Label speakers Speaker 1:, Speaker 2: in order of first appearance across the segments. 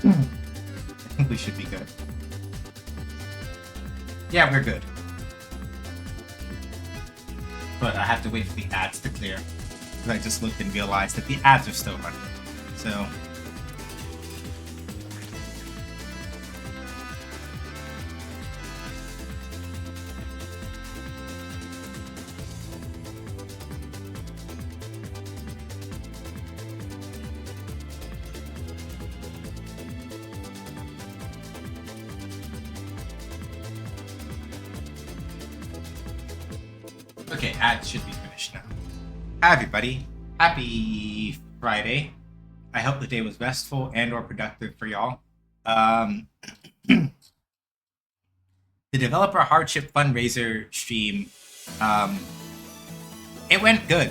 Speaker 1: I think we should be good. Yeah, we're good. But I have to wait for the ads to clear. Because I just looked and realized that the ads are still running. So... Okay, ads should be finished now. Hi everybody, happy Friday. I hope the day was restful and or productive for y'all. The developer hardship fundraiser stream, it went good.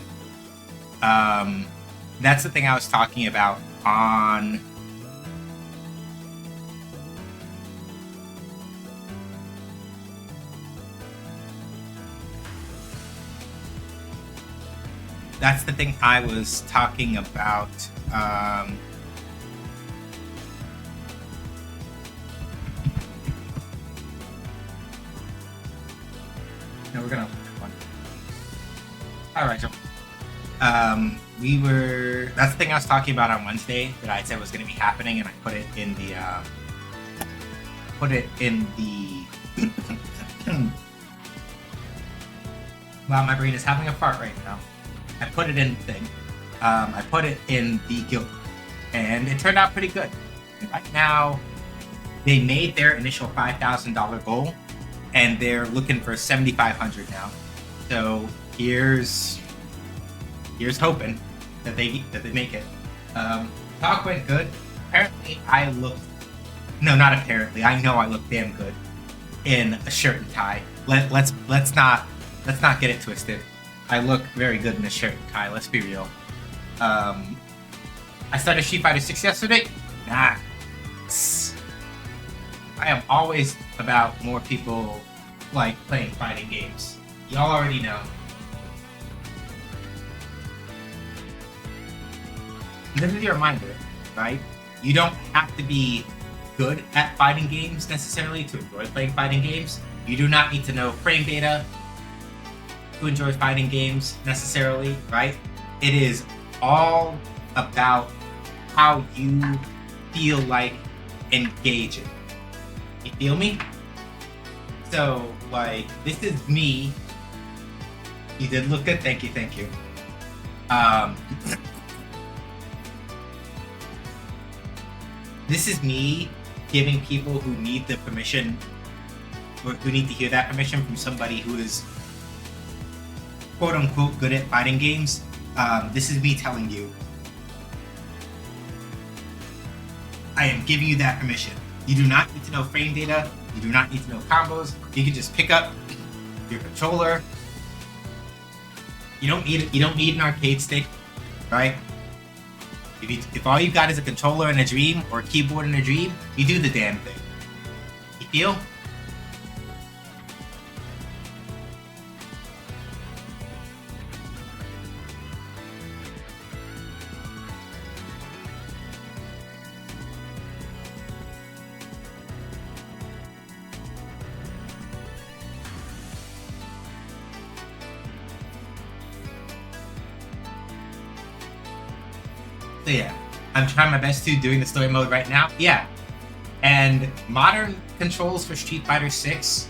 Speaker 1: That's the thing I was talking about on... That's the thing I was talking about. No, we're gonna one. All right, Joe. That's the thing I was talking about on Wednesday that I said was going to be happening, and I put it in the. Wow, my brain is having a fart right now. I put it in the thing. I put it in the guild, and it turned out pretty good. And right now, they made their initial $5,000 goal, and they're looking for $7,500 now. So here's hoping that they make it. Talk went good. Apparently, not apparently. I know I look damn good in a shirt and tie. Let's not get it twisted. I look very good in a shirt and tie, let's be real. I started Street Fighter 6 yesterday. Nice. I am always about more people like playing fighting games. Y'all already know. And this is your reminder, right? You don't have to be good at fighting games necessarily to enjoy playing fighting games. You do not need to know frame data to enjoy fighting games necessarily, right? It is all about how you feel like engaging. You feel me? So, like, this is me. You did look good. Thank you. This is me giving people who need the permission, or who need to hear that permission from somebody who is quote unquote good at fighting games. This is me telling you, I am giving you that permission. You do not need to know frame data. You do not need to know combos. You can just pick up your controller. You don't need an arcade stick, right? If all you got is a controller and a dream, or a keyboard and a dream, you do the damn thing. You feel? So yeah, I'm trying my best to doing the story mode right now. Yeah, and modern controls for Street Fighter 6,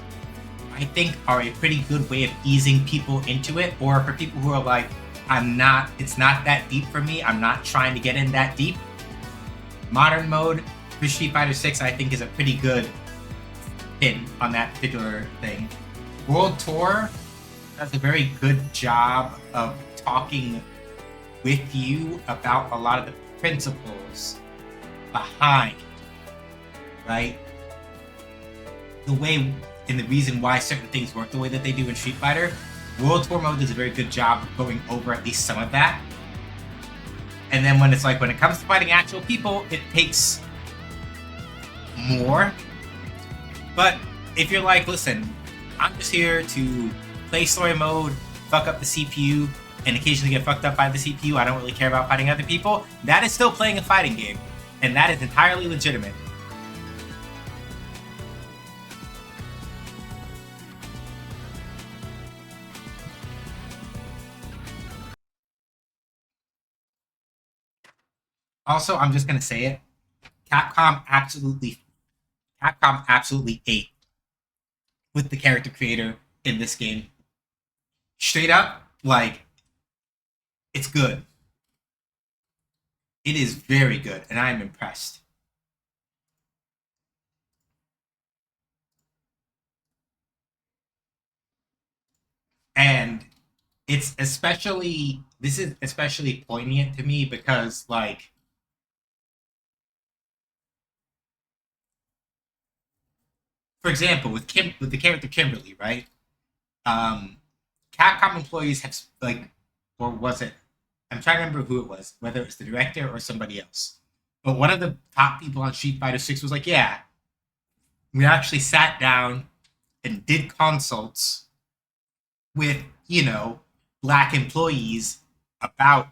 Speaker 1: I think, are a pretty good way of easing people into it. Or for people who are like, it's not that deep for me. I'm not trying to get in that deep. Modern mode for Street Fighter 6, I think, is a pretty good hit on that particular thing. World Tour does a very good job of talking with you about a lot of the principles behind, right? The way and the reason why certain things work the way that they do in Street Fighter. World Tour mode does a very good job of going over at least some of that. And then when it comes to fighting actual people, it takes more. But if you're like, listen, I'm just here to play story mode, fuck up the CPU, and occasionally get fucked up by the CPU. I don't really care about fighting other people. That is still playing a fighting game. And that is entirely legitimate. Also, I'm just gonna say it. Capcom absolutely ate with the character creator in this game. Straight up, like, it's good. It is very good, and I am impressed. And this is especially poignant to me because, like, for example, with the character Kimberly, right? Capcom employees have, like, or was it? I'm trying to remember who it was, whether it's the director or somebody else. But one of the top people on Street Fighter 6 was like, "Yeah, we actually sat down and did consults with, black employees about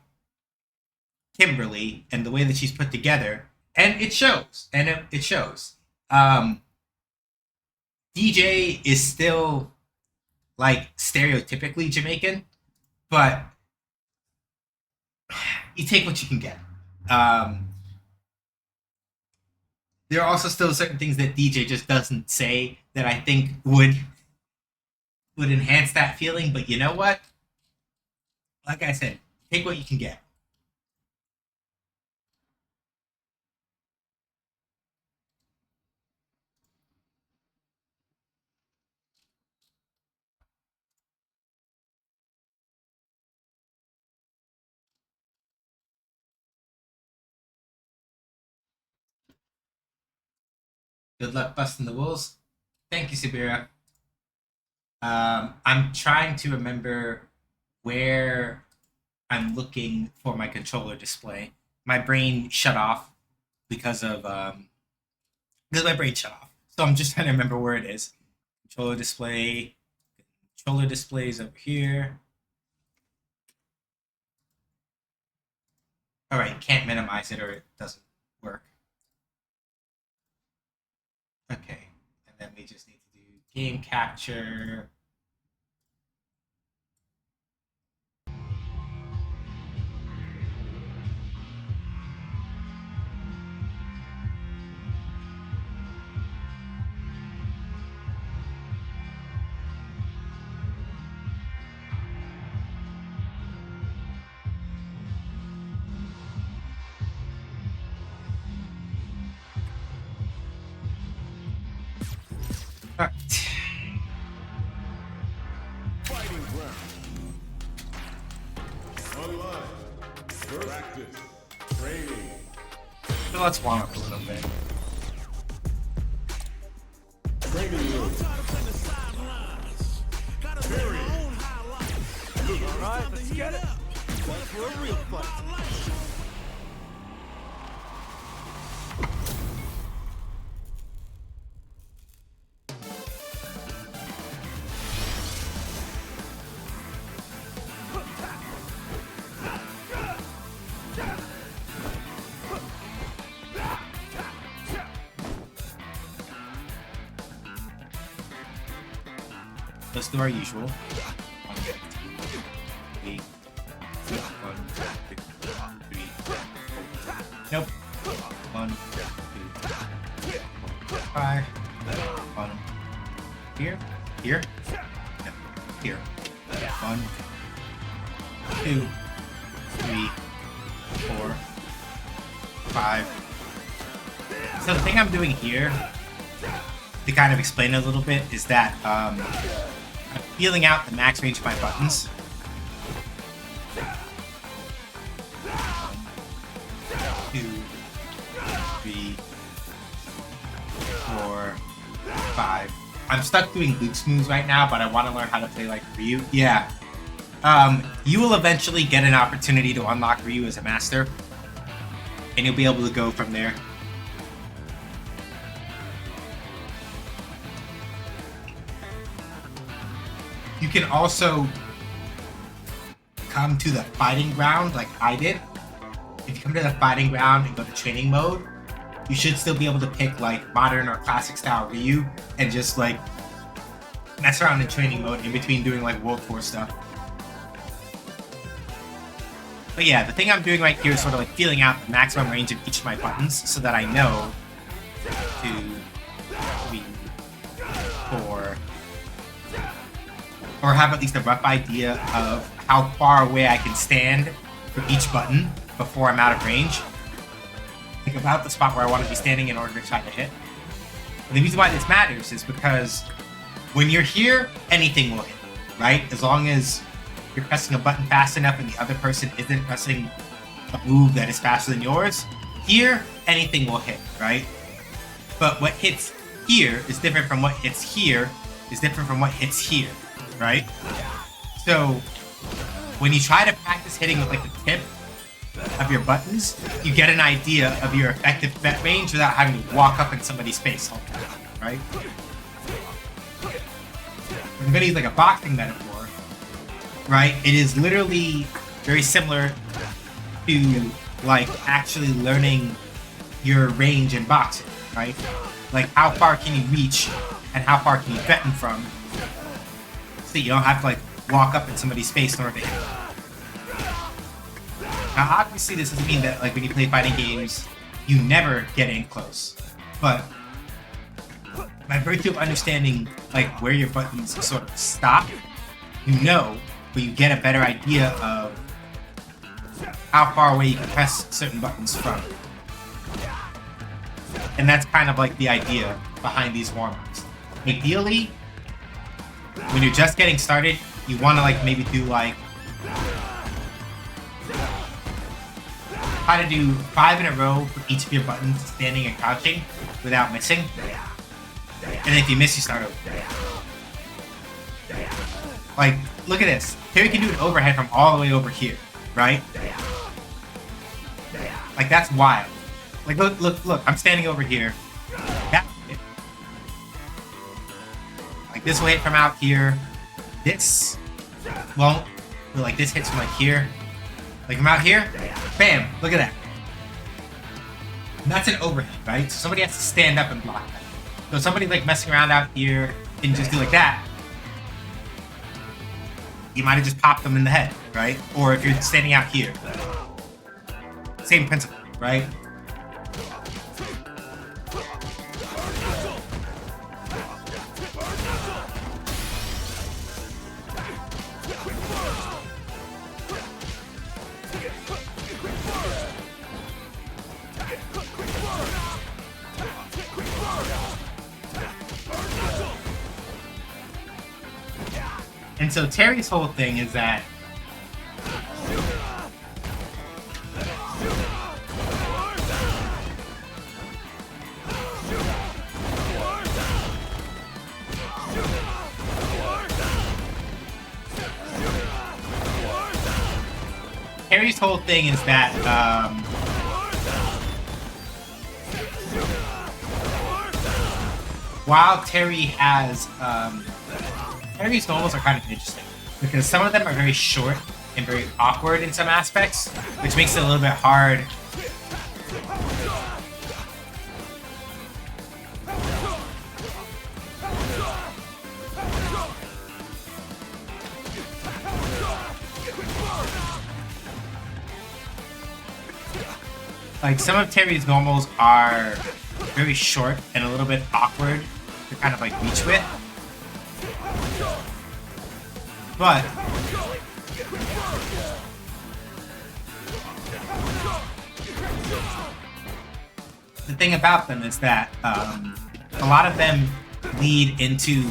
Speaker 1: Kimberly and the way that she's put together, and it shows. And it shows. DJ is still, like, stereotypically Jamaican, but you take what you can get. There are also still certain things that DJ just doesn't say that I think would enhance that feeling. But you know what? Like I said, take what you can get. Good luck busting the wolves. Thank you, Sabira. I'm trying to remember where I'm looking for my controller display. My brain shut off because my brain shut off. So I'm just trying to remember where it is. Controller display. Controller displays over here. All right, can't minimize it or it doesn't work. Okay, and then we just need to do game capture. All right.
Speaker 2: Fighting ground. Online. Practice. Training.
Speaker 1: So let's warm up a little bit.
Speaker 2: Training room.
Speaker 3: Alright, let's get it. One for a real fight.
Speaker 1: Let's do our usual. 1, 2, 3. 1, 2, 3. Nope. 1, 2, 4, 5. 1. Here. Here. No. Here. 1, 2, 3, 4, 5. So the thing I'm doing here, to kind of explain it a little bit, is that I'm feeling out the max range of my buttons. 2, 3, 4, 5. I'm stuck doing Luke's moves right now, but I want to learn how to play like Ryu. Yeah. You will eventually get an opportunity to unlock Ryu as a master, and you'll be able to go from there. You can also come to the fighting ground like I did. If you come to the fighting ground and go to training mode, you should still be able to pick like modern or classic style Ryu and just like mess around in training mode in between doing like World Tour stuff. But yeah, the thing I'm doing right here is sort of like feeling out the maximum range of each of my buttons so that I know 2, 3, 4, or have at least a rough idea of how far away I can stand for each button before I'm out of range. Like about the spot where I want to be standing in order to try to hit. And the reason why this matters is because when you're here, anything will hit, right? As long as you're pressing a button fast enough and the other person isn't pressing a move that is faster than yours, here, anything will hit, right? But what hits here is different from what hits here, is different from what hits here, right? So when you try to practice hitting with like the tip of your buttons, you get an idea of your effective bet range without having to walk up in somebody's face all the time, right? I'm gonna use like a boxing metaphor, right? It is literally very similar to like actually learning your range in boxing, right? Like how far can you reach and how far can you threaten from, so you don't have to like walk up in somebody's face in order to hit them. Now obviously this doesn't mean that like when you play fighting games, you never get in close. But by virtue of understanding like where your buttons sort of stop, you know, but you get a better idea of how far away you can press certain buttons from. And that's kind of like the idea behind these warm-ups. Ideally, when you're just getting started, you want to like maybe do like try to do 5 in a row for each of your buttons, standing and crouching without missing. And if you miss, you start over. Like, look at this. Here you can do an overhead from all the way over here, right? Like, that's wild. Like, look, I'm standing over here. That hit. Like, this will hit from out here. This won't. But, like, this hits from, like, here. Like, from out here. Bam! Look at that. And that's an overhead, right? So somebody has to stand up and block that. So somebody, like, messing around out here and just do like that, you might have just popped them in the head, right? Or if you're standing out here. Same principle, right? And so Terry's whole thing is that while Terry has Terry's normals are kind of interesting because some of them are very short and very awkward in some aspects, which makes it a little bit hard. Like some of Terry's normals are very short and a little bit awkward to kind of like reach with. But the thing about them is that a lot of them lead into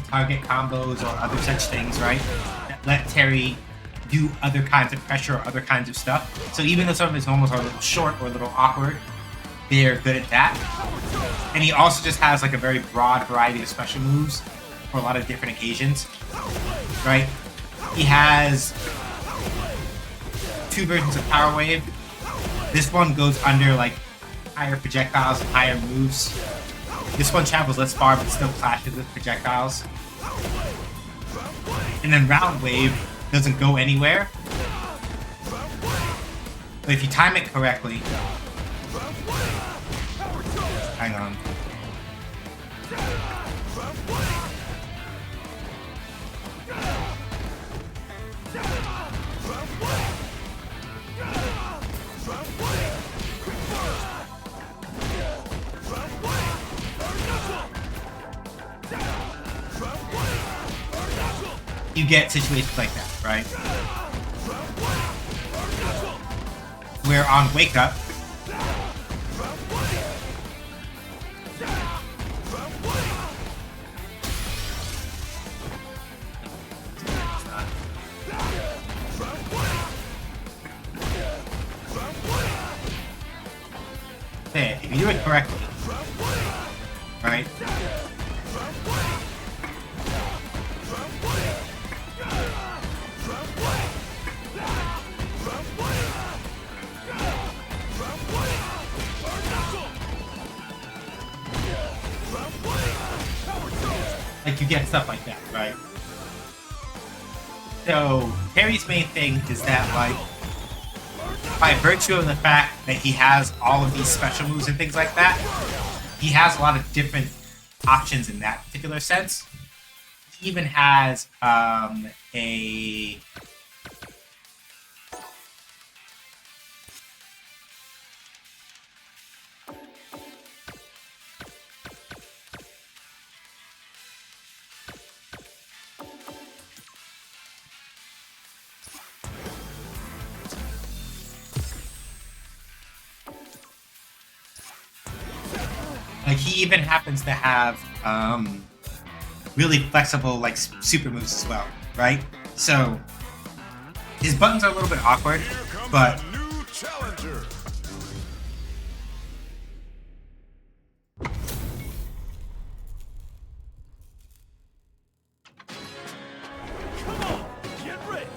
Speaker 1: target combos or other such things, right? That let Terry do other kinds of pressure or other kinds of stuff. So even though some of his normals are a little short or a little awkward, they're good at that. And he also just has like a very broad variety of special moves for a lot of different occasions, right? He has 2 versions of Power Wave. This one goes under like higher projectiles and higher moves. This one travels less far but still clashes with projectiles. And then Round Wave doesn't go anywhere. But if you time it correctly... Hang on. You get situations like that, right? Where on Wake Up, there, if you do it correctly, right? Like, you get stuff like that, right? So, Harry's main thing is that, like, by virtue of the fact that he has all of these special moves and things like that, he has a lot of different options in that particular sense. He even has, a... Like, he even happens to have really flexible, like, super moves as well, right? So, his buttons are a little bit awkward, but...
Speaker 2: A new challenger.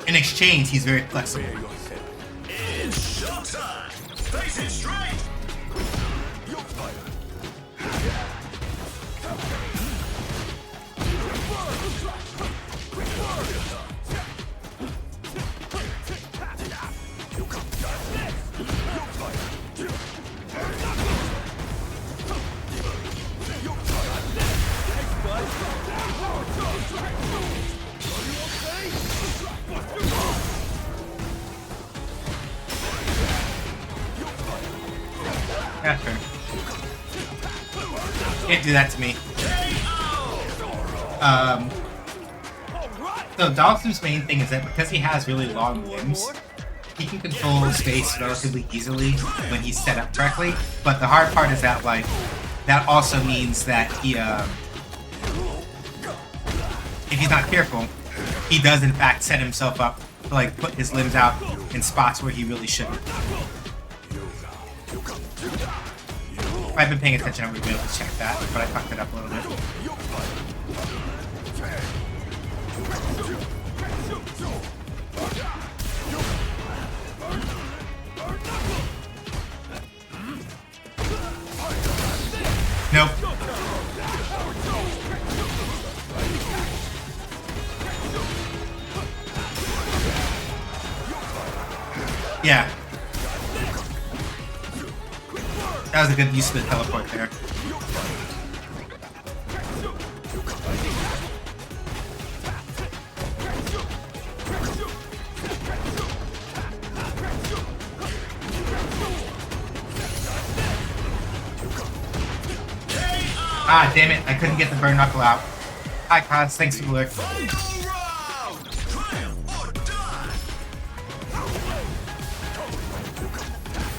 Speaker 1: in exchange, he's very flexible.
Speaker 2: It's showtime. Face it straight.
Speaker 1: Yeah, sure. Can't do that to me. So Dawson's main thing is that because he has really long limbs, he can control space relatively easily when he's set up correctly. But the hard part is that, like, that also means that he, if he's not careful, he does in fact set himself up to, like, put his limbs out in spots where he really shouldn't. If I've been paying attention, I would be able to check that, but I fucked it up a little bit. Nope. Yeah. That was a good use of the teleport there. Ah, damn it. I couldn't get the burn knuckle out. Hi, Kaz. Thanks for the lurk.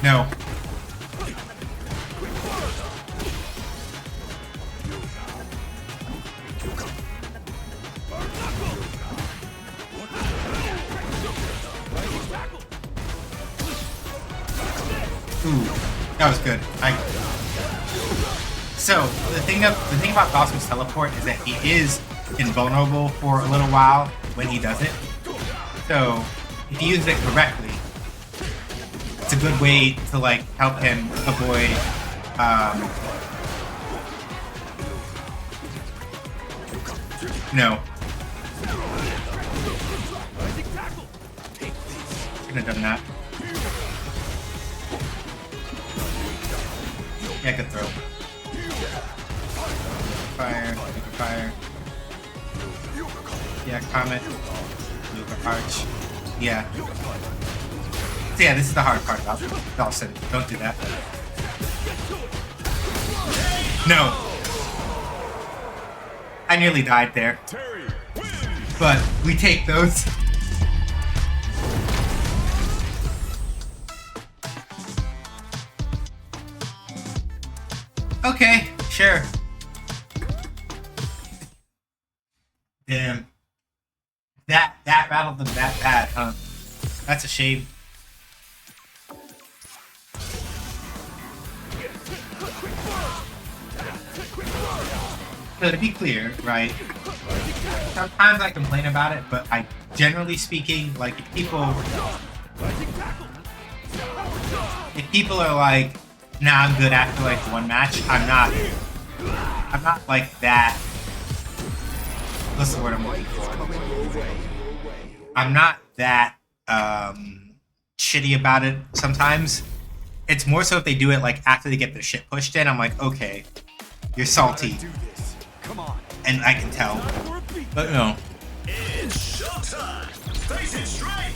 Speaker 1: No. Ooh, that was good. So the thing about Dawson's teleport is that he is invulnerable for a little while when he does it. So if he uses it correctly, it's a good way to, like, help him avoid No. Couldn't have done that. Yeah, good throw. Fire, fire. Yeah, Comet. Luca Arch. Yeah. So yeah, this is the hard part about Dawson. Don't do that. No! I nearly died there. But we take those. Okay, sure. Damn. That rattled them that bad, huh? That's a shame. So to be clear, right? Sometimes I complain about it, but generally speaking, like if people are like, nah, I'm good after like one match, I'm not like that. What's the word I'm looking for? I'm not that shitty about it sometimes. It's more so if they do it like after they get their shit pushed in, I'm like, okay, you're salty. And I can tell. But no.
Speaker 2: It's showtime! Face it straight!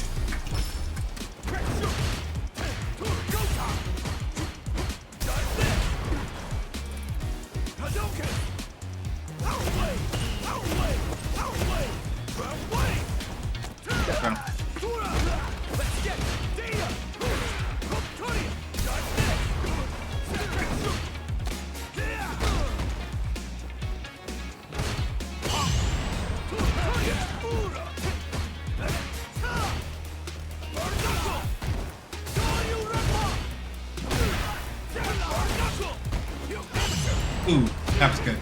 Speaker 1: Ooh, that was good.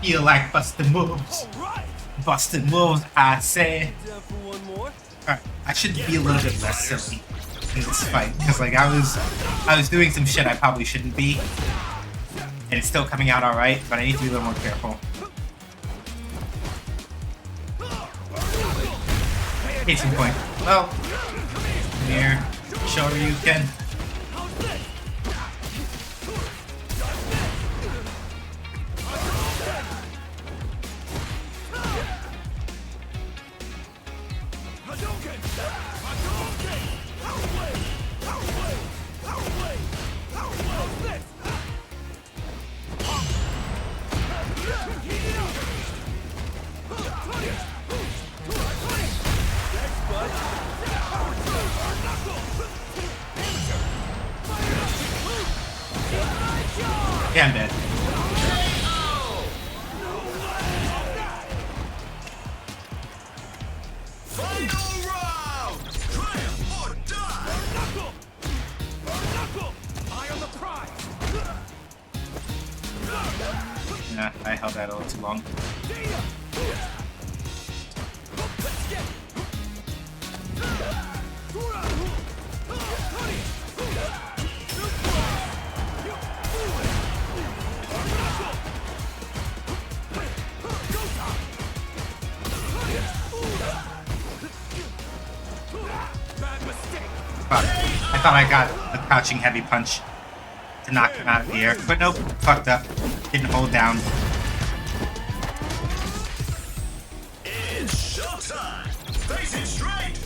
Speaker 1: Feel like busting moves. Busting moves, I say. Alright, I should be a little bit less silly in this fight, because like I was doing some shit I probably shouldn't be. And it's still coming out alright, but I need to be a little more careful. Case in point. Well, here, show you can. Yeah, I'm dead.
Speaker 2: Final round! Triumph or die! Eye on the prize!
Speaker 1: Nah, I held that a little too long. Fuck. I thought I got the crouching heavy punch to knock him out of the air, but nope, fucked up. Didn't hold down.
Speaker 2: It's showtime! Face it straight!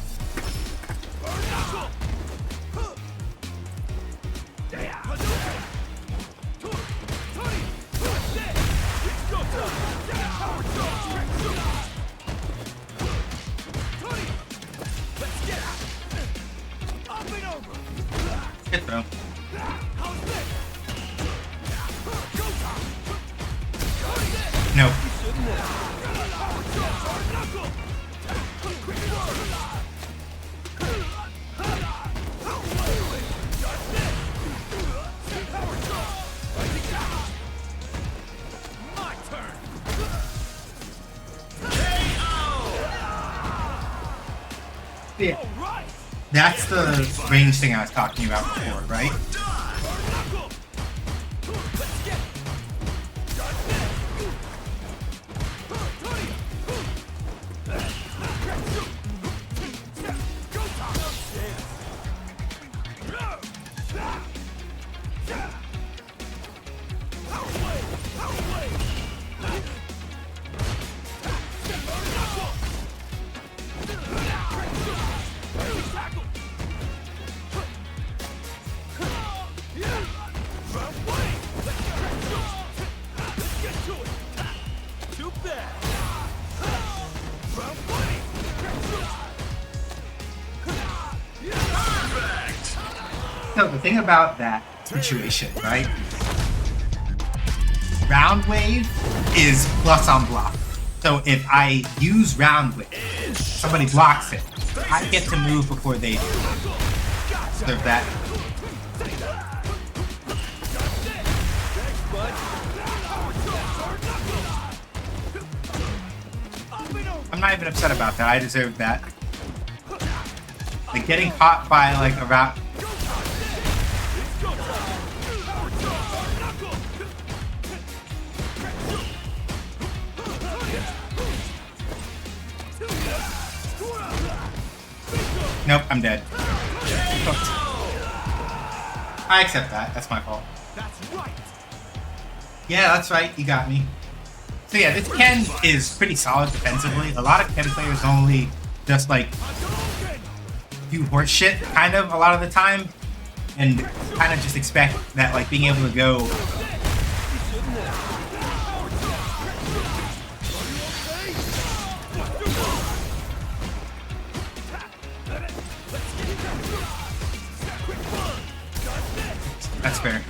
Speaker 1: Hit though. Nope. Yeah. That's the range thing I was talking about before, right? So the thing about that situation, right? Round wave is plus on block. So if I use round wave, somebody blocks it, I get to move before they do. Observe that. I'm not even upset about that. I deserve that. Like getting caught by like a round. Nope, I'm dead. I accept that. That's my fault. Yeah, that's right. You got me. So yeah, this Ken is pretty solid defensively. A lot of Ken players only just like do horse shit kind of a lot of the time, and kind of just expect that like being able to go. That's fair.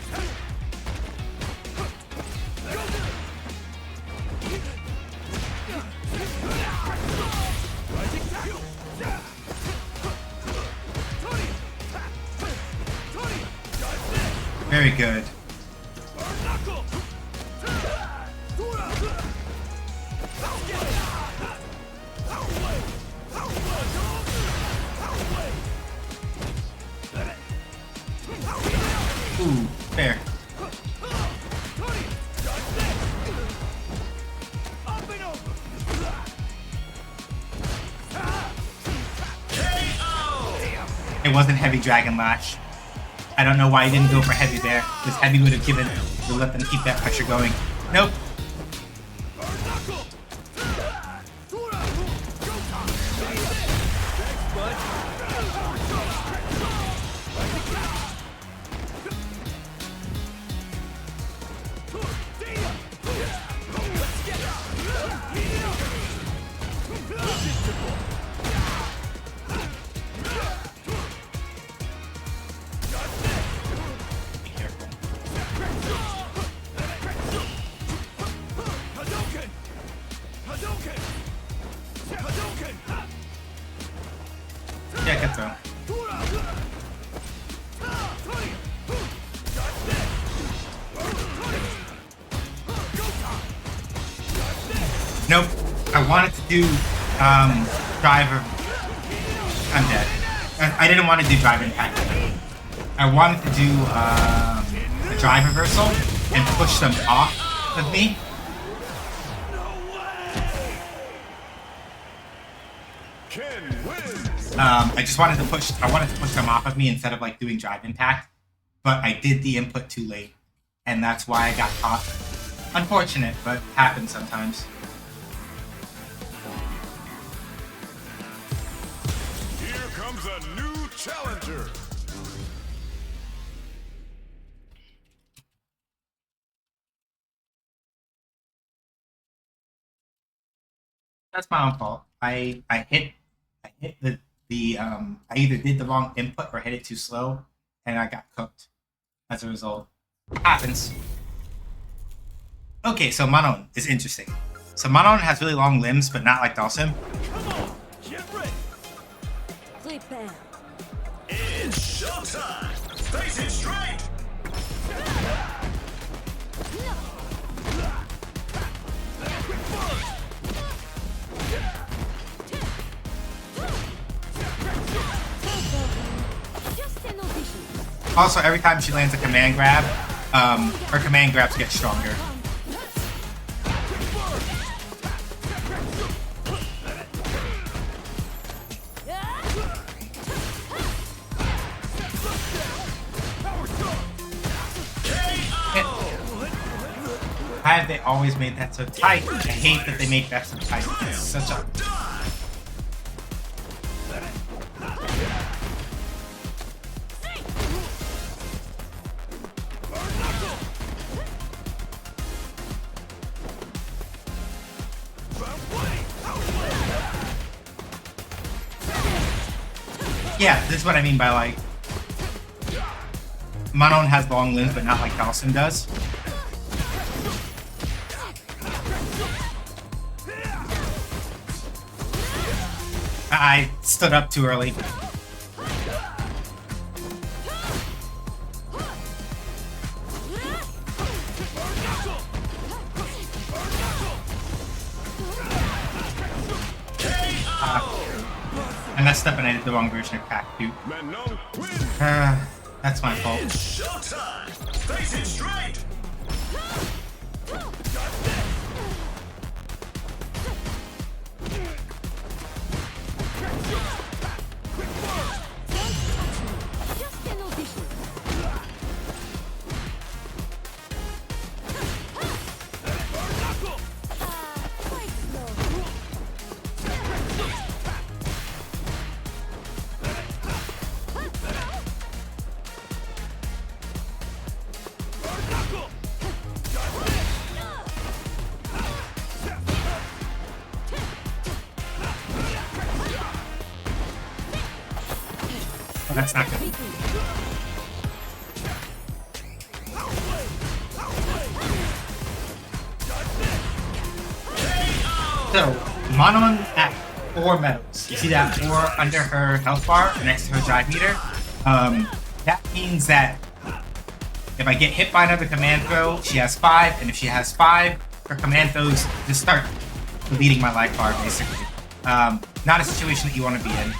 Speaker 1: Very good. Ooh, fair. It wasn't heavy Dragon Lash. I don't know why he didn't go for heavy there, because heavy would have given to let them keep that pressure going. Nope. Yeah, get thrown. Nope. I wanted to do driver. I'm dead. I didn't want to do driver impact. I wanted to do a drive reversal and push them off of me. I just wanted to push. I wanted to push them off of me instead of like doing drive impact, but I did the input too late, and that's why I got caught. Unfortunate, but happens sometimes.
Speaker 2: Here comes a new challenger.
Speaker 1: That's my own fault. I hit I either did the wrong input or hit it too slow, and I got cooked as a result. Happens. Okay, so Manon is interesting. So Manon has really long limbs, but not like Dawson.
Speaker 3: Come on, get ready.
Speaker 4: Sleep bam.
Speaker 2: It's showtime. Face it straight.
Speaker 1: Also, every time she lands a command grab, her command grabs get stronger. Why have they always made that so tight? I hate that they make that so tight. It's such a... Yeah, this is what I mean by like... Manon has long limbs, but not like Dawson does. I stood up too early. I messed up and I did the wrong version of Pack 2. That's my fault.
Speaker 2: Showtime! Face it straight!
Speaker 4: Just an audition. Quite slow.
Speaker 1: Oh, that's not good. So, Manon at 4 medals. You see that 4 under her health bar next to her drive meter? That means that if I get hit by another command throw, she has 5, and if she has 5, her command throws just start deleting my life bar, basically. Not a situation that you want to be in.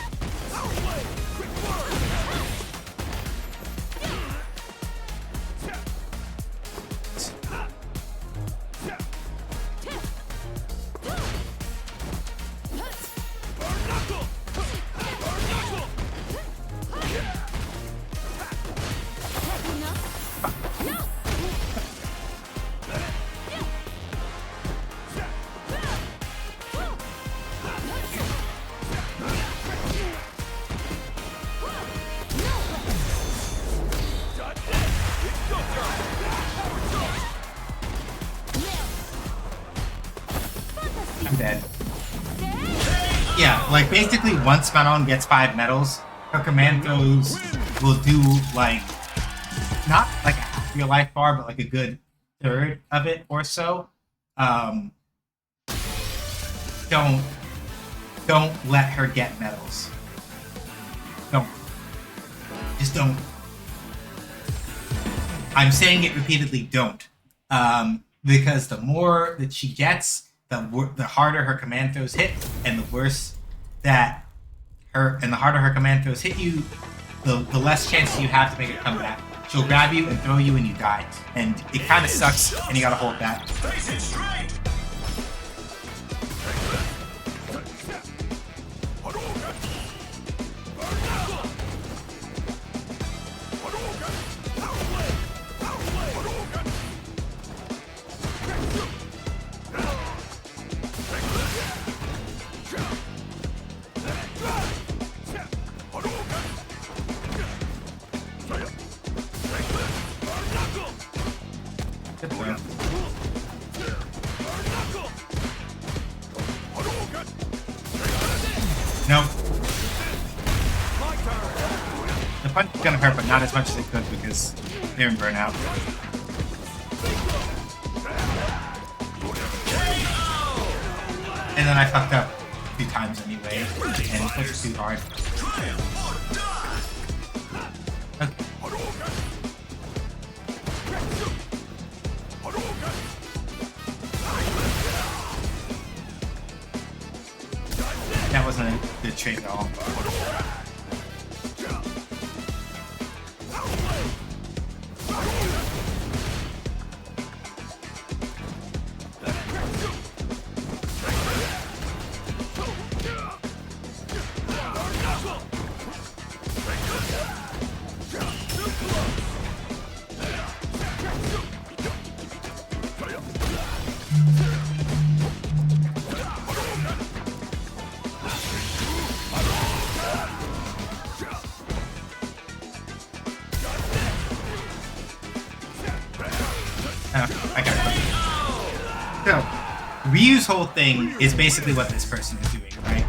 Speaker 1: I'm dead. Yeah, like basically once Manon gets 5 medals, her command throws will do like, not like half your life bar, but like a good third of it or so. Don't let her get medals. Don't. Just don't. I'm saying it repeatedly, don't. Because the more that she gets, the harder her command throws hit, and the worse that the harder her command throws hit you, the less chances you have to make a comeback. She'll grab you and throw you and you die. And it kind of sucks, and you gotta hold that.
Speaker 2: Face it straight!
Speaker 1: Good throw. Nope. The punch is gonna hurt, but not as much as it could because they're in burnout. And then I fucked up a few times anyway, and pushed too hard. Okay. That wasn't a good trade at all. So, Ryu's whole thing is basically what this person is doing, right?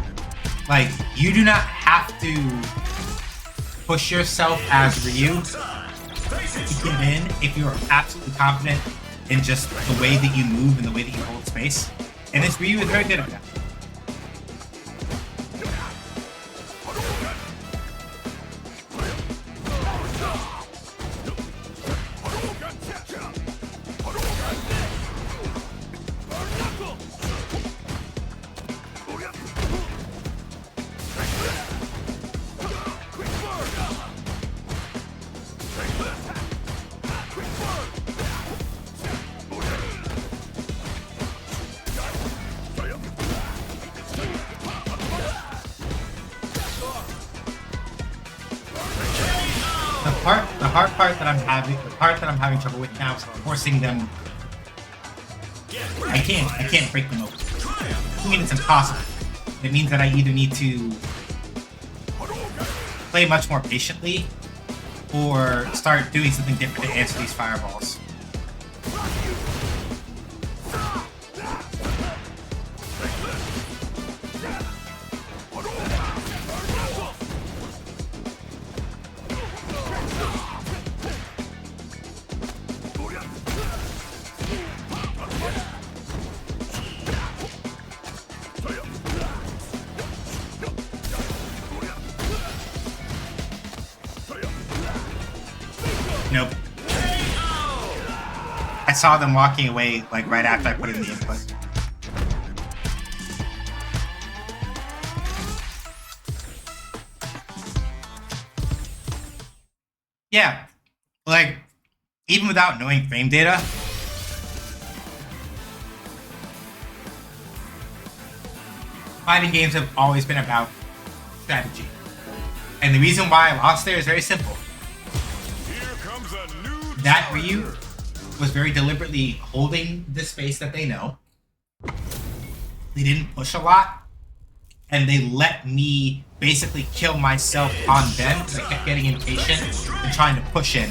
Speaker 1: Like, you do not have to push yourself as Ryu to get in if you're absolutely confident in just the way that you move and the way that you hold space. And this Ryu is very good at that. The part that I'm having trouble with now is forcing them. I can't break them open. I mean, it's impossible. It means that I either need to play much more patiently or start doing something different to answer these fireballs. Nope. I saw them walking away like right after I put in the input. Yeah, like even without knowing frame data, fighting games have always been about strategy. And the reason why I lost there is very simple. That Ryu was very deliberately holding the space that they know. They didn't push a lot, and they let me basically kill myself on them because I kept getting impatient and trying to push in.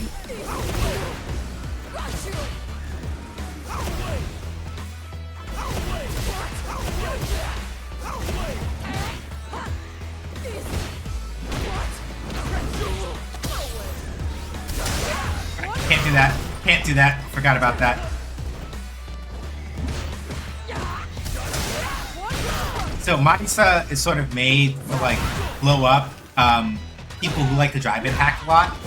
Speaker 1: Can't do that. Can't do that. Forgot about that. So Marisa is sort of made to like blow up people who like to drive impact a lot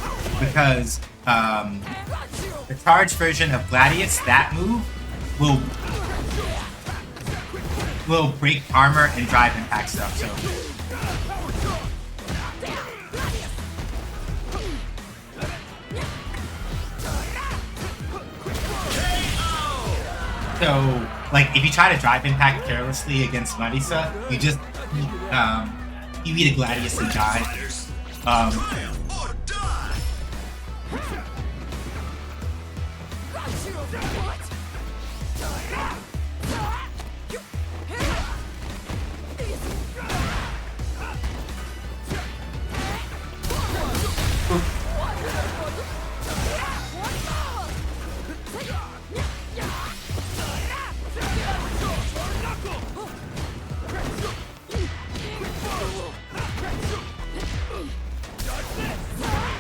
Speaker 1: because the charged version of Gladius, that move, will break armor and drive impact stuff. So, like, if you try to drive impact carelessly against Marisa, you just you eat a Gladius and die.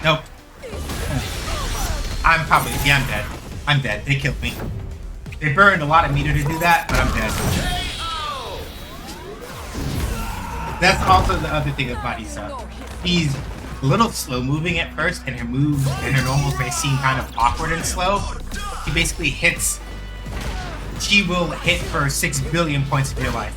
Speaker 1: Nope. I'm dead. I'm dead. They killed me. They burned a lot of meter to do that, but I'm dead. That's also the other thing about Marisa. He's a little slow moving at first, and her moves and her normals may seem kind of awkward and slow. She basically hits. She will hit for 6 billion points of your life.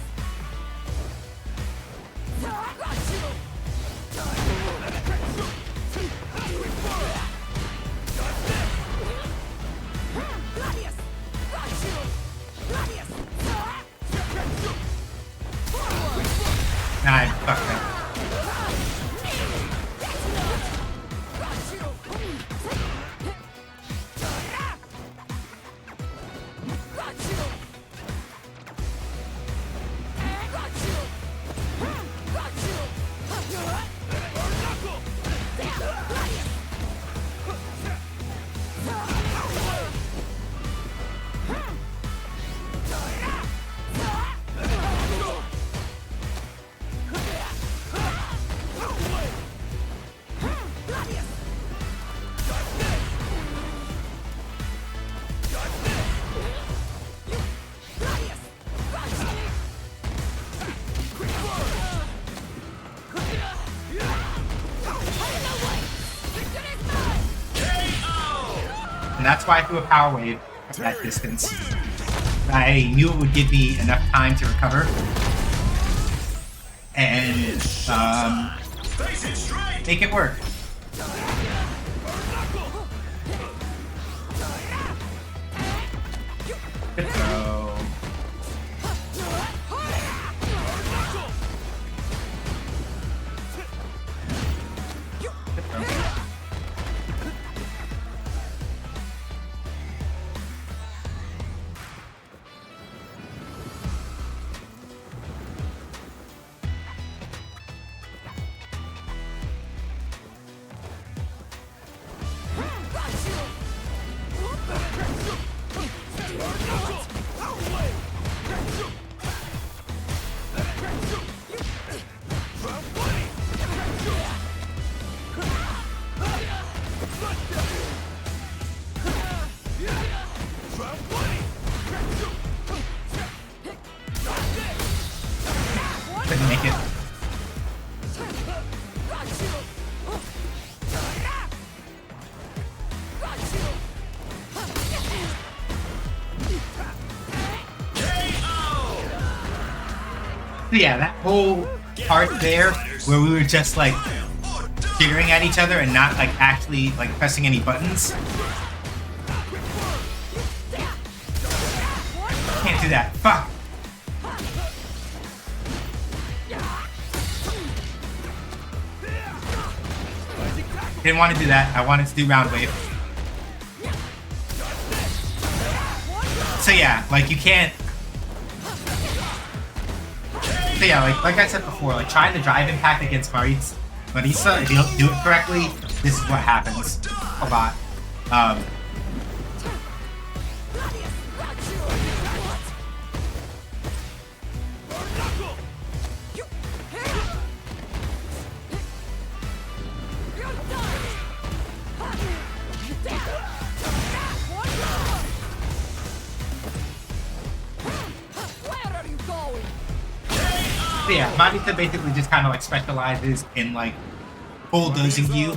Speaker 1: Nah, I fucked up. that's why I threw a power wave at that distance. I knew it would give me enough time to recover. And make it work. Good throw. Good throw. Couldn't make it. So yeah, that whole part there where we were just like staring at each other and not like actually like pressing any buttons. Can't do that. Fuck. Didn't want to do that. I wanted to do round wave. So yeah, like you can't. So yeah, like I said before, like trying to drive impact against Marisa, if you don't do it correctly, this is what happens a lot. So yeah, Marisa basically just kind of like specializes in like bulldozing you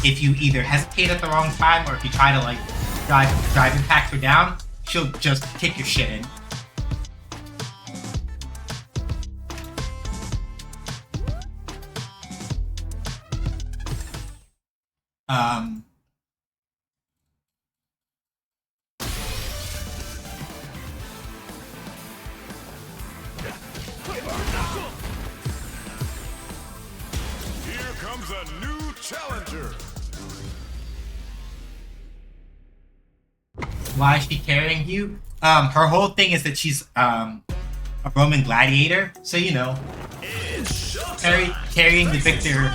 Speaker 1: if you either hesitate at the wrong time or if you try to like drive impact her down, she'll just kick your shit in.
Speaker 2: Here comes a new challenger.
Speaker 1: Why is she carrying you? Her whole thing is that she's a Roman gladiator, so you know, carrying the victor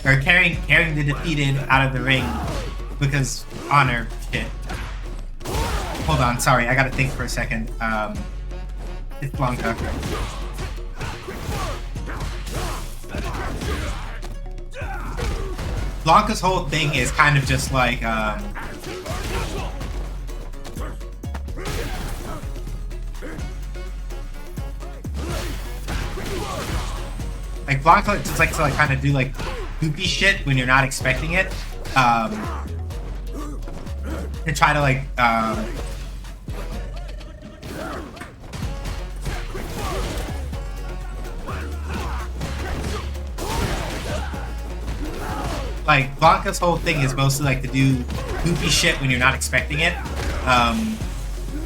Speaker 1: or carrying the defeated out of the ring because honor shit. Hold on, sorry, I gotta think for a second. It's Blanca. Blanca's whole thing is kind of just like Blanca just likes to like kind of do like goopy shit when you're not expecting it, to try to like Blanca's whole thing is mostly like to do goofy shit when you're not expecting it,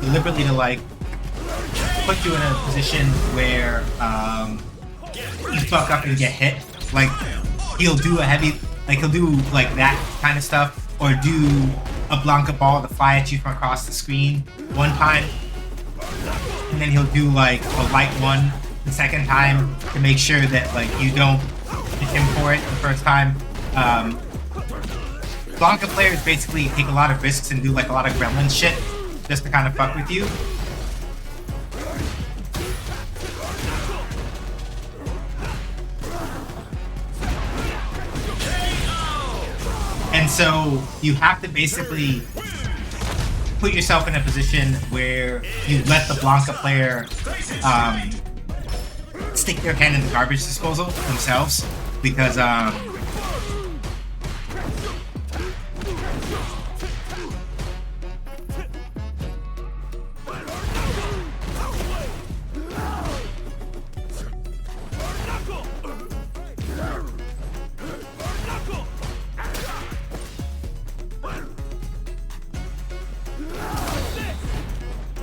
Speaker 1: deliberately to like put you in a position where you fuck up and get hit. Like he'll do like that kind of stuff, or do a Blanca ball to fly at you from across the screen one time, and then he'll do like a light one the second time to make sure that like you don't hit him for it the first time. Blanca players basically take a lot of risks and do like a lot of gremlin shit just to kind of fuck with you. And so you have to basically put yourself in a position where you let the Blanca player stick their hand in the garbage disposal themselves, because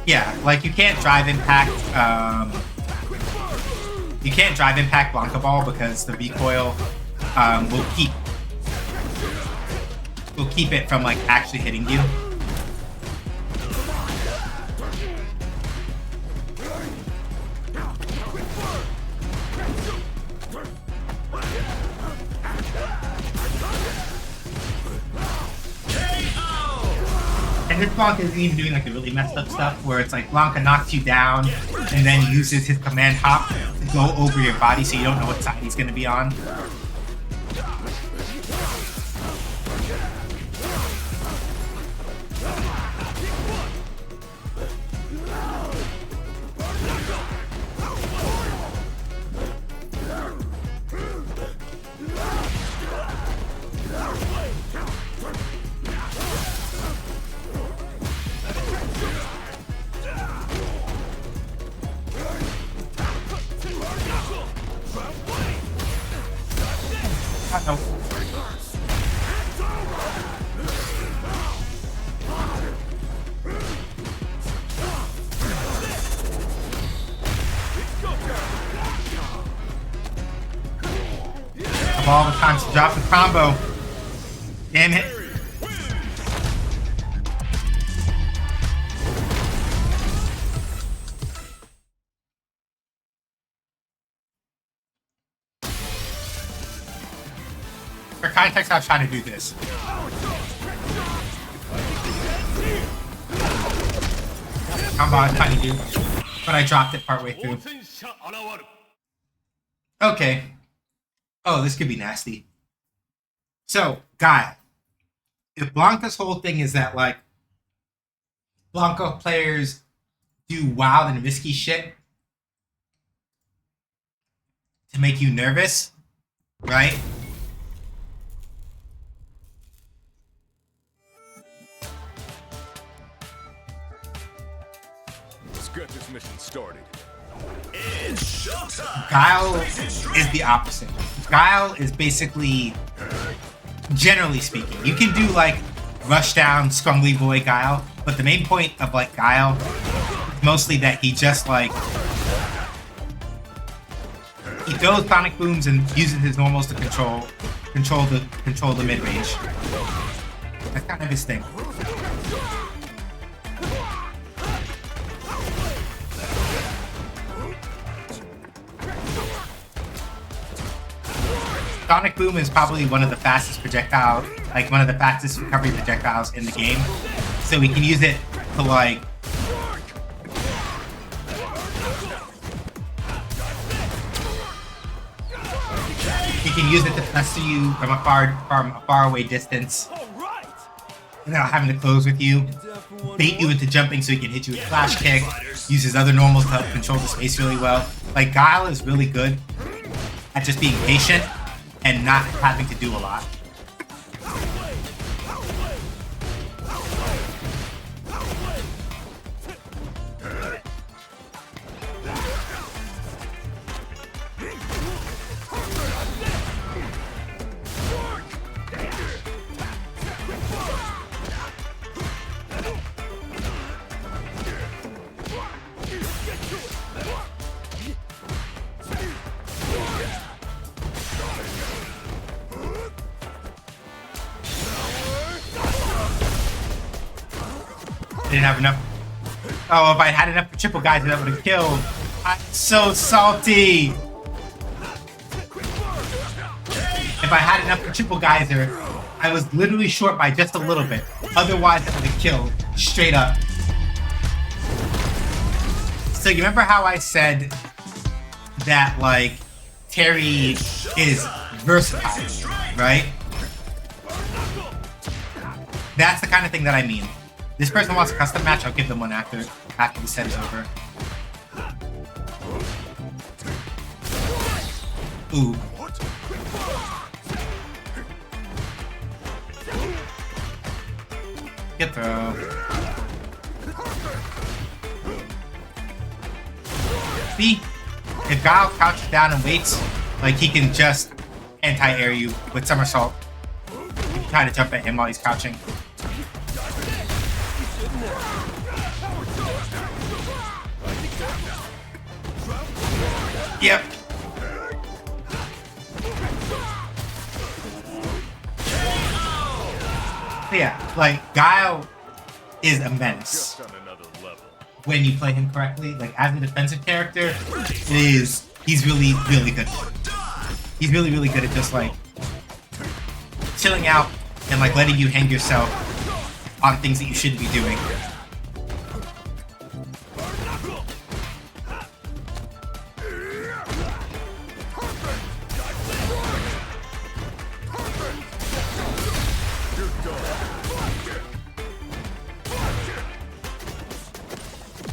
Speaker 1: Yeah, like you can't drive impact. You can't drive impact Blanca Ball because the recoil will keep it from like actually hitting you. And this Blanca isn't even doing like the really messed up stuff where it's like Blanca knocks you down and then uses his command hop to go over your body so you don't know what side he's gonna be on. Of all the times to drop the combo. Damn it. For context, I was trying to do this. Combo I was trying to do, but I dropped it partway through. Okay. Oh, this could be nasty. So, Guile. If Blanca's whole thing is that, like, Blanca players do wild and risky shit to make you nervous, right?
Speaker 3: Let's get this mission started.
Speaker 2: It's showtime.
Speaker 1: Guile is the opposite. Guile is basically, generally speaking, you can do like rush down, scrungly boy Guile, but the main point of like Guile is mostly that he just like he throws sonic booms and uses his normals to control the mid range. That's kind of his thing. Sonic Boom is probably one of the fastest projectile, like one of the fastest recovery projectiles in the game. So we can use it to like you can use it to press you from a far away distance without having to close with you. Bait you into jumping so he can hit you with flash kick. Uses other normals to help control the space really well. Like Guile is really good at just being patient and not having to do a lot. Didn't have enough. Oh, if I had enough triple guys, that would have killed. I'm so salty. If I had enough for triple geyser, I was literally short by just a little bit. Otherwise, I would have killed straight up. So you remember how I said that like Terry is versatile, right? That's the kind of thing that I mean. This person wants a custom match, I'll give them one after the set is over. Ooh. Get throw. See? If Guile crouches down and waits, like he can just anti-air you with somersault. You can try to jump at him while he's crouching. Yep. Yeah, like Guile is a menace
Speaker 2: Just on another level.
Speaker 1: when you play him correctly. Like as a defensive character, he's really good. He's really good at just like chilling out and like letting you hang yourself on things that you shouldn't be doing.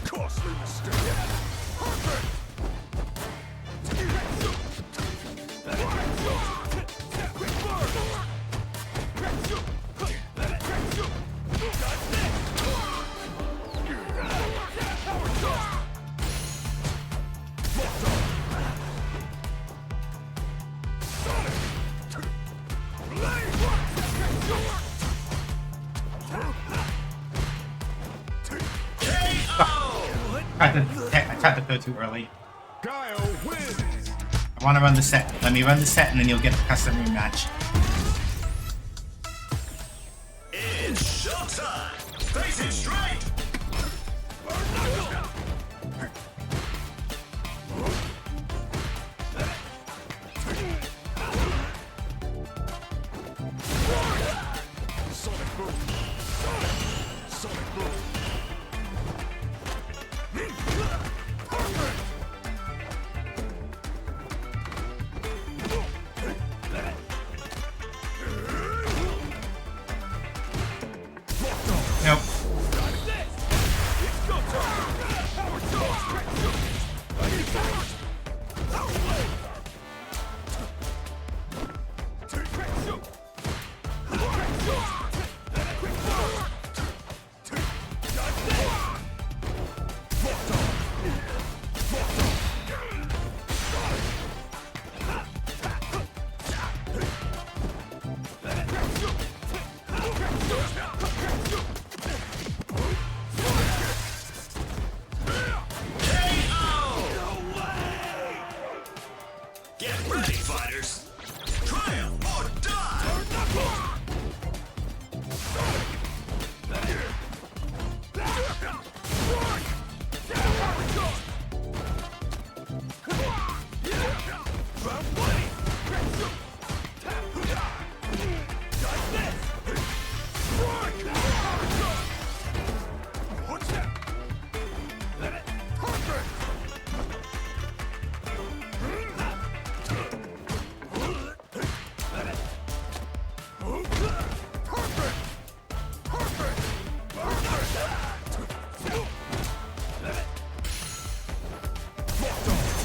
Speaker 2: Costly mistake.
Speaker 1: I tried to go too early.
Speaker 2: Guile wins.
Speaker 1: I want to run the set. Let me run the set and then you'll get a custom rematch.
Speaker 2: It's showtime. Face it straight. Sonic boom. Sonic boom.
Speaker 1: Nope.
Speaker 2: Get ready, fighters. Triumph or die.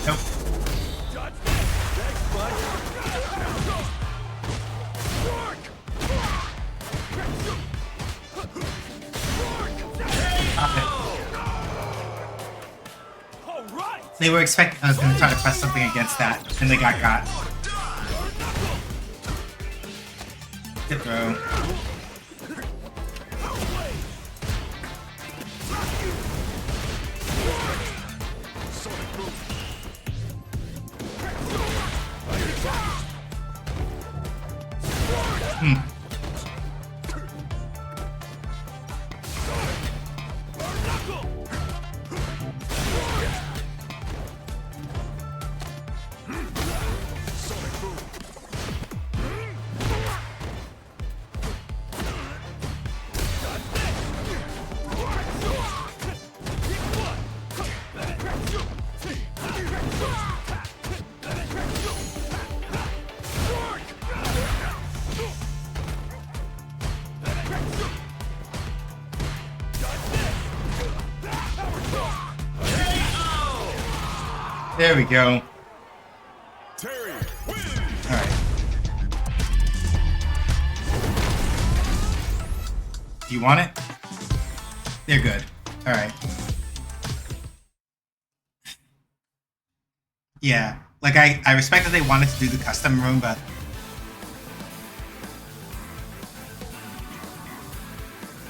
Speaker 1: Nope. They were expecting I was going to try to press something against that, and they got. Good throw. There we go.
Speaker 2: Terry wins.
Speaker 1: All right. Do you want it? They're good. All right. Yeah, like I respect that they wanted to do the custom room, but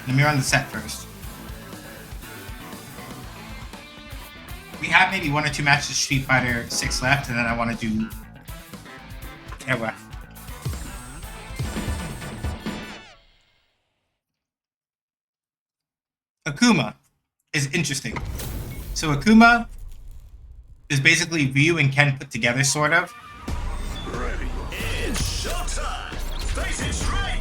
Speaker 1: let me run the set first. We have maybe 1 or 2 matches of Street Fighter 6 left, and then I want to do KOF. Akuma is interesting. So Akuma is basically Ryu and Ken put together, sort of.
Speaker 2: Ready. It's showtime. Face it straight.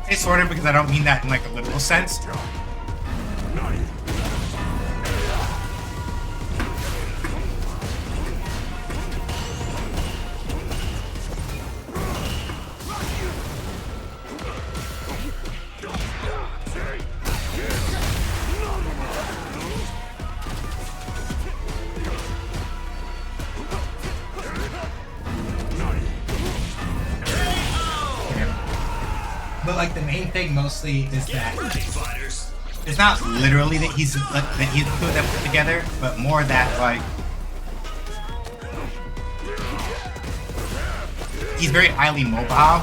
Speaker 1: It's sort of because I don't mean that in like a literal sense. But like the main thing mostly is that it's not literally that he's put them together, but more that like he's very highly mobile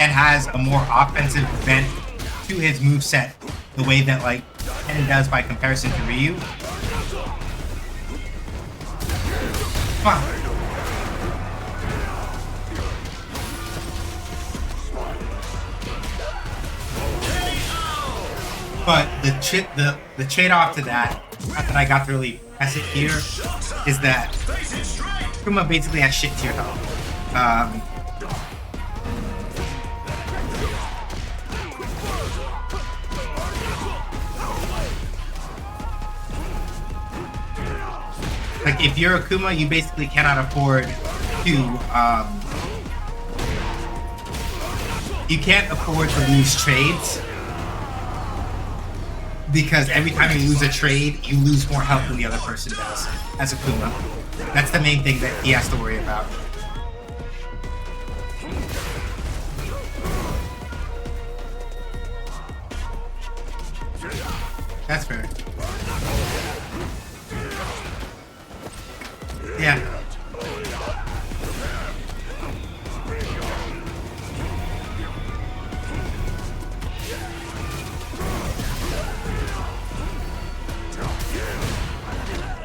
Speaker 1: and has a more offensive bent to his moveset, the way that like Ken does by comparison to Ryu. Come on. But the trade-off to that, not that I got to really press it here, is that Akuma basically has shit tier health. Like if you're Akuma, you basically cannot afford to you can't afford to lose trades. Because every time you lose a trade, you lose more health than the other person does, as Akuma. That's the main thing that he has to worry about. That's fair. Yeah.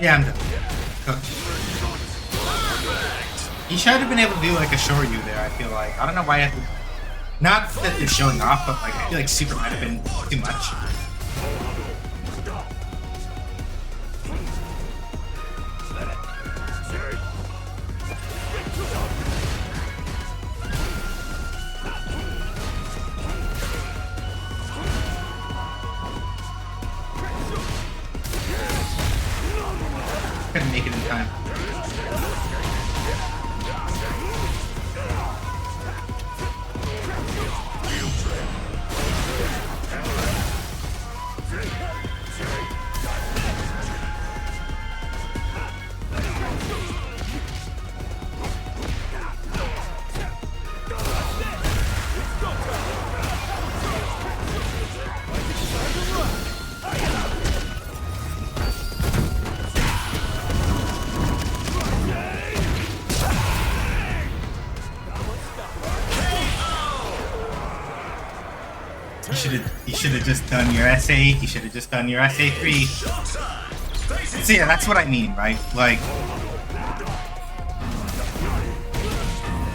Speaker 1: Yeah, I'm done. Cooked. He should have been able to do like a Shoryu there, I feel like. I don't know why I have to... Not that they're showing off, but like I feel like Super might have been too much. Couldn't make it in time. You should have just done your SA. You should have just done your SA3. So yeah, that's what I mean, right? Like,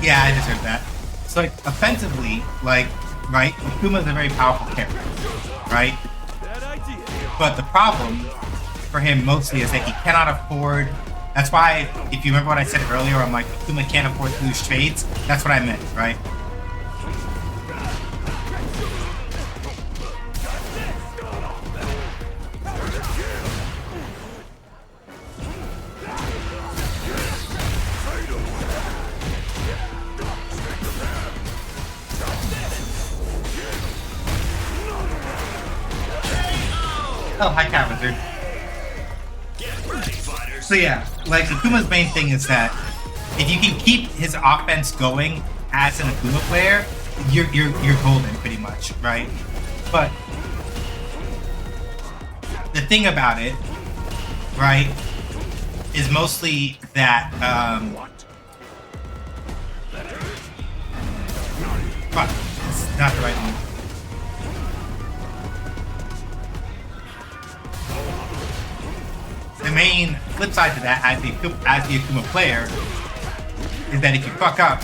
Speaker 1: yeah, I deserve that. So like, offensively, like, right? Akuma's a very powerful character, right? But the problem for him mostly is that he cannot afford. That's why, if you remember what I said earlier, I'm like, Akuma can't afford to lose trades. That's what I meant, right? Oh, hi, Cat Wizard. So yeah, like Akuma's main thing is that if you can keep his offense going as an Akuma player, you're golden pretty much, right? But the thing about it, right, is mostly that, fuck, it's not the right move. The main flip side to that, as the Akuma player, is that if you fuck up,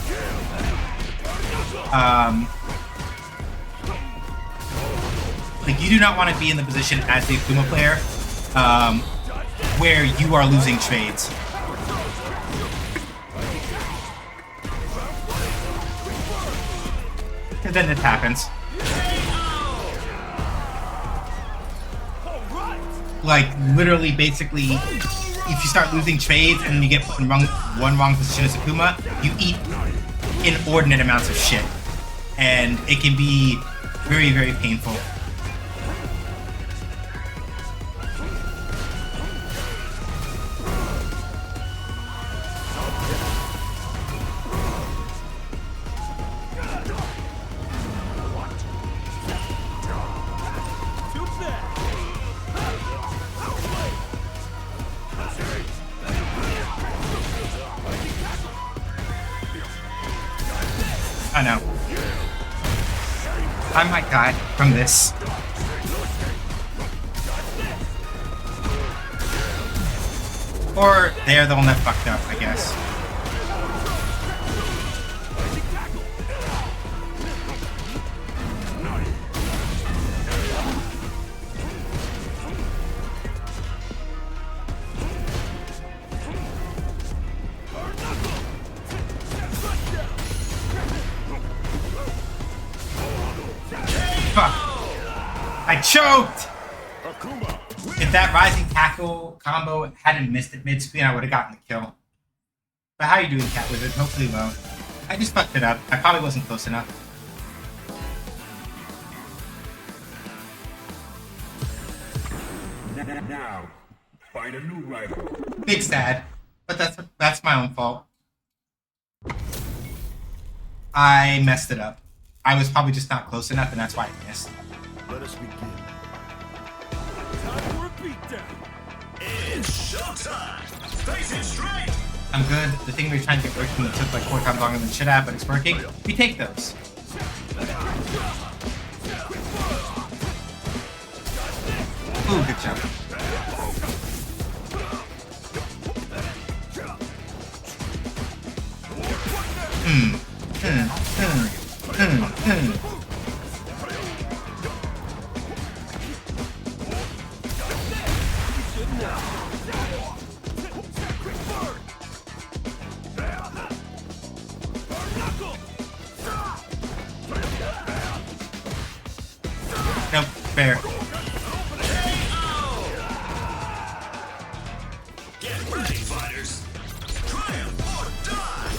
Speaker 1: like, you do not want to be in the position as the Akuma player, where you are losing trades. And then it happens. Like, literally, basically, if you start losing trades and you get put in one wrong position as Akuma, you eat inordinate amounts of shit. And it can be very, very painful. I know. I might die from this. Or they're the one that fucked up, I guess. Fuck. I choked! If that rising tackle combo hadn't missed at mid-screen, I would have gotten the kill. But how are you doing, Cat Wizard? Hopefully well. I just fucked it up. I probably wasn't close enough.
Speaker 2: Now, find a new rival.
Speaker 1: Big sad. But that's my own fault. I messed it up. I was probably just not close enough, and that's why I missed.
Speaker 3: Let us begin. Time for a beatdown.
Speaker 2: It's showtime. Face it straight.
Speaker 1: I'm good. The thing we were trying to get working that took like 4 times longer than it should have, but it's working. We take those. Ooh, good job. Nope, fair.
Speaker 2: Get ready, fighters. Triumph or die.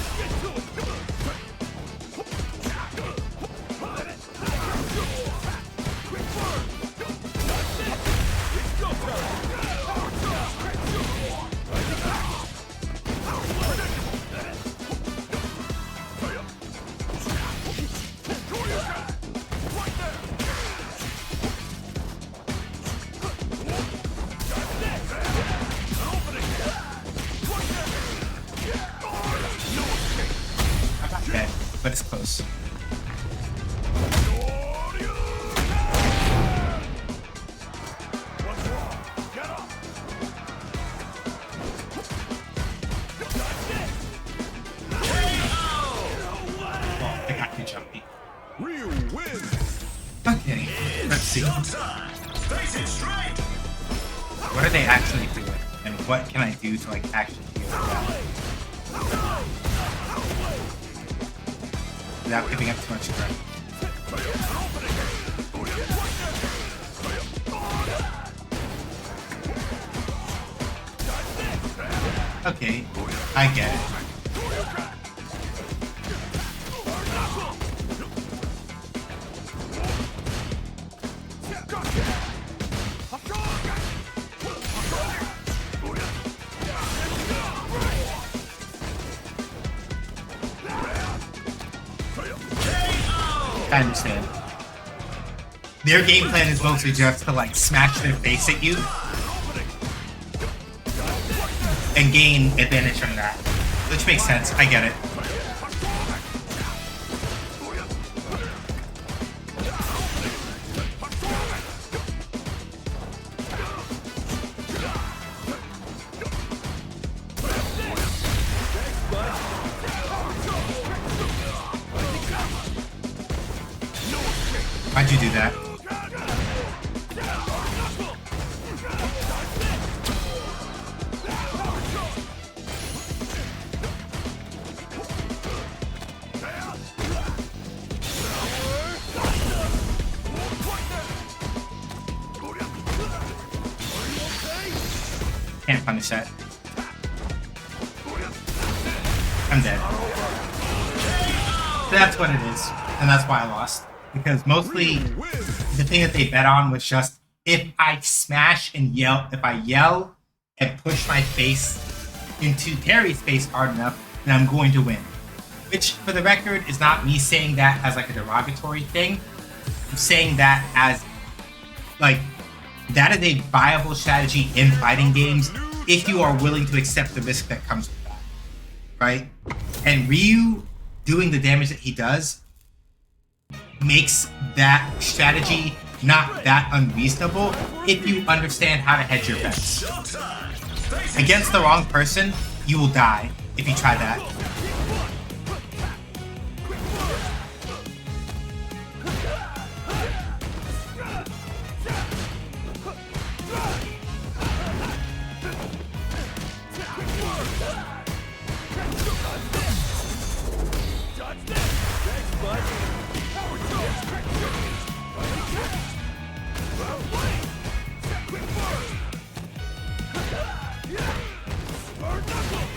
Speaker 1: I'm not dead, but it's close. Oh, I got you, Jumpy.
Speaker 3: Real win.
Speaker 1: Okay, let's see.
Speaker 2: Showtime. Face it straight.
Speaker 1: What are they actually doing? And what can I do to, like, actually deal with that? Without giving up too much credit. Okay, I get it. I understand. Their game plan is mostly just to like smash their face at you and gain advantage from that, which makes sense. I get it. Why'd you do that? Can't punish that. I'm dead. That's what it is, and that's why I lost. Because mostly the thing that they bet on was just if I smash and yell, if I yell and push my face into Terry's face hard enough, then I'm going to win. Which, for the record, is not me saying that as like a derogatory thing. I'm saying that as like that is a viable strategy in fighting games if you are willing to accept the risk that comes with that, right? And Ryu doing the damage that he does makes that strategy not that unreasonable if you understand how to hedge your bets. Against the wrong person, you will die if you try that.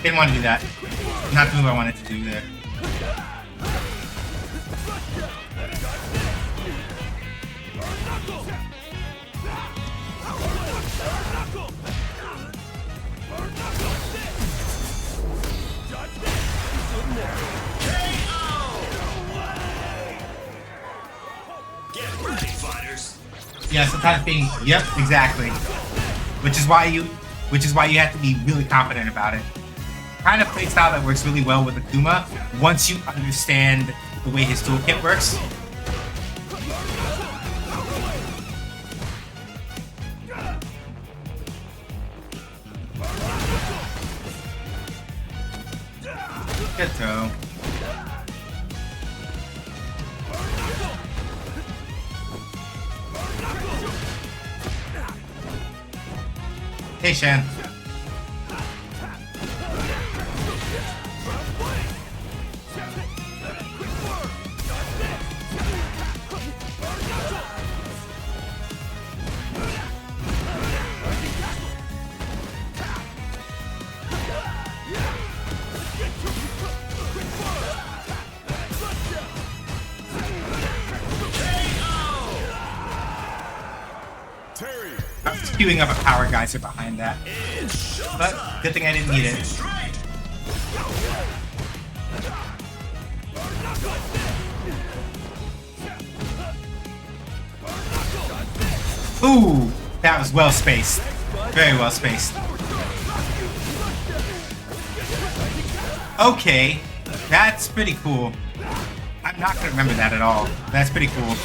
Speaker 1: Didn't want to do that. Not the move I wanted to do there.
Speaker 2: Get ready, fighters.
Speaker 1: Yeah, sometimes being yep, exactly. Which is why you have to be really confident about it. Kind of playstyle that works really well with Akuma once you understand the way his toolkit works. Good throw. Hey, Shan. I was queuing up a power geyser behind that, but good thing I didn't need it. Ooh, that was well spaced. Very well spaced. Okay, that's pretty cool. I'm not gonna remember that at all. That's pretty cool.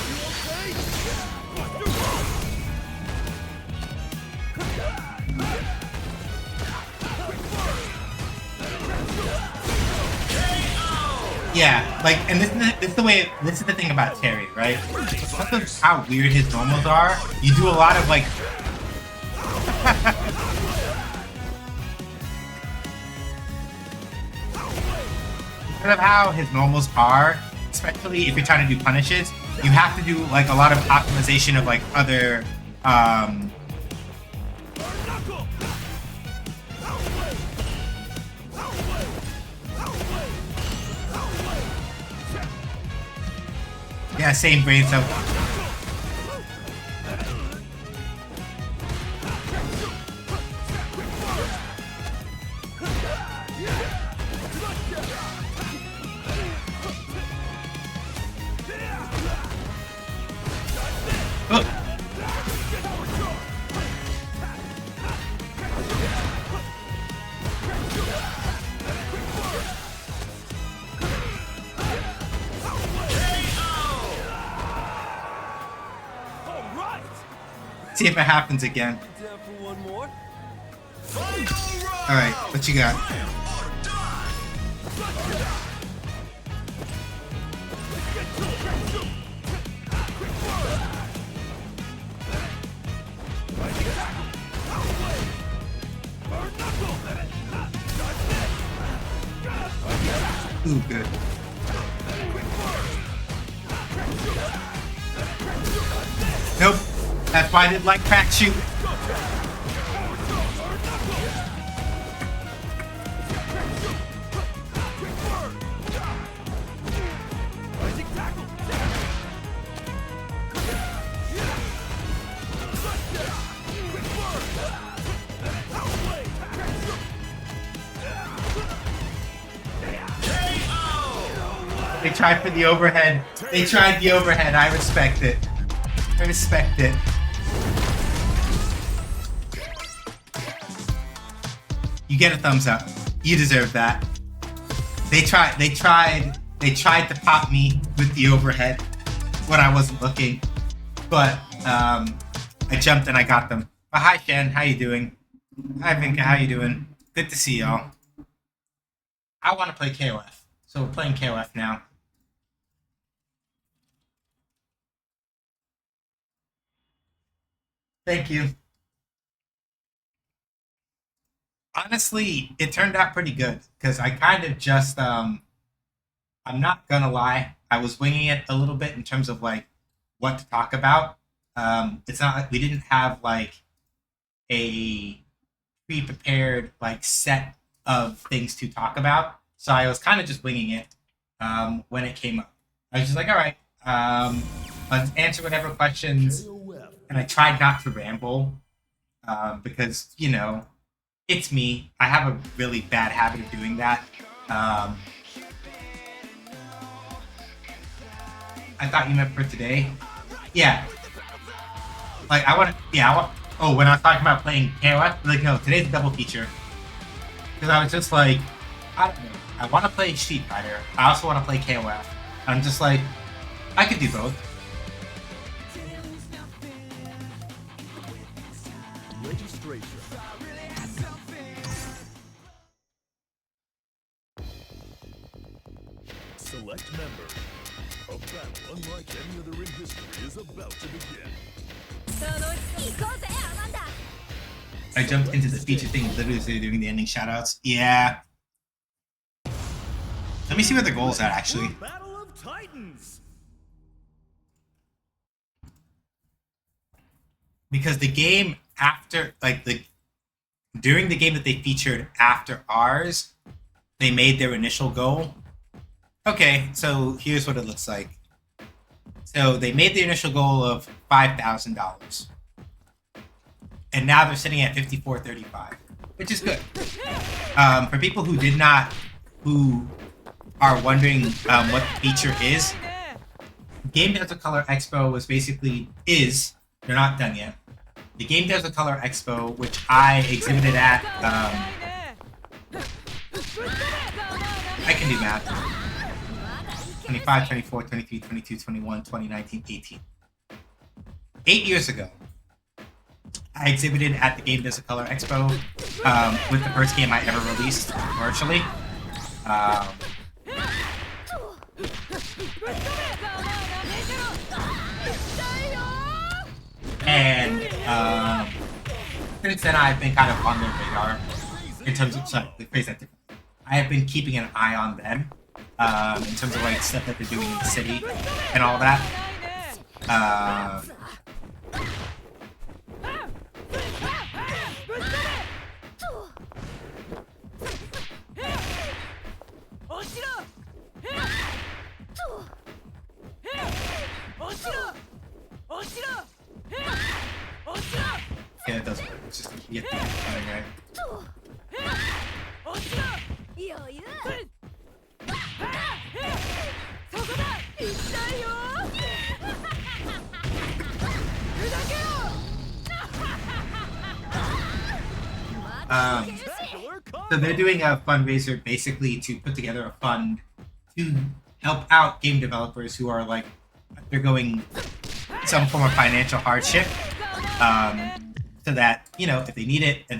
Speaker 1: Yeah, like, and this is the thing about Terry, right? Because of how weird his normals are, you do a lot of, like... because of how his normals are, especially if you're trying to do punishes, you have to do, like, a lot of optimization of, like, other, yeah, same brain cell. See if it happens again.
Speaker 3: Down for one more.
Speaker 1: All right, what you got? Ooh, good. Nope. That's why I didn't like crack shoot. They tried for the overhead. They tried the overhead. I respect it. I respect it. You get a thumbs up. You deserve that. They tried to pop me with the overhead when I wasn't looking. But I jumped and I got them. But hi Shen, how you doing? Hi Vinka, how you doing? Good to see y'all. I want to play KOF. So we're playing KOF now. Thank you. Honestly, it turned out pretty good because I kind of just I'm not gonna lie, I was winging it a little bit in terms of like what to talk about. It's not like we didn't have like a pre-prepared like set of things to talk about, so I was kind of just winging it when it came up. I was just like, all right, let's answer whatever questions. And I tried not to ramble because, you know, it's me. I have a really bad habit of doing that. I thought you meant for today. Yeah. Like, oh, when I was talking about playing KOF, like, no, today's a double feature. Because I was just like, I don't know. I want to play Street Fighter. I also want to play KOF. I'm just like, I could do both.
Speaker 3: Registration. Select member. A battle unlike any other in history is about to begin.
Speaker 1: I jumped into the feature thing literally as they were doing the ending shoutouts. Yeah. Let me see where the goal's at, actually.
Speaker 3: Battle of Titans.
Speaker 1: Because the game after, like, during the game that they featured after ours, they made their initial goal. Okay, so here's what it looks like. So they made the initial goal of $5,000. And now they're sitting at $54.35, which is good. For people who are wondering what the feature is, Game Desert Color Expo was they're not done yet. The Game Desert Color Expo, which I exhibited at, I can do math. 25, 24, 23, 22, 21, 2019, 18. 8 years ago, I exhibited at the Game Desert Color Expo with the first game I ever released virtually. And since then, I've been kind of on their radar in terms of, sorry, let me phrase that differently. I have been keeping an eye on them in terms of like stuff that they're doing in the city and all that. Yeah, it doesn't work. It's just you have to get the running, right? So they're doing a fundraiser basically to put together a fund to help out game developers who are like undergoing some form of financial hardship. So that, you know, if they need it and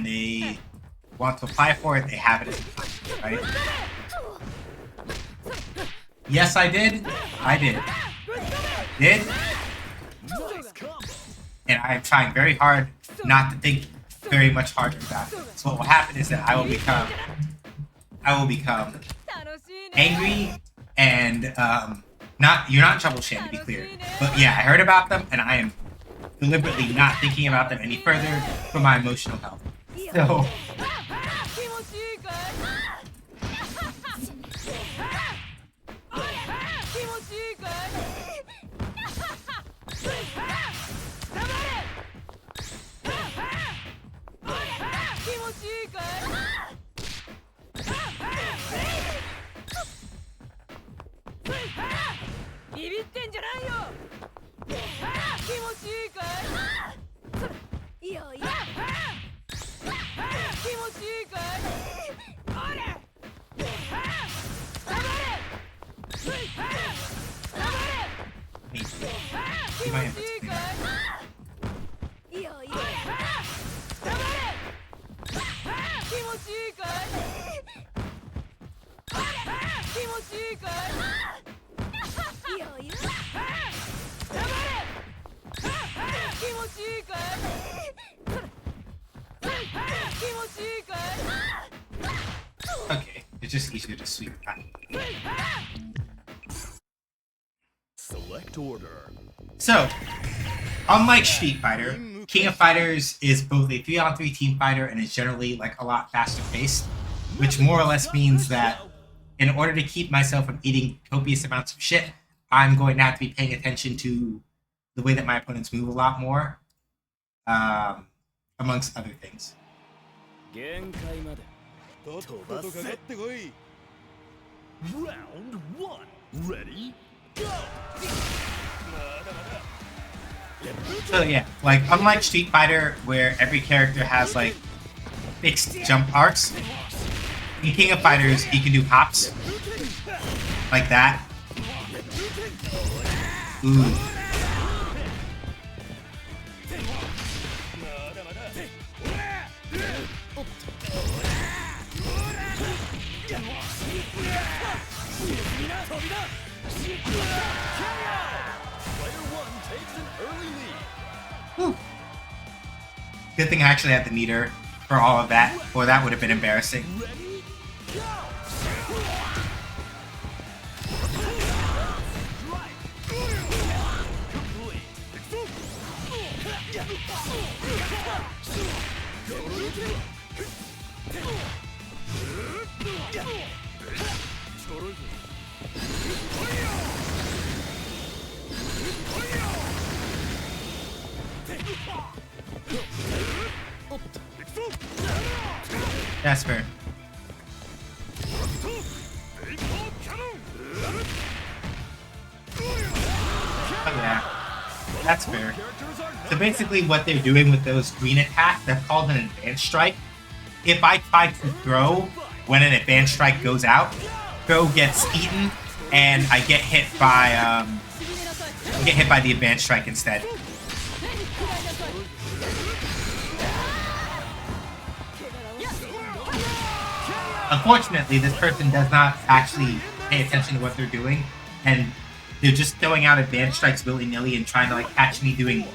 Speaker 1: they want to apply for it, they have it as a time, right? Yes, I did. I did. Did. And I am trying very hard not to think very much harder about it. So what will happen is that I will become angry and you're not in trouble, Shan, to be clear. But yeah, I heard about them and I am deliberately not thinking about them any further for my emotional health. So keep my inputs clean. Okay, it's just easier to sweep that.
Speaker 3: Select order.
Speaker 1: So, unlike Street Fighter, King of Fighters is both a 3-on-3 team fighter and is generally like a lot faster paced, which more or less means that in order to keep myself from eating copious amounts of shit, I'm going to have to be paying attention to the way that my opponents move a lot more, amongst other things.
Speaker 3: Round 1. Ready? Go!
Speaker 1: So yeah, like unlike Street Fighter where every character has like fixed jump arcs, in King of Fighters you can do hops like that. Ooh. Whew. Good thing I actually had the meter for all of that, or that would have been embarrassing. That's fair. Oh yeah, that's fair. So basically what they're doing with those green attacks, they're called an advanced strike. If I try to throw when an advanced strike goes out, throw gets eaten, and I get hit by the advanced strike instead. Unfortunately, this person does not actually pay attention to what they're doing, and they're just throwing out advanced strikes willy-nilly and trying to like catch me doing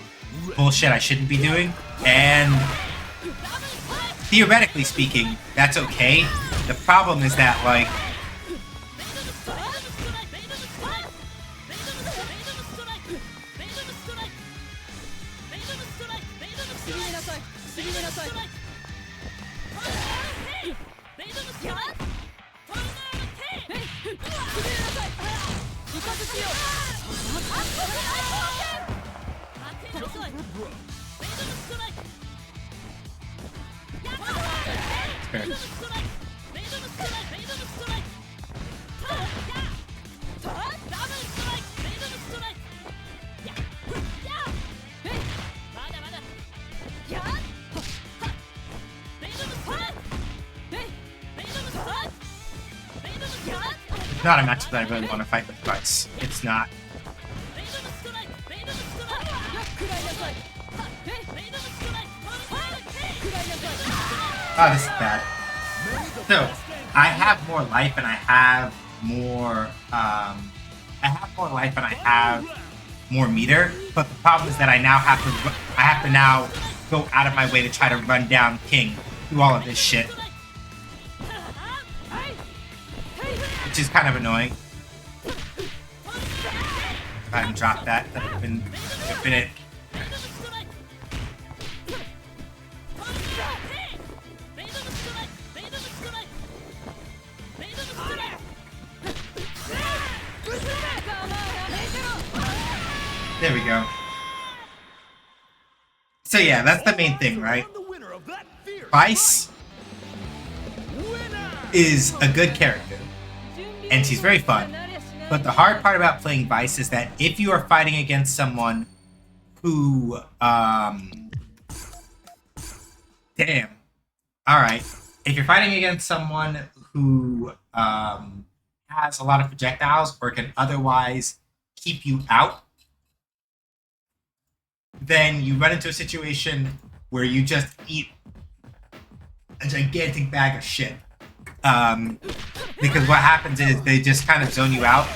Speaker 1: bullshit I shouldn't be doing. And theoretically speaking, that's okay. The problem is that like it's not a match that I really want to fight with Vice. It's not. Oh, this is bad. So, I have more life and I have more, more meter, but the problem is that I have to now go out of my way to try to run down King through all of this shit. Which is kind of annoying. If I hadn't dropped that, that would have been it. There we go. So yeah, that's the main thing, right? Vice is a good character, and she's very fun. But the hard part about playing Vice is that if you are fighting against someone who, damn. Alright. If you're fighting against someone who, has a lot of projectiles or can otherwise keep you out, then you run into a situation where you just eat a gigantic bag of shit. Because what happens is they just kind of zone you out,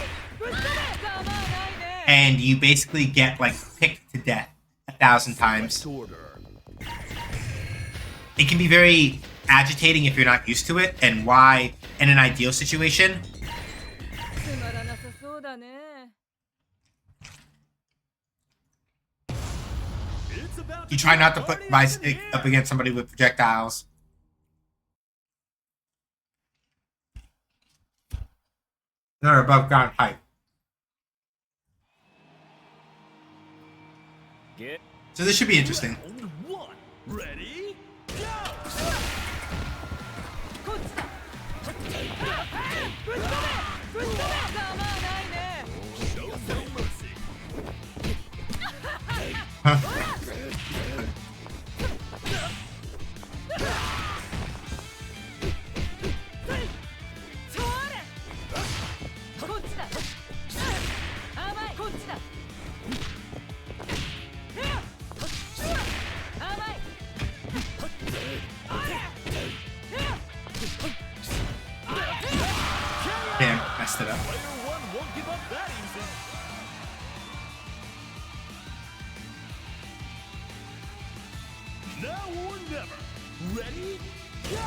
Speaker 1: and you basically get like picked to death 1,000 times. It can be very agitating if you're not used to it, and why in an ideal situation you try not to put Vice up against somebody with projectiles. They're above ground height. So this should be interesting.
Speaker 2: Ready?
Speaker 1: Damn, messed it up.
Speaker 2: Now or never. Ready? Go!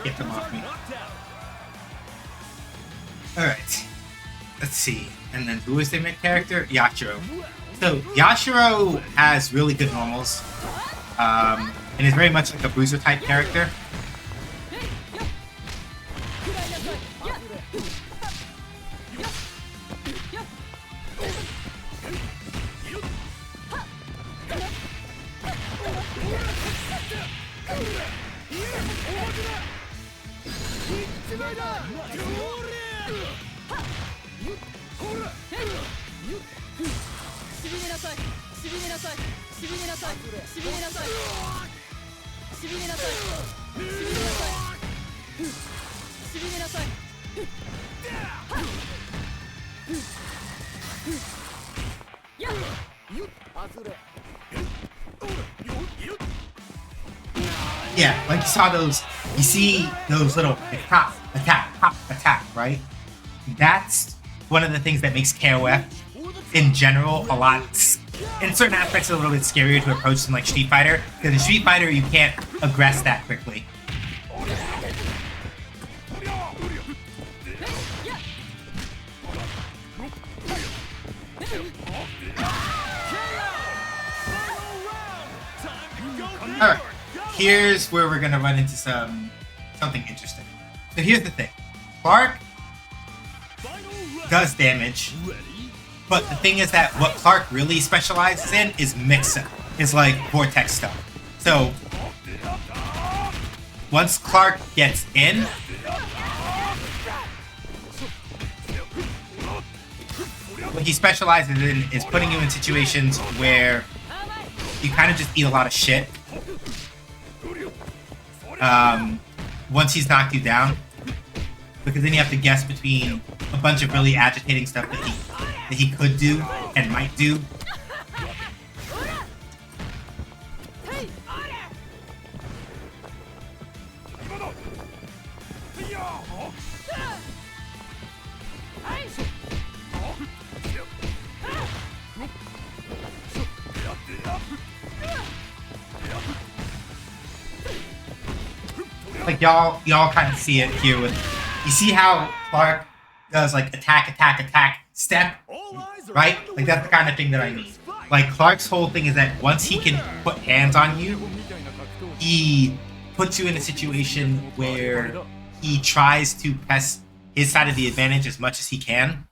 Speaker 1: Get them off me. Alright. Let's see. And then who is the mid character? Yashiro. So Yashiro has really good normals. And is very much like a bruiser type character. Yeah, like you saw those, you see those little pop, attack, right? That's one of the things that makes KOF in general a lot, in certain aspects, a little bit scarier to approach than like Street Fighter, because in Street Fighter you can't aggress that quickly. Alright, here's where we're gonna run into something interesting. So here's the thing. Clark does damage, but the thing is that what Clark really specializes in is mix-up. It's like vortex stuff. So once Clark gets in, what he specializes in is putting you in situations where you kind of just eat a lot of shit. Once he's knocked you down, because then you have to guess between a bunch of really agitating stuff that he could do and might do. Like y'all kind of see it here with, you see how Clark does like attack, step, right? Like that's the kind of thing that I mean. Like Clark's whole thing is that once he can put hands on you, he puts you in a situation where he tries to press his side of the advantage as much as he can.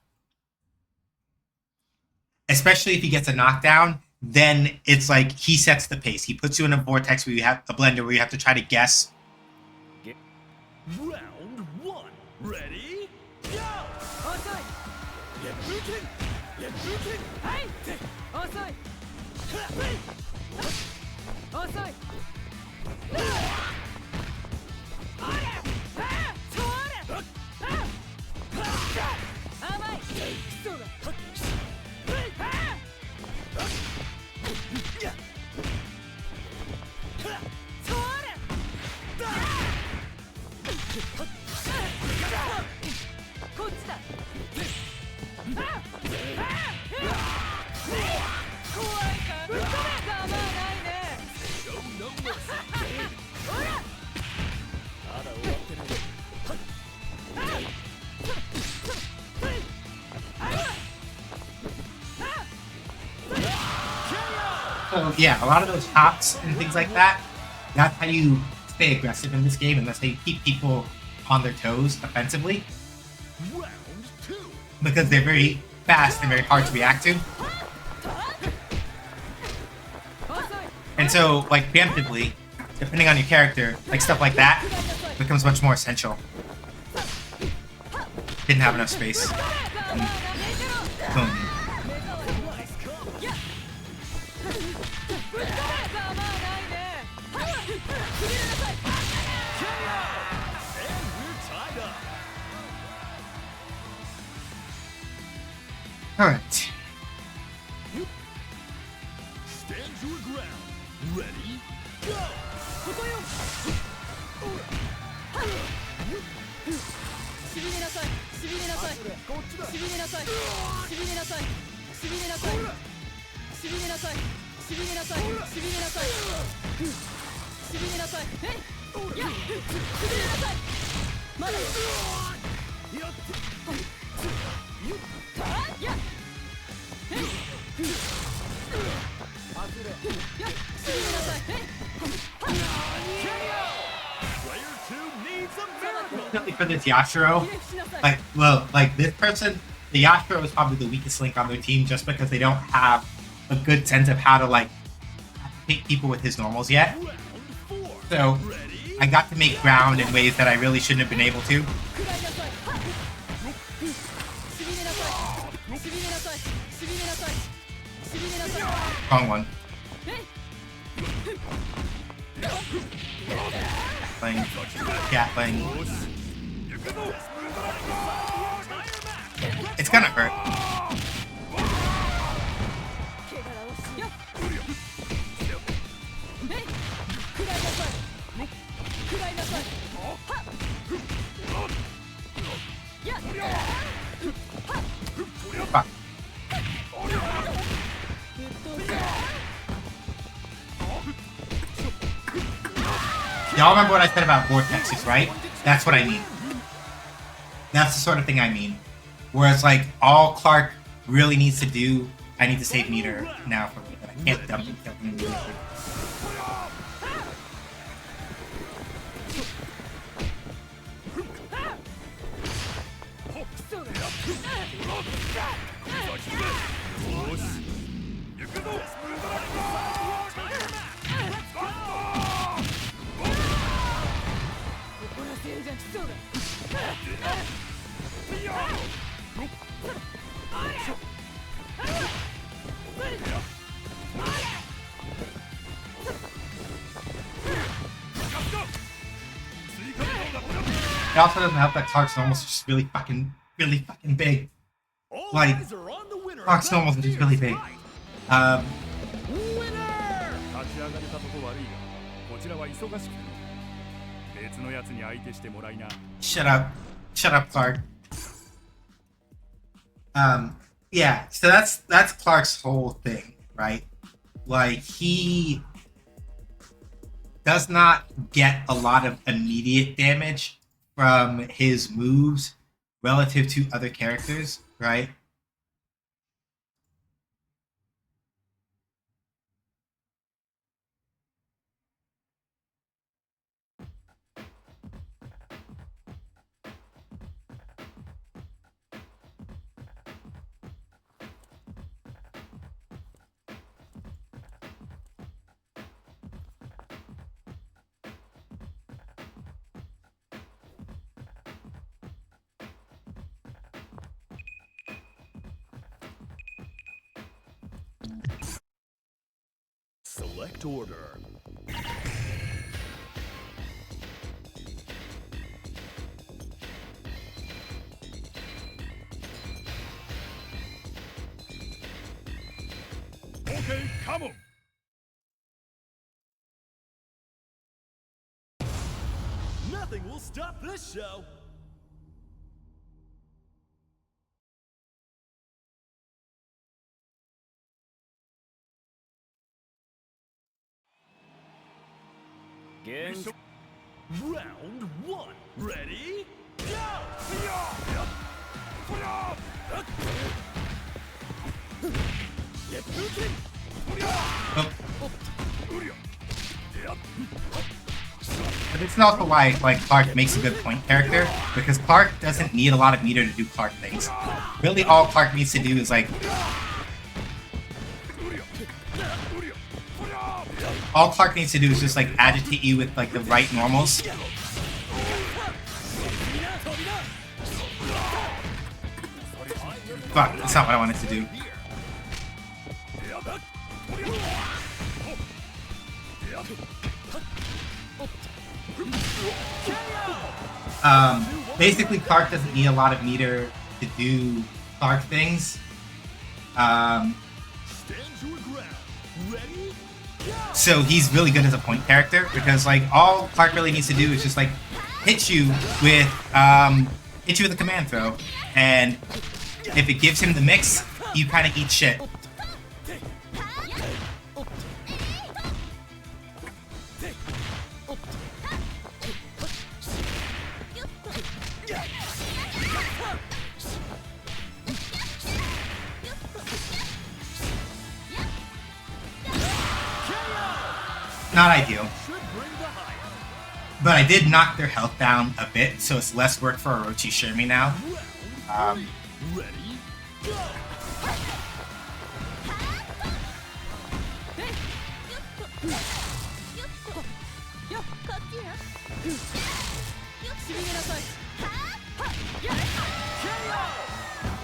Speaker 1: Especially if he gets a knockdown, then it's like he sets the pace. He puts you in a vortex where you have a blender where you have to try to guess.
Speaker 3: Round one. Ready? Go!
Speaker 1: So yeah, a lot of those hops and things like that, that's how you stay aggressive in this game, and that's how you keep people on their toes offensively.
Speaker 3: Round two.
Speaker 1: Because they're very fast and very hard to react to. And so, like, preemptively, depending on your character, like stuff like that becomes much more essential. Didn't have enough space. Boom. Alright.
Speaker 3: Stand your ground. Ready? Go!
Speaker 1: Definitely for this Yashiro, like this person, the Yashiro is probably the weakest link on their team just because they don't have a good sense of how to like pick people with his normals yet. So I got to make ground in ways that I really shouldn't have been able to. Wrong one. Gatling. It's gonna hurt. Fuck. Y'all remember what I said about vortexes, right? That's what I mean. That's the sort of thing I mean. Whereas, like, all Clark really needs to do, I need to save meter now for me, but I can't dump and kill him immediately.
Speaker 4: じゃ来そうだ。
Speaker 1: It also doesn't help that Clark's normal is just really fucking big.
Speaker 3: All
Speaker 1: Like,
Speaker 3: eyes are on the winner.
Speaker 1: Clark's
Speaker 3: of that
Speaker 1: normal is just
Speaker 3: fierce
Speaker 1: really big.
Speaker 3: fight. Winner!
Speaker 5: 立ち上がれたとこ悪いが、こちらは忙しくて別のやつに相手してもらいな。
Speaker 1: Shut up, Clark. Yeah. So that's Clark's whole thing, right? Like he does not get a lot of immediate damage from his moves relative to other characters, right?
Speaker 3: Select order.
Speaker 5: Okay, come on.
Speaker 3: Nothing will stop this show. Round one. Ready? Go!
Speaker 1: But it's also why like Clark makes a good point character, because Clark doesn't need a lot of meter to do Clark things. Really, all Clark needs to do is like all Clark needs to do is just like agitate you with like the right normals. Fuck, that's not what I wanted to do. Basically, Clark doesn't need a lot of meter to do Clark things.
Speaker 3: Stand your ground. Ready?
Speaker 1: So he's really good as a point character because like all Clark really needs to do is just like hit you with a command throw, and if it gives him the mix, you kind of eat shit. Not ideal. But I did knock their health down a bit, so it's less work for Orochi Shermie now.
Speaker 3: Ready? Go!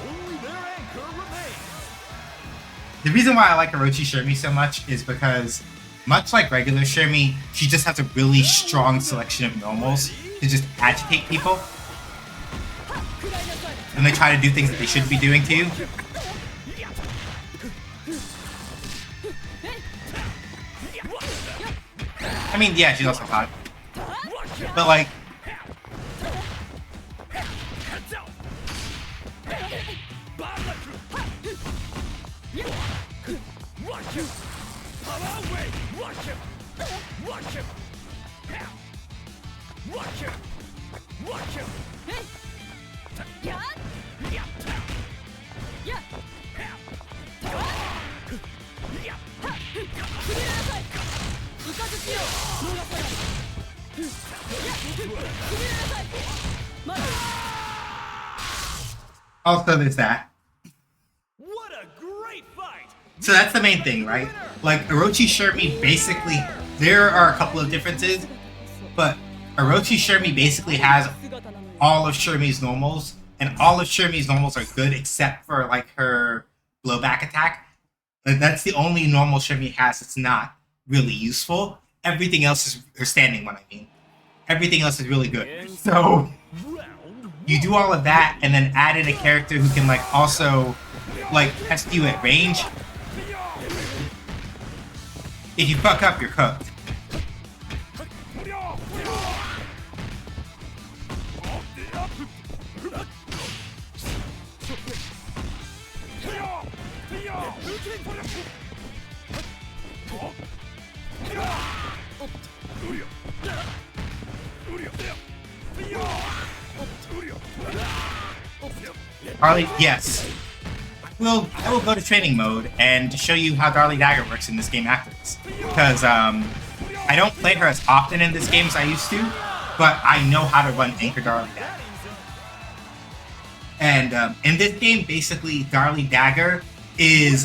Speaker 3: Only their anchor remains.
Speaker 1: The reason why I like Orochi Shermie so much is because, much like regular Shermie, she just has a really strong selection of normals to just agitate people when they try to do things that they shouldn't be doing to you. I mean, yeah, she's also hot. But like, also there's that.
Speaker 3: What a great fight!
Speaker 1: So that's the main thing, right? Like, Orochi Shermie basically, there are a couple of differences, but Orochi Shermie basically has all of Shermie's normals, and all of Shermie's normals are good except for like her blowback attack. But that's the only normal Shermie has that's not really useful. Everything else is her standing one, I mean. Everything else is really good. So you do all of that and then add in a character who can like also like test you at range. If you fuck up, you're cooked. Darlie, yes. I will go to training mode and show you how Darlie Dagger works in this game after this. Because I don't play her as often in this game as I used to, but I know how to run Anchor Darlie Dagger. And in this game, basically, Darlie Dagger is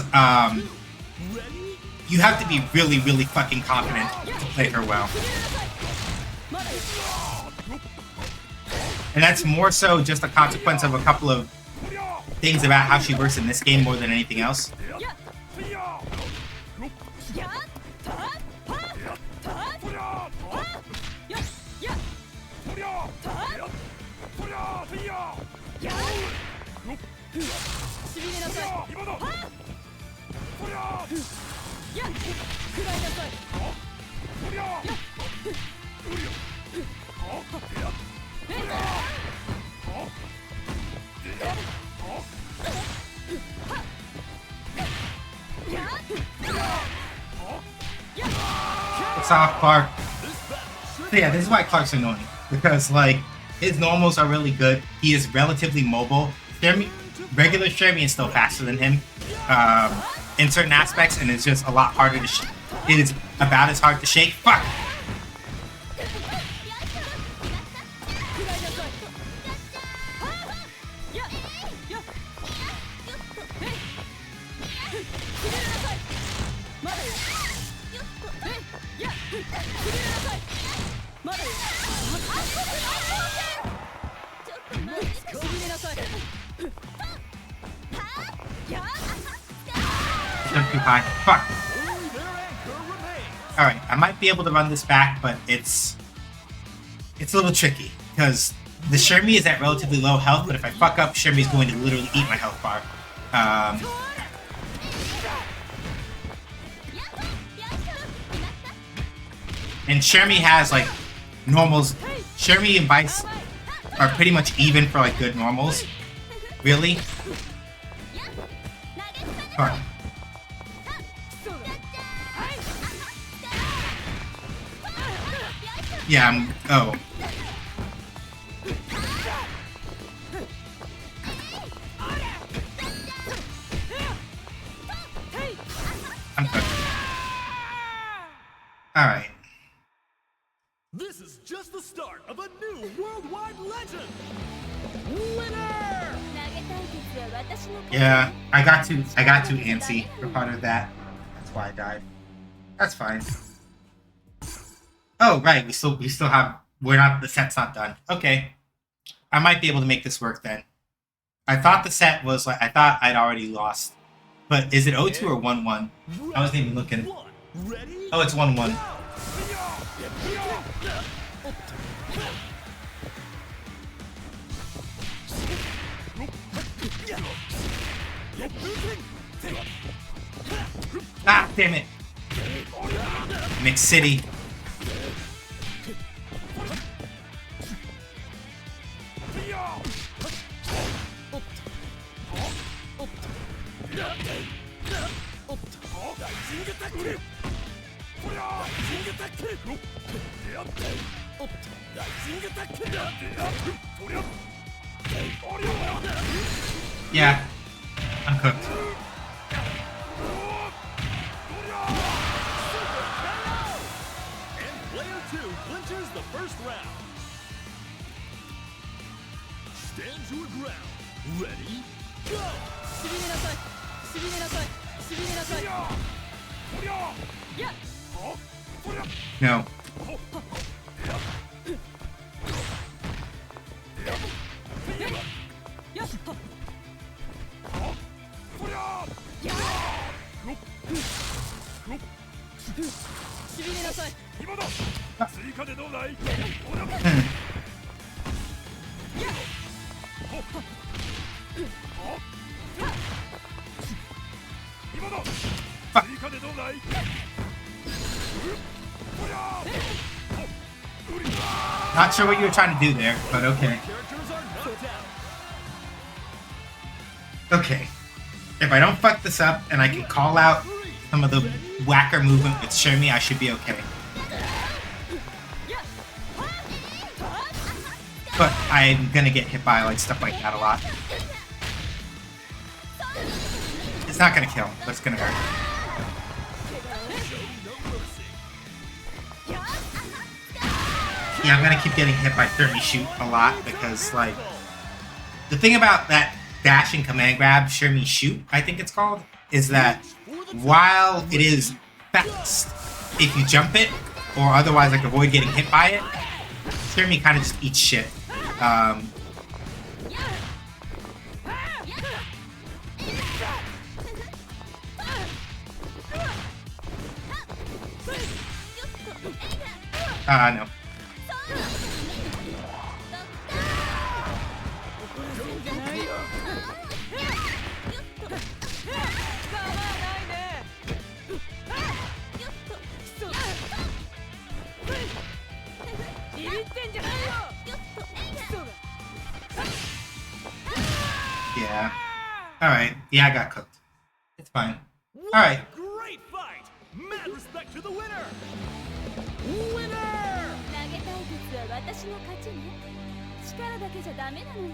Speaker 1: you have to be really, really fucking confident to play her well. And that's more so just a consequence of a couple of things about how she works in this game more than anything else. What's up, Clark? So yeah, this is why Clark's annoying. Because, like, his normals are really good. He is relatively mobile. Regular Shermie is still faster than him in certain aspects, and it's just a lot harder to shake. It is about as hard to shake. Fuck! Jump too high. Fuck. Alright, I might be able to run this back, but it's a little tricky, because the Shermie is at relatively low health, but if I fuck up, Shermie's going to literally eat my health bar. And Shermie has, like, normals. Shermie and Vice are pretty much even for, like, good normals. Really? Alright. Yeah, oh. I'm good. Alright.
Speaker 3: This is just the start of a new worldwide legend! Winner!
Speaker 1: Yeah, I got too antsy for part of that. That's why I died. That's fine. Oh, right, we still have, the set's not done. Okay. I might be able to make this work then. I thought the set was like, I thought I'd already lost. But is it 0-2 or 1-1? I wasn't even looking. Oh, it's 1-1. Ah, damn it. Mixed City. Yeah, I'm cooked.
Speaker 3: And player 2 clinches the first round. Stand your ground. Ready? Go!
Speaker 1: No.
Speaker 5: 下でどうだい？ 今だ！追加でどうだい？
Speaker 1: Not sure what you were trying to do there, but okay. Okay. If I don't fuck this up and I can call out some of the whacker movement with Shermie, I should be okay. But I'm gonna get hit by like stuff like that a lot. It's not gonna kill, but it's gonna hurt. Yeah, I'm gonna keep getting hit by 30 shoot a lot because, like, the thing about that dashing command grab, Shermie shoot, I think it's called, is that while it is fast, if you jump it or otherwise like avoid getting hit by it, Shermie kind of just eats shit. No. Yeah. Alright. Yeah, I got cooked. It's fine. Alright.
Speaker 2: Great fight! Mad respect to the winner! Winner!
Speaker 4: 投げ対決は私の勝ちね。力だけじゃダメなのよ。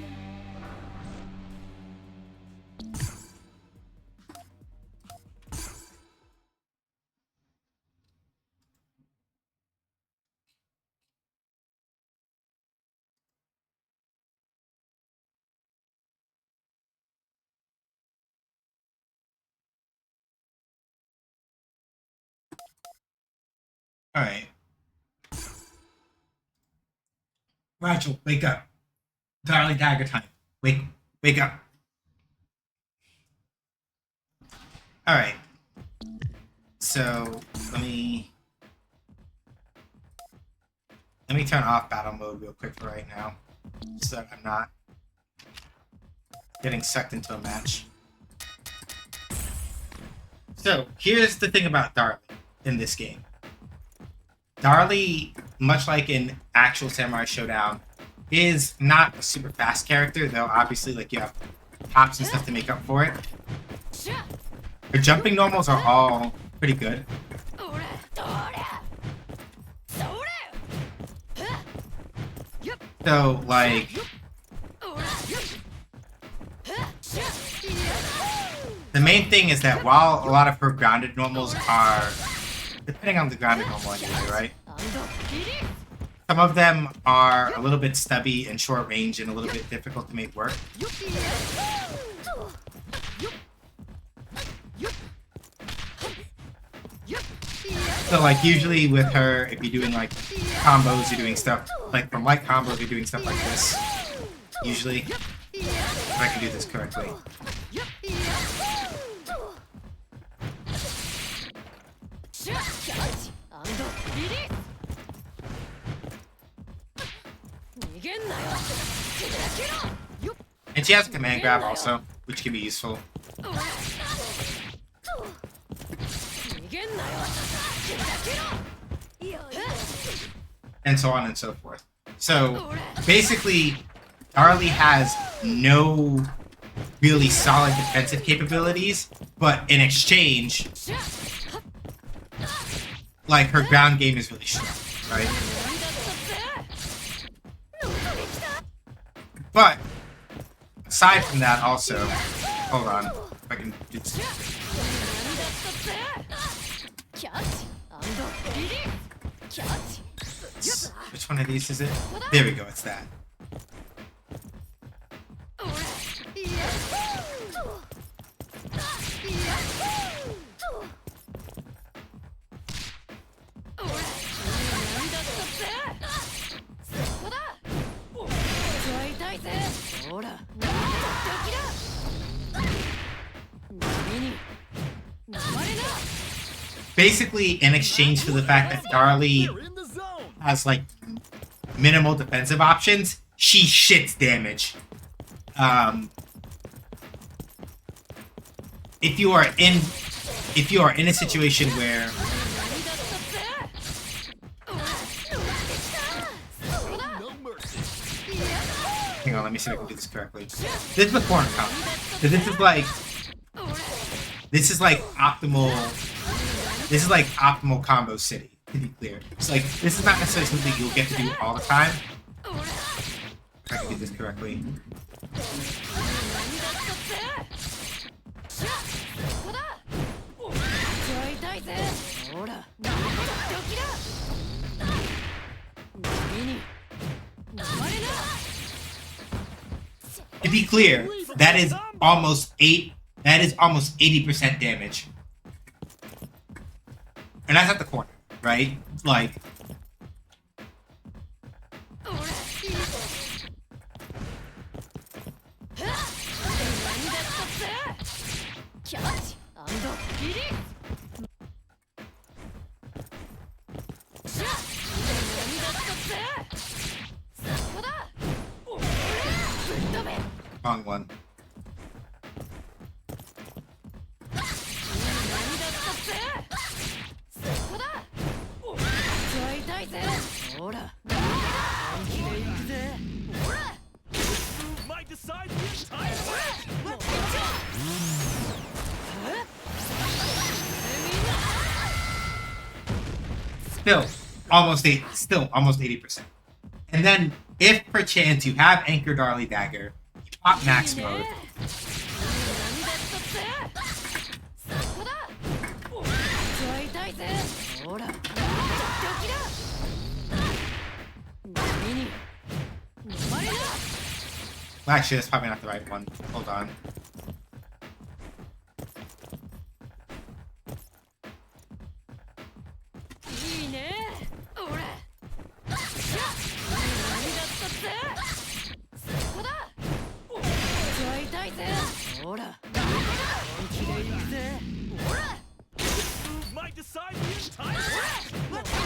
Speaker 1: Alright. Rachel, wake up. Darling dagger time. Wake up. Alright. So, let me turn off battle mode real quick for right now. So that I'm not getting sucked into a match. So, here's the thing about Darlie in this game. Darlie, much like in actual Samurai Showdown, is not a super fast character, though obviously like you have hops and stuff to make up for it. Her jumping normals are all pretty good. So, like, the main thing is that while a lot of her grounded normals are, depending on the grounded normal anyway, right? Some of them are a little bit stubby and short range and a little bit difficult to make work. So, like, usually with her, if you're doing, like, combos, you're doing stuff, like, from light combos, you're doing stuff like this. Usually. If I can do this correctly. And she has a command grab also, which can be useful. And so on and so forth. So, basically, Darlie has no really solid defensive capabilities, but in exchange, like, her ground game is really strong, right? But, aside from that also, hold on, if I can do this. Which one of these is it? There we go, it's that. Basically, in exchange for the fact that Darlie has like minimal defensive options, she shits damage. If you are in a situation where hang on, let me see if I can do this correctly. This is the corner combo. So this is like optimal combo city, to be clear. It's like this is not necessarily something you'll get to do all the time. If I can do this correctly. To be clear, that is almost 80% damage. And that's at the corner, right? Like wrong one.
Speaker 2: Might decide the entire match. Let's go.
Speaker 1: Still almost 80%. And then, if perchance you have Anchor Darly Dagger, you pop max mode. Well, actually, that's probably not the right one. Hold on.
Speaker 2: Might decide the entire match. Let's go.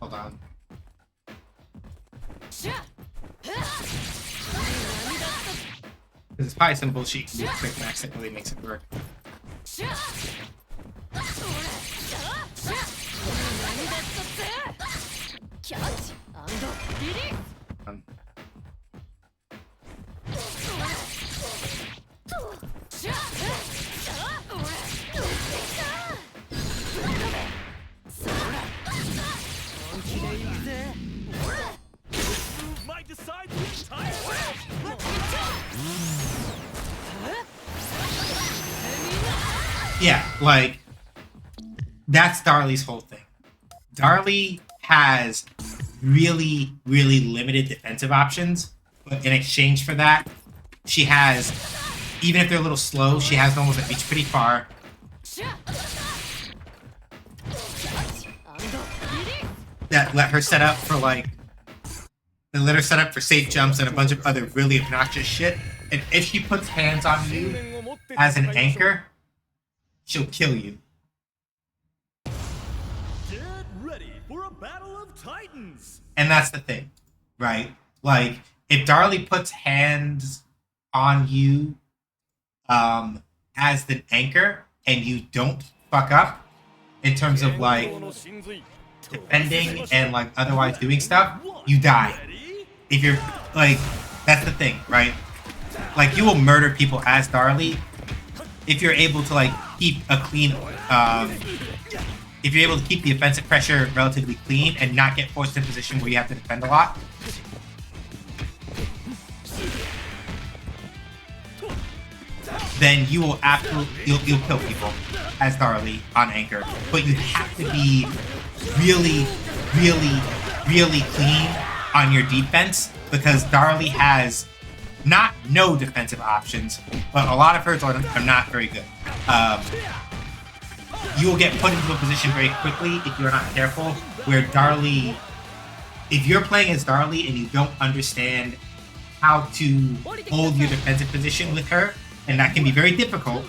Speaker 1: Hold on. This is probably some bullshit you can do a quick max that really makes it work.
Speaker 2: Might decide the entire match. Let's go.
Speaker 1: Yeah, like, that's Darly's whole thing. Darly has really, really limited defensive options, but in exchange for that, she has, even if they're a little slow, she has almost that reach pretty far. That let her set up for safe jumps and a bunch of other really obnoxious shit. And if she puts hands on you as an anchor, she'll kill you.
Speaker 2: Get ready for a battle of titans.
Speaker 1: And that's the thing, right? Like, if Darly puts hands on you as the anchor and you don't fuck up in terms of like defending and like otherwise doing stuff, you die. If you're like, that's the thing, right? Like, you will murder people as Darly if you're able to like keep a clean if you're able to keep the offensive pressure relatively clean and not get forced in a position where you have to defend a lot. Then you will absolutely you'll kill people as Darly on anchor. But you have to be really, really, really clean on your defense, because Darly has not no defensive options, but a lot of hers are not very good. You will get put into a position very quickly if you're not careful, where Darly if you're playing as Darlie and you don't understand how to hold your defensive position with her, and that can be very difficult,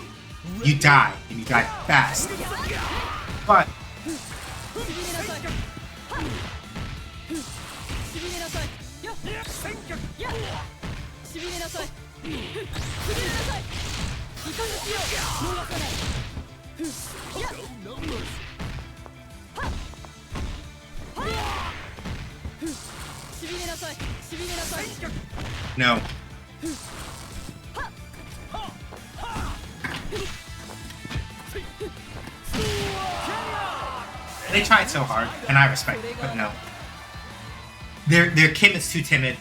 Speaker 1: you die, and you die fast. But no. They tried so hard, and I respect it, but no. Their Kim is too timid,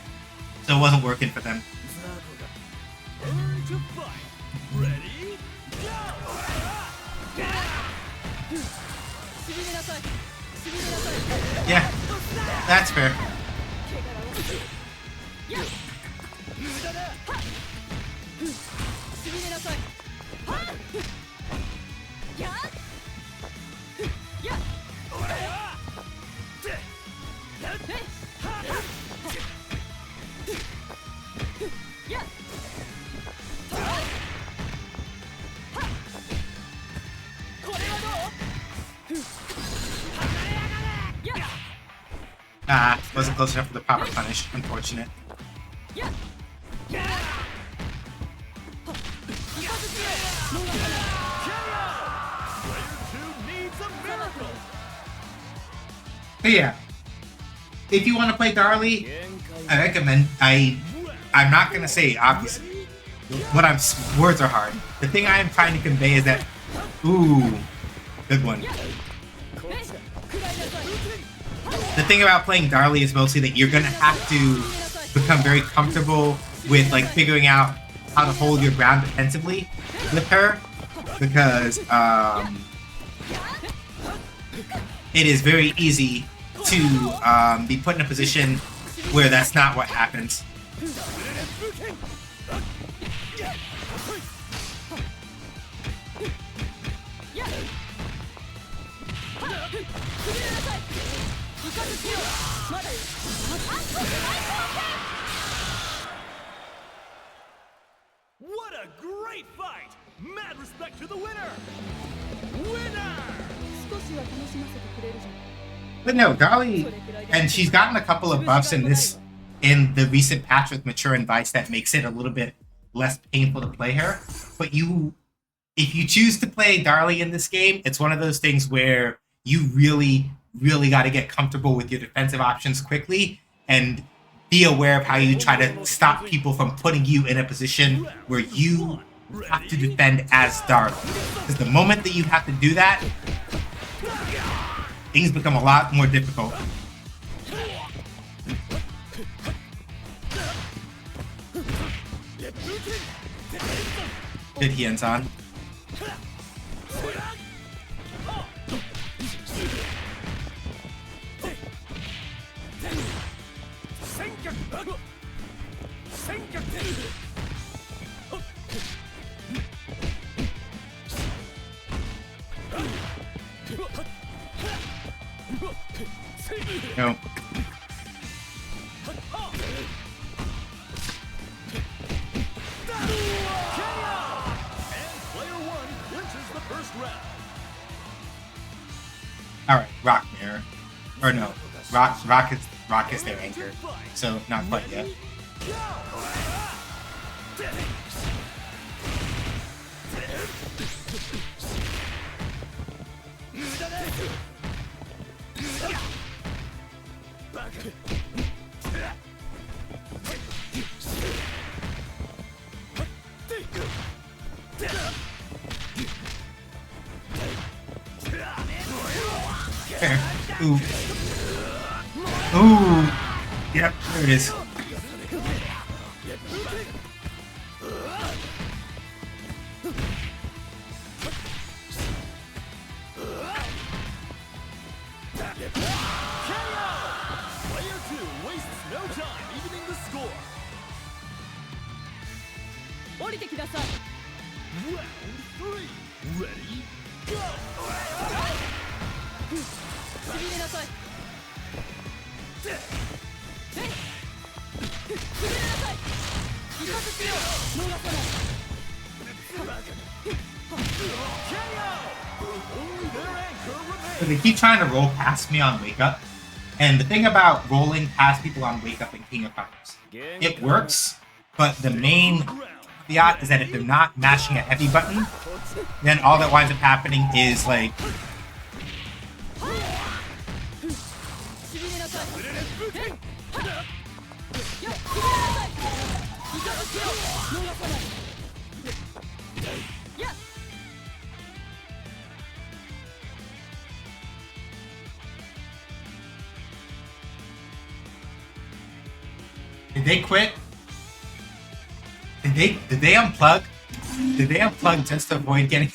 Speaker 1: so it wasn't working for them.
Speaker 2: Learn to fight. Ready?
Speaker 1: Yeah, that's fair. Wasn't close enough for the proper punish. Unfortunate. But yeah, if you want to play Darlie, I recommend. I'm not gonna say obviously. Words are hard. The thing I am trying to convey is that, ooh, good one. The thing about playing Darlie is mostly that you're gonna have to become very comfortable with like figuring out how to hold your ground defensively with her, because it is very easy to be put in a position where that's not what happens.
Speaker 2: What a great fight! Mad respect to the winner! Winner!
Speaker 1: But no, Darlie, and she's gotten a couple of buffs in the recent patch with Mature and Vice that makes it a little bit less painful to play her. But if you choose to play Darlie in this game, it's one of those things where you really, really got to get comfortable with your defensive options quickly and be aware of how you try to stop people from putting you in a position where you have to defend as Darlie. Because the moment that you have to do that, things become a lot more difficult. Good Hien-san. No. Alright, Rock Mirror. Or no, Rock is their anchor. So not quite yet. Fair. Ooh. Ooh. Yep, there it is. So they keep trying to roll past me on Wake Up. And the thing about rolling past people on Wake Up in King of Fighters, it works, but the main caveat is that if they're not mashing a heavy button, then all that winds up happening is like Did they quit? Did they unplug? Did they unplug just to avoid getting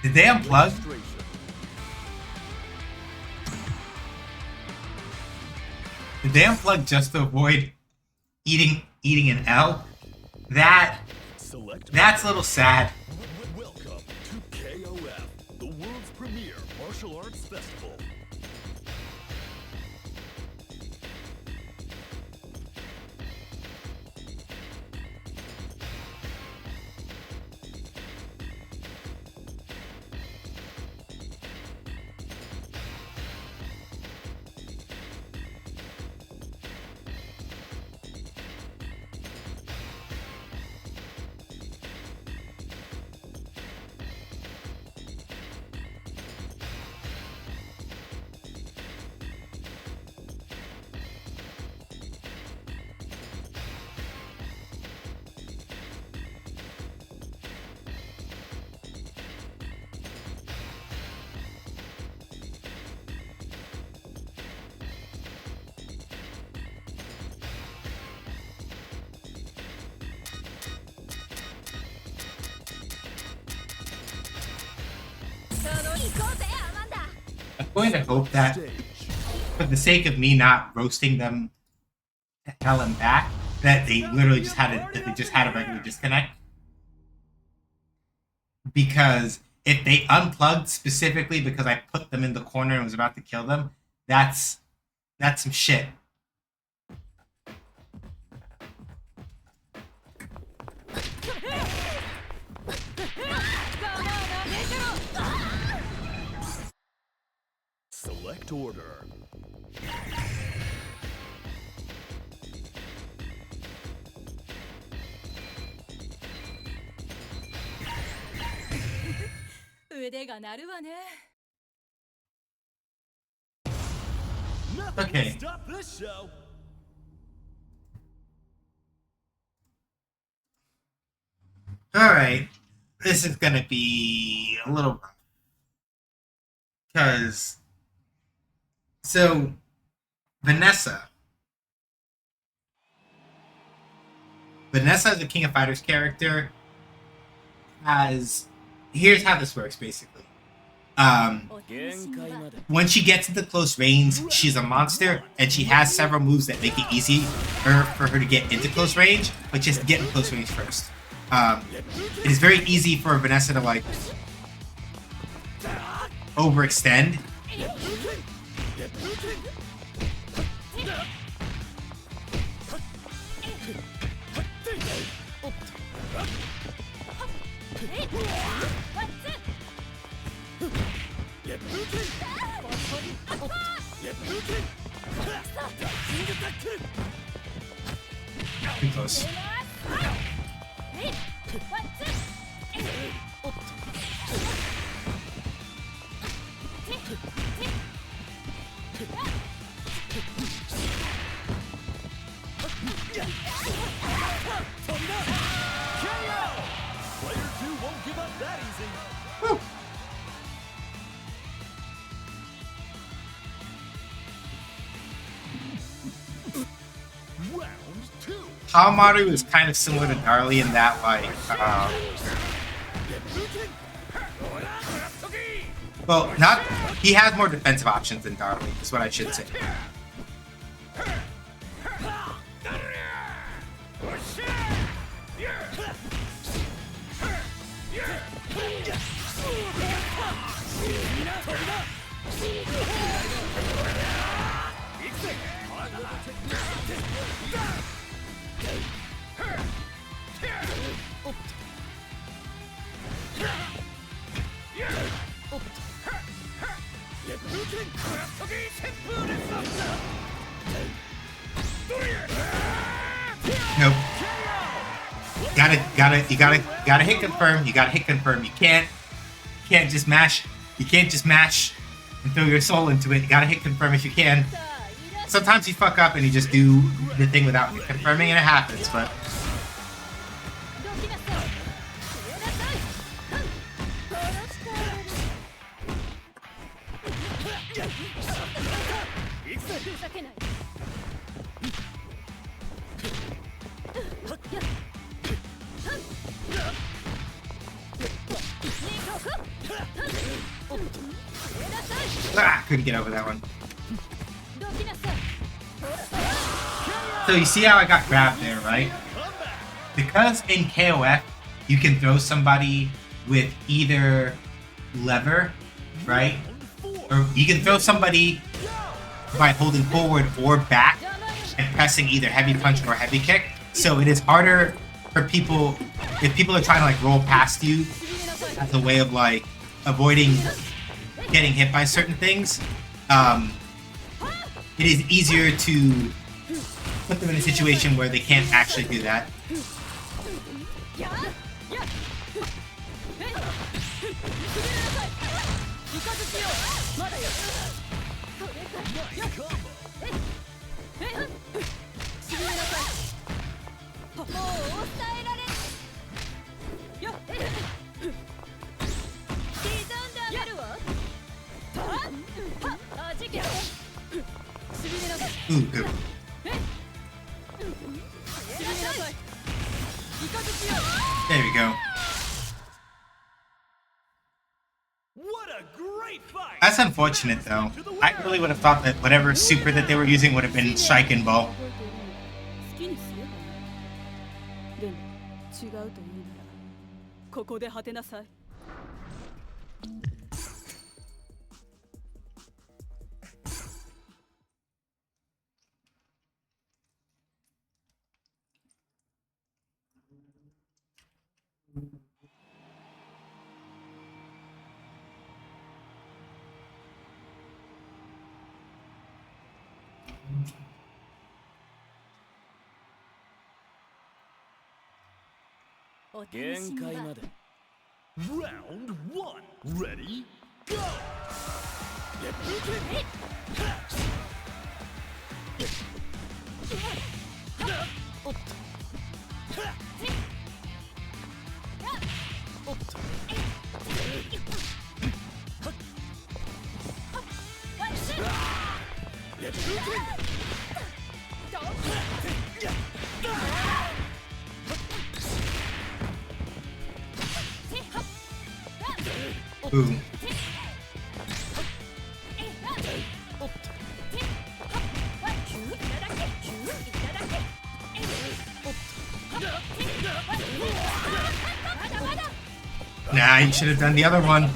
Speaker 1: Did they unplug? Did they unplug just to avoid eating an L? That's a little sad.
Speaker 3: Welcome to KOF, the world's premier martial arts festival.
Speaker 1: I'm going to hope that, for the sake of me not roasting them to hell and back, that they literally just had a regular disconnect. Because if they unplugged specifically because I put them in the corner and was about to kill them, that's some shit.
Speaker 3: Select order.
Speaker 2: Nothing
Speaker 1: Okay.
Speaker 2: can stop this show.
Speaker 1: Alright. This is gonna be a little rough. Because, so, Vanessa as a King of Fighters character here's how this works basically. When she gets into close range, she's a monster, and she has several moves that make it easy for her to get into close range, but she has to get in close range first. It is very easy for Vanessa to like overextend. Too close.
Speaker 2: Player 2 won't give up that easy.
Speaker 1: Woo.
Speaker 3: Round 2.
Speaker 1: Hamaru is kind of similar to Darlie in that, like, well, he has more defensive options than Darlie, is what I should say. Nope. Gotta hit confirm. You gotta hit confirm. You can't just mash. You can't just mash and throw your soul into it. You gotta hit confirm if you can. Sometimes you fuck up and you just do the thing without confirming and it happens, but... couldn't get over that one. So you see how I got grabbed there, right? Because in KOF, you can throw somebody with either lever, right? Or you can throw somebody by holding forward or back and pressing either heavy punch or heavy kick. So it is harder for people, if people are trying to like roll past you as a way of like avoiding getting hit by certain things, it is easier to put them in a situation where they can't actually do that. Ooh, good. There we go.
Speaker 2: What a great fight!
Speaker 1: That's unfortunate though. I really would have thought that whatever super that they were using would have been Strike and Ball.
Speaker 4: 好きにすればいい。でも違うというならここで果てなさい。
Speaker 2: 限界まで Round 1 Ready Go!
Speaker 1: Ooh. Nah, you should have done the other one.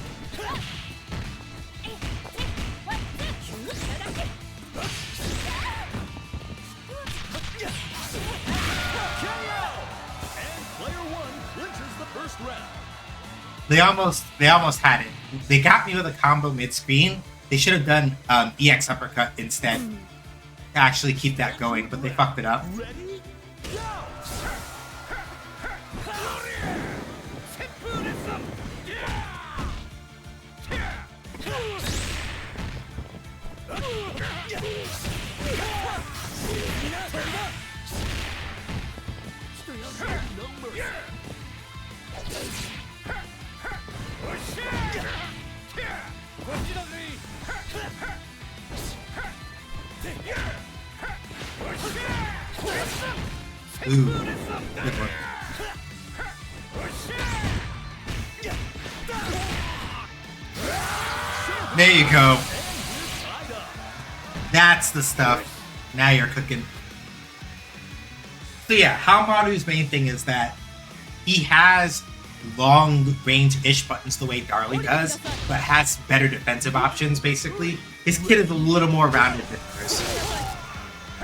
Speaker 1: They almost had it. They got me with a combo mid-screen. They should have done EX uppercut instead to actually keep that going, but they fucked it up. Ooh, good one. There you go. That's the stuff. Now you're cooking. So yeah, Haomaru's main thing is that he has long-range-ish buttons the way Darlie does, but has better defensive options, basically. His kit is a little more rounded than hers.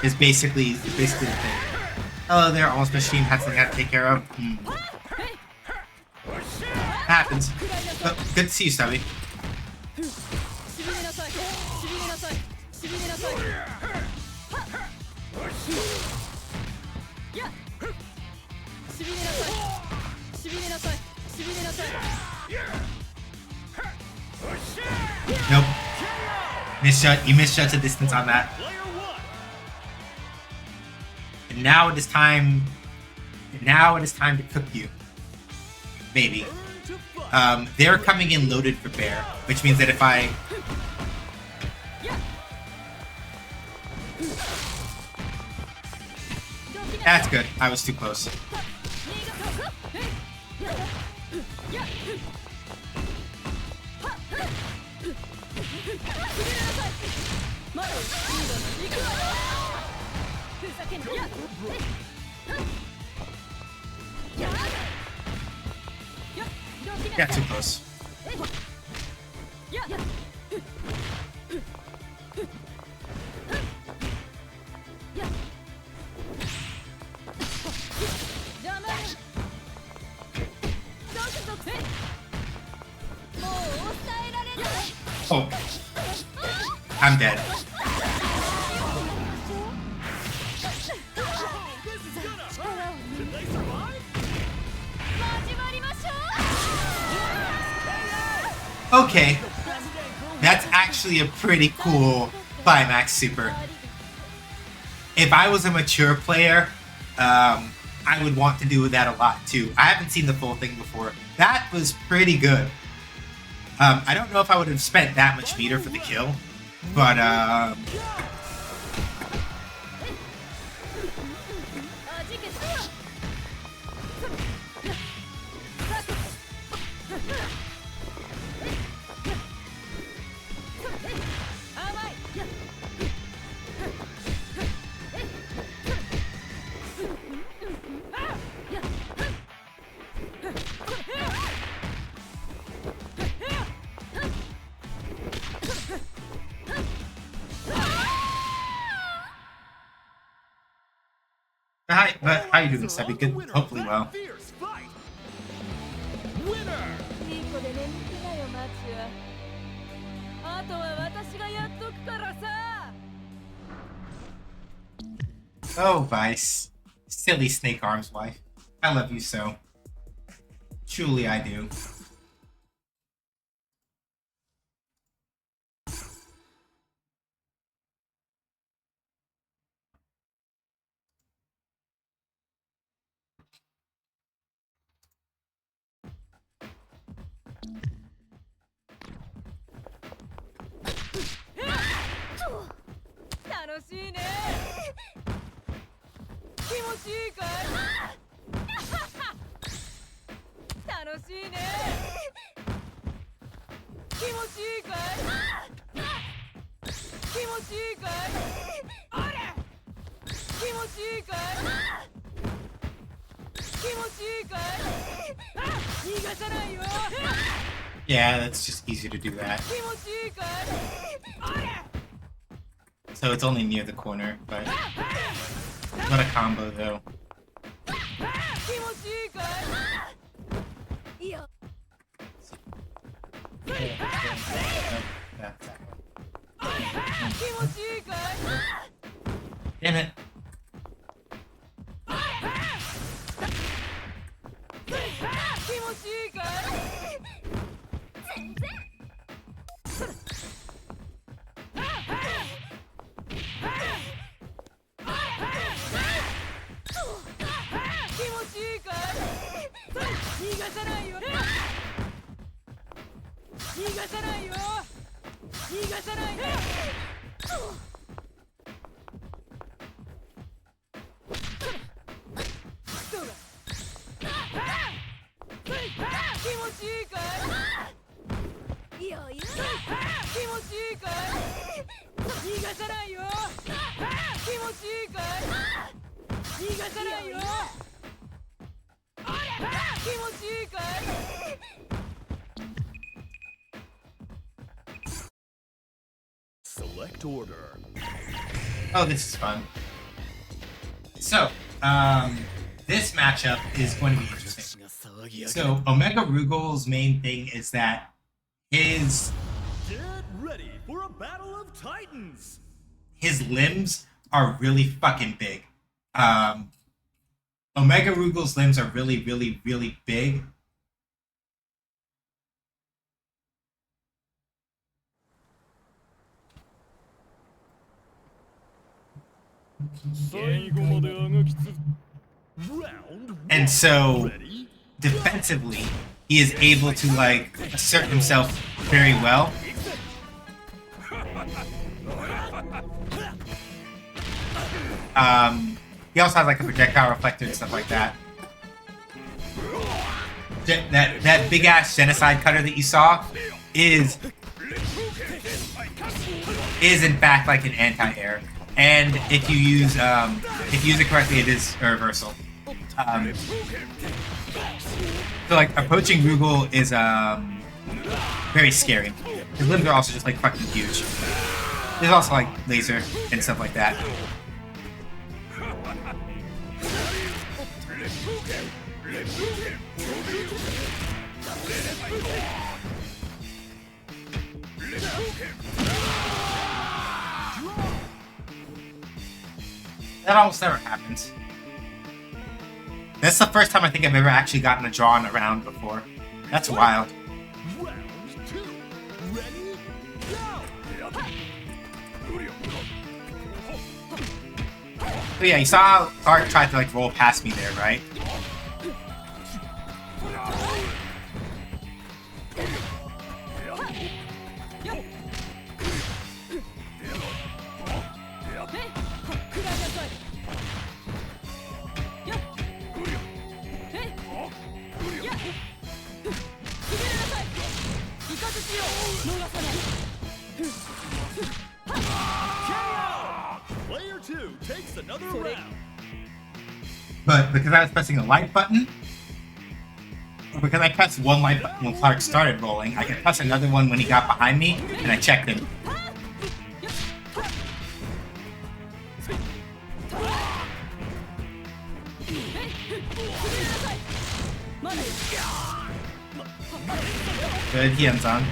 Speaker 1: Is basically the thing. Hello there, almost machine had something I have to take care of. Happens. But good to see you, Stubby. Nope. Misshot. You misshot the distance on that. And now it is time. To cook you. Maybe. They're coming in loaded for bear, which means that if I... That's good. I was too close. Yeah, too close. Oh. I'm dead. Okay. That's actually a pretty cool climax super. If I was a mature player, I would want to do that a lot too. I haven't seen the full thing before. That was pretty good. I don't know if I would have spent that much meter for the kill, but how you doing, Sebby? Good, hopefully well. Oh, Vice. Silly Snake Arms wife. I love you so. Truly I do. Yeah, that's just easy to do that. So it's only near the corner, but not a combo though. Damn it.
Speaker 3: Select order.
Speaker 1: Oh, this is fun. So, this matchup is going to be interesting. So, Omega Rugal's main thing is that his
Speaker 2: Get ready for a battle of titans.
Speaker 1: limbs are really fucking big. Omega Rugal's limbs are really, really, really big. And so, defensively, he is able to, like, assert himself very well. He also has, like, a projectile reflector and stuff like that. That big-ass genocide cutter that you saw is in fact, like, an anti-air. And if you use it correctly, it is a reversal. So, like, approaching Rugal is very scary. His limbs are also just, like, fucking huge. There's also, like, laser and stuff like that. That almost never happens. That's the first time I think I've ever actually gotten a draw in a round before. That's wild.
Speaker 2: Round 2. Ready? Go!
Speaker 1: So yeah, you saw how Clark tried to, like, roll past me there, right?
Speaker 2: Player 2 takes another round.
Speaker 1: But because I was pressing the light button, or because I pressed one light button when Clark started rolling, I could press another one when he got behind me, and I checked him. Good, he ends on.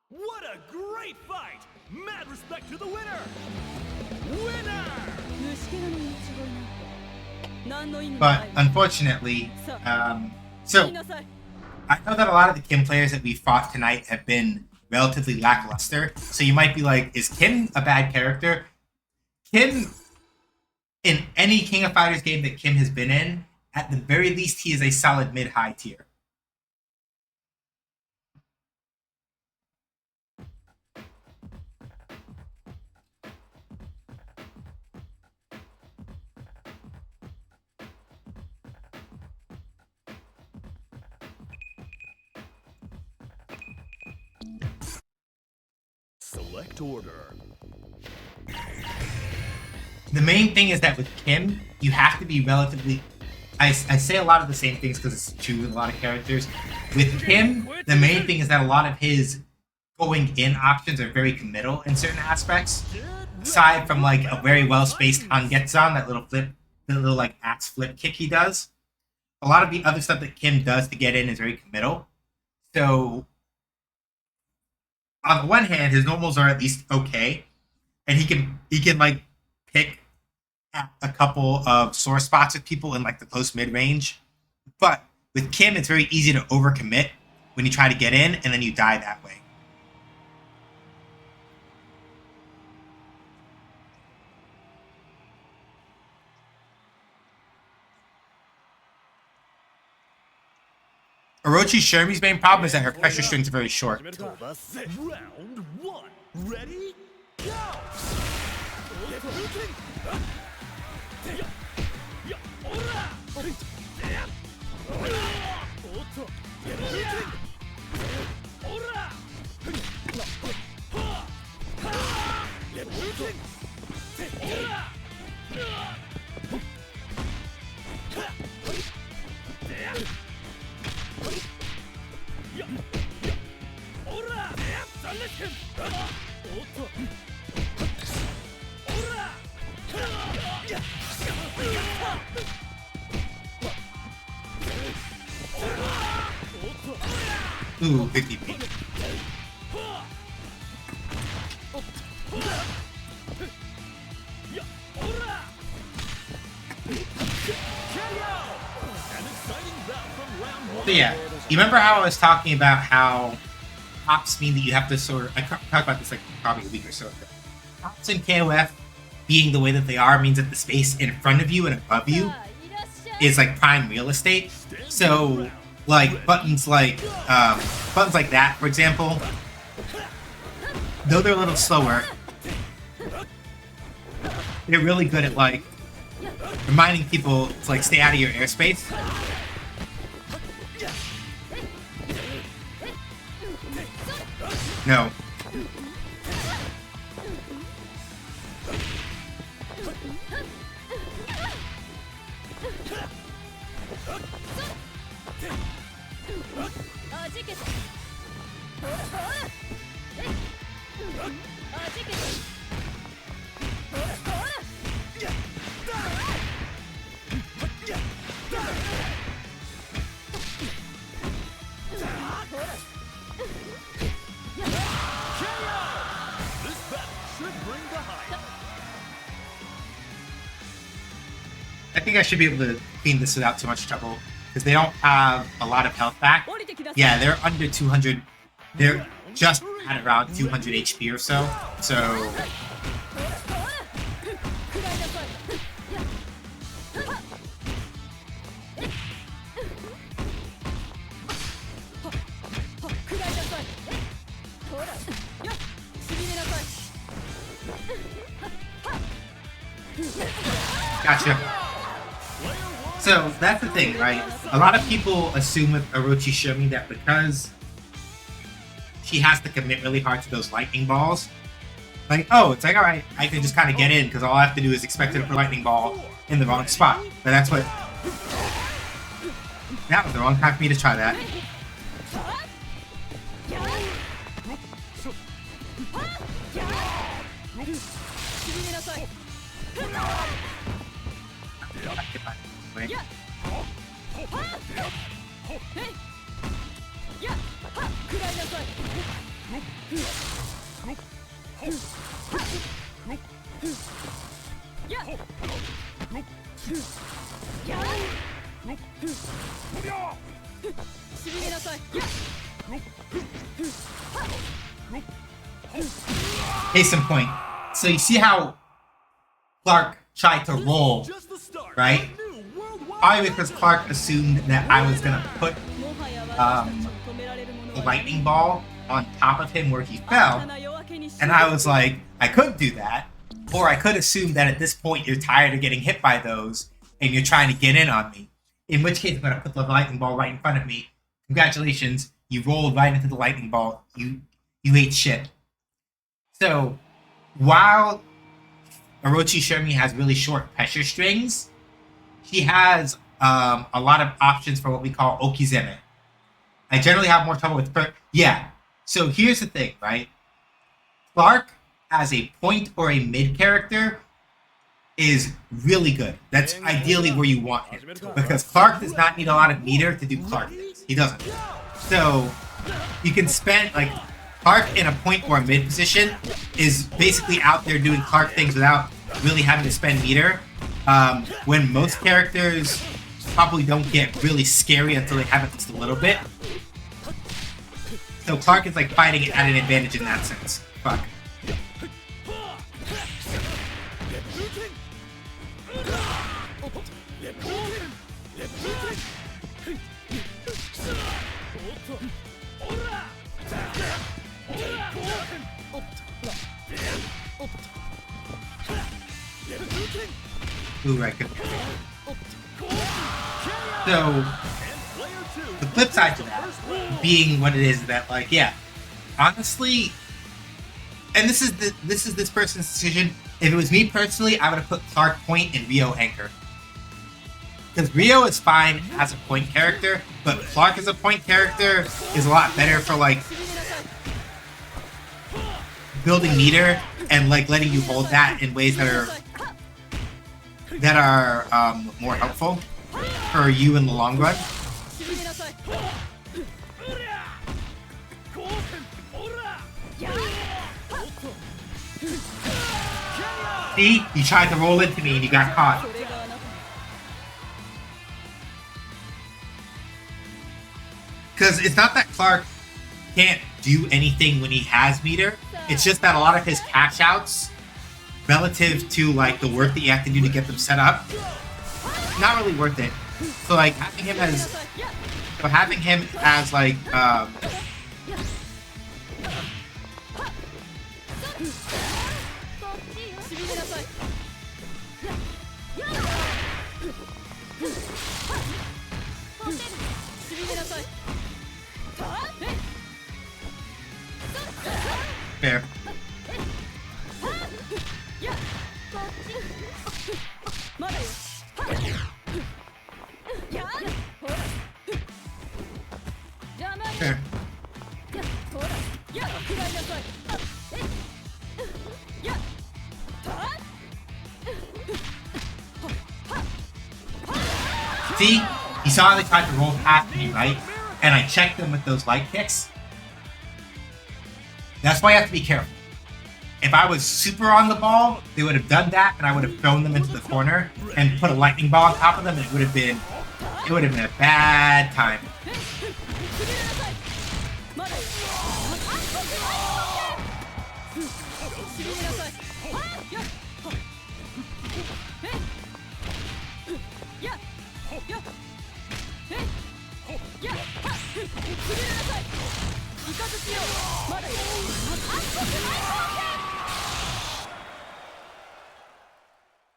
Speaker 2: What a great fight! Mad respect to the winner! Winner!
Speaker 1: But unfortunately, so I know that a lot of the Kim players that we fought tonight have been relatively lackluster. So you might be like, is Kim a bad character? Kim, in any King of Fighters game that Kim has been in, at the very least, he is a solid mid-high tier.
Speaker 3: Select order.
Speaker 1: The main thing is that with Kim, you have to be relatively... I say a lot of the same things because it's true with a lot of characters. With Kim, the main thing is that a lot of his going-in options are very committal in certain aspects. Aside from, like, a very well-spaced Hangetsan, that little flip, the little, like, axe flip kick he does. A lot of the other stuff that Kim does to get in is very committal. So, on the one hand, his normals are at least okay. And he can like, pick a couple of sore spots with people in, like, the close mid-range. But with Kim, it's very easy to overcommit when you try to get in, and then you die that way. Orochi Shermie's main problem is that her pressure strings are very short.
Speaker 2: Round 1. Ready? Go!
Speaker 1: Ooh, 50p. So yeah, you remember how I was talking about how hops mean that you have to sort of, I talked about this like probably a week or so ago. Hops in KOF being the way that they are means that the space in front of you and above you is like prime real estate. So like buttons like that, for example, though they're a little slower, they're really good at like reminding people to like stay out of your airspace. No. I think I should be able to clean this without too much trouble, because they don't have a lot of health back. Yeah, they're under 200. They're just at around 200 HP or so. So gotcha. So that's the thing, right? A lot of people assume with Orochi Shomi that because she has to commit really hard to those lightning balls, like, oh, it's like, alright, I can just kind of get in because all I have to do is expect it for lightning ball in the wrong spot. But that's what... That was the wrong time for me to try that. Wait. Case in point. So you see how Clark tried to roll, right? Probably because Clark assumed that I was gonna put the lightning ball on top of him where he fell, and I was like, I could do that, or I could assume that at this point you're tired of getting hit by those and you're trying to get in on me. In which case, I'm gonna put the lightning ball right in front of me. Congratulations, you rolled right into the lightning ball. You ate shit. So while Orochi Shomi has really short pressure strings, she has a lot of options for what we call okizeme. I generally have more trouble with... Yeah. So here's the thing, right? Clark as a point or a mid character is really good. That's ideally where you want him. Because Clark does not need a lot of meter to do Clark things. He doesn't. So you can spend... like Clark in a point or a mid position is basically out there doing Clark things without really having to spend meter. When most characters probably don't get really scary until they have it just a little bit. So Clark is like fighting at an advantage in that sense. Fuck. Ooh, right, good. So
Speaker 2: And player two.
Speaker 1: the flip side to that being what it is that, like, yeah, honestly, and this is this person's decision. If it was me personally, I would have put Clark point and Rio anchor. Because Rio is fine as a point character, but Clark as a point character is a lot better for, like, building meter and, like, letting you hold that in ways that are more helpful for you in the long run. See? You tried to roll into me and you got caught. Because it's not that Clark can't do anything when he has meter. It's just that a lot of his cash outs, relative to, like, the work that you have to do to get them set up, not really worth it. So, like, having him as like, fair. Fair. See? You saw they tried to roll past me, right? And I checked them with those light kicks. That's why you have to be careful. If I was super on the ball, they would have done that, and I would have thrown them into the corner and put a lightning ball on top of them, and it would have been a bad time.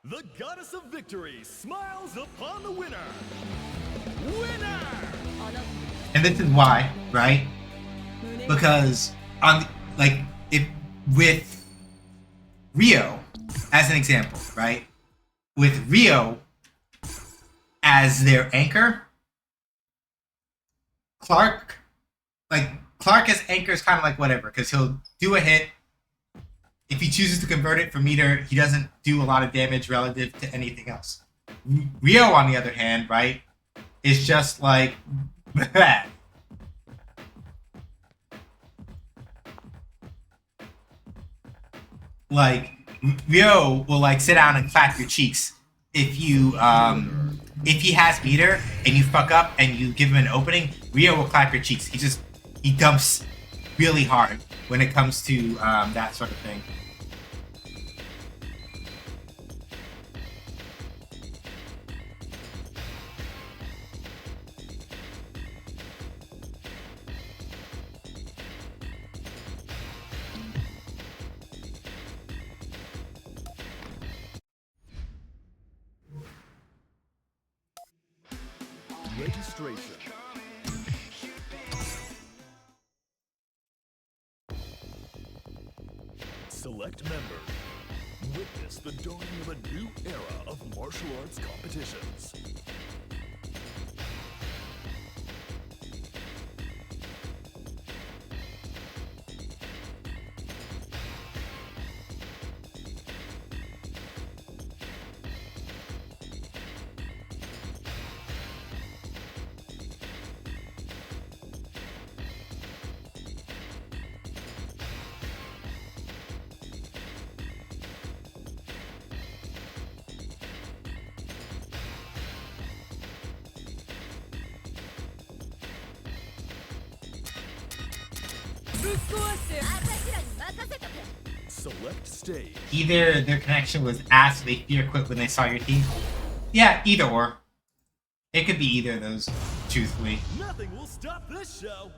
Speaker 2: The goddess of victory smiles upon the winner. Winner!
Speaker 1: And this is why, right? Because if with Rio as an example, right? With Rio as their anchor, Clark as anchor is kind of like whatever, because he'll do a hit. If he chooses to convert it for meter, he doesn't do a lot of damage relative to anything else. Rio, on the other hand, right, is just like that. Like, Rio will, like, sit down and clap your cheeks if he has meter and you fuck up and you give him an opening. Rio will clap your cheeks. He dumps really hard when it comes to that sort of thing.
Speaker 3: Registration. Select member. Witness the dawning of a new era of martial arts competitions. Select stage.
Speaker 1: Either their connection was ass, so they fear quit when they saw your team. Yeah, either or. It could be either of those, truthfully.
Speaker 2: Nothing will stop this show.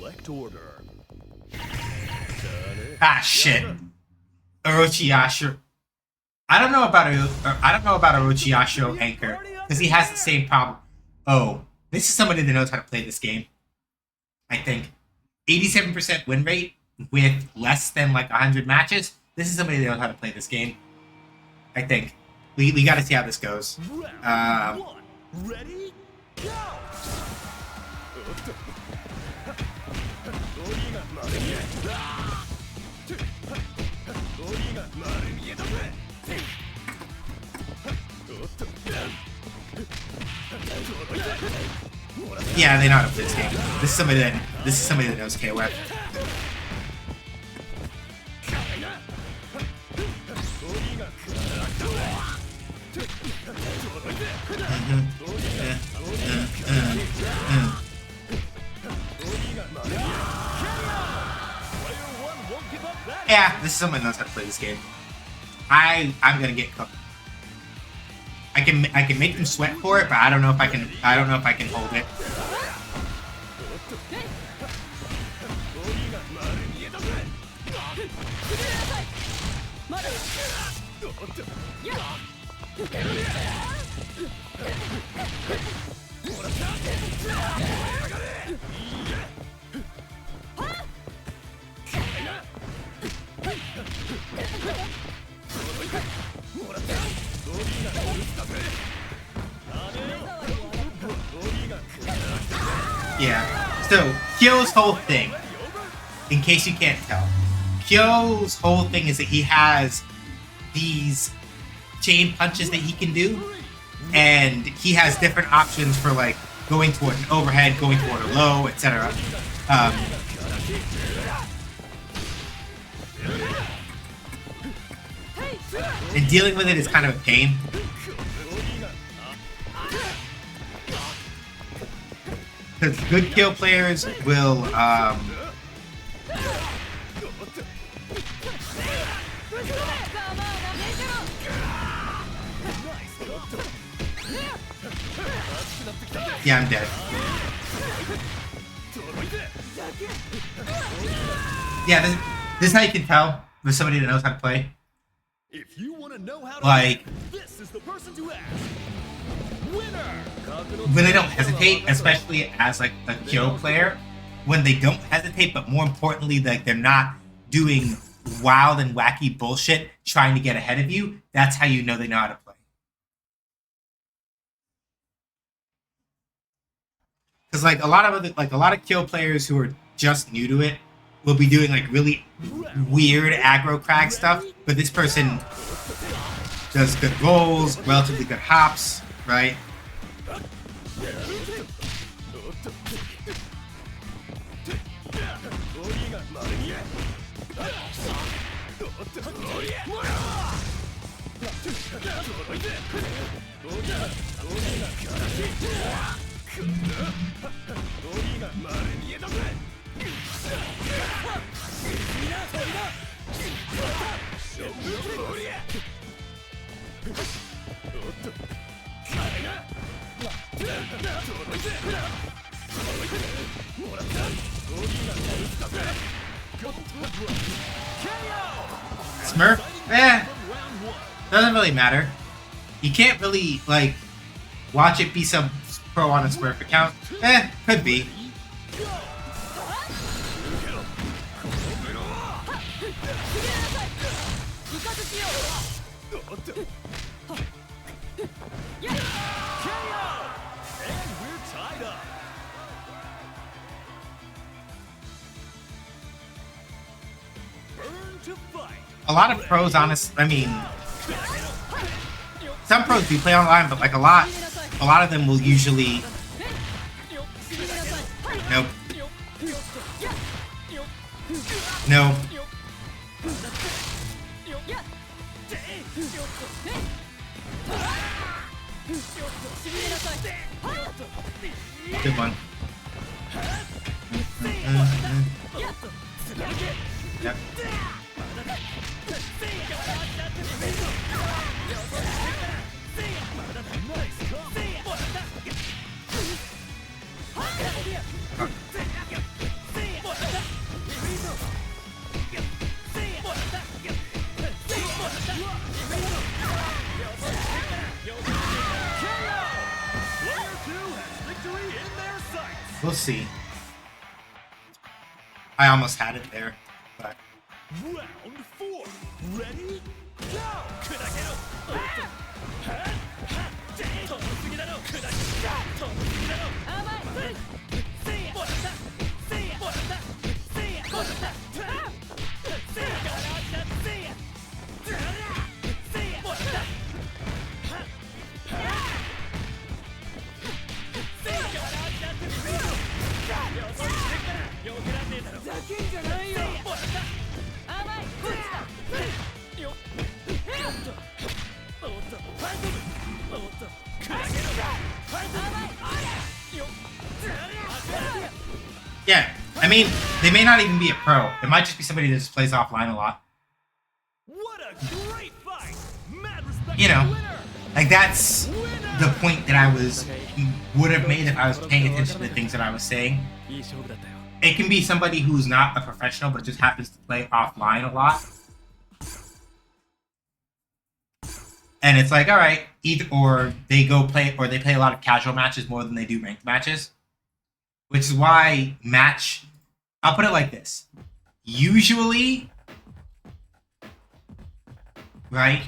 Speaker 3: select order.
Speaker 1: Ah, shit. Orochi. I don't know about Orochi Anchor because he has the same problem. Oh, this is somebody that knows how to play this game. I think 87% win rate with less than like 100 matches. This is somebody that knows how to play this game. I think we got to see how this goes.
Speaker 3: Round one. Ready? Go!
Speaker 1: Yeah, they know how to play this game. This is somebody that knows KOF. Yeah, this is someone that knows how to play this game. I'm gonna get cooked. I can make them sweat for it, but I don't know if I can hold it. Yeah. So Kyo's whole thing, in case you can't tell, Kyo's whole thing is that he has these chain punches that he can do, and he has different options for like going toward an overhead, going toward a low, etc. And dealing with it is kind of a pain. Because good Kyo players will yeah, I'm dead. Yeah, this is how you can tell with somebody that knows how to play.
Speaker 3: If you want to know how to
Speaker 1: Like,
Speaker 3: this is the person to ask. Winner!
Speaker 1: when they don't hesitate, especially as like a Kyo player, when they don't hesitate, but more importantly, like they're not doing wild and wacky bullshit trying to get ahead of you, that's how you know they know how to play. Because like a lot of Kyo players who are just new to it will be doing like really weird aggro crag stuff, but this person does good rolls, relatively good hops, right? Smurf? Doesn't really matter. You can't really, like, watch it be some pro on a Smurf account. Could be. A lot of pros, I mean, some pros do play online, but like a lot of them will usually. Nope. No. Good one. Yep.
Speaker 2: Player 2 has victory in their sights.
Speaker 1: We'll see. I almost had it there, but
Speaker 2: Round 4. Ready? Go!
Speaker 1: yeah. I mean, they may not even be a pro. It might just be somebody that just plays offline a lot.
Speaker 2: What a great fight! Mad respect
Speaker 1: You
Speaker 2: to the
Speaker 1: know,
Speaker 2: winner.
Speaker 1: like that's the point that I would have made if I was paying attention to the things that I was saying. It can be somebody who's not a professional but just happens to play offline a lot. And it's like, all right, either or they go play or they play a lot of casual matches more than they do ranked matches. Which is why I'll put it like this. Usually, right?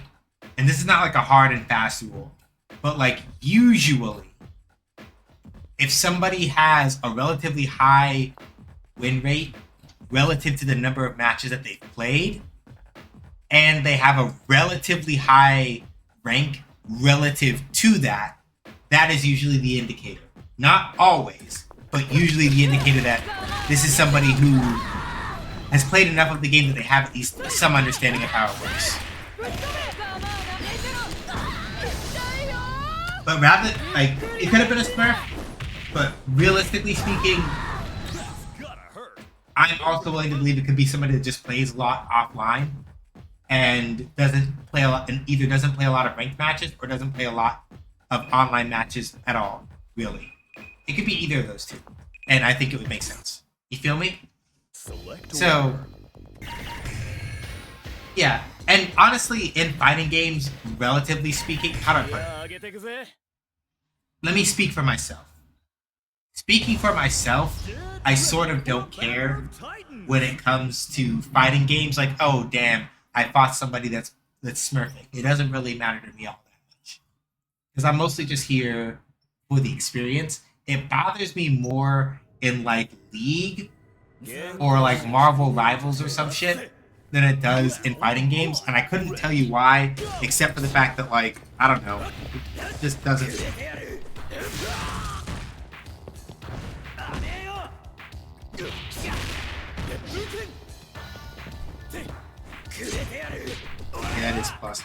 Speaker 1: And this is not like a hard and fast rule, but like usually, if somebody has a relatively high win rate relative to the number of matches that they've played, and they have a relatively high rank relative to that, that is usually the indicator. Not always, but usually the indicator that this is somebody who has played enough of the game that they have at least some understanding of how it works. But rather, like, it could have been a Smurf, but realistically speaking,
Speaker 2: Gotta hurt.
Speaker 1: I'm also willing to believe it could be somebody that just plays a lot offline and doesn't play a lot, and either doesn't play a lot of ranked matches or doesn't play a lot of online matches at all, really. It could be either of those two, and I think it would make sense. You feel me?
Speaker 3: Select
Speaker 1: So, yeah, and honestly, in fighting games, relatively speaking, how do I put it? Let me speak for myself. Speaking for myself, I sort of don't care when it comes to fighting games. Like, oh damn, I fought somebody that's smurfing. It doesn't really matter to me all that much, because I'm mostly just here for the experience. It bothers me more in like League or like Marvel Rivals or some shit than it does in fighting games, and I couldn't tell you why, except for the fact that, like, I don't know, it just doesn't. Yeah, it is plus.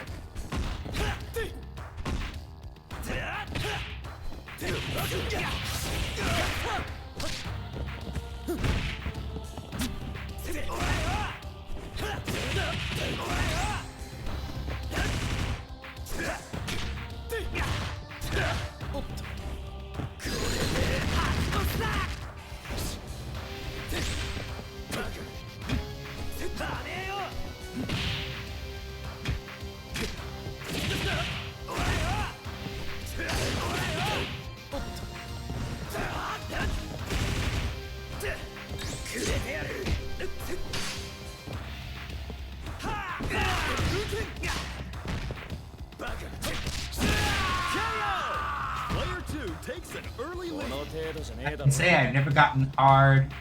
Speaker 1: I can say I've never gotten hard,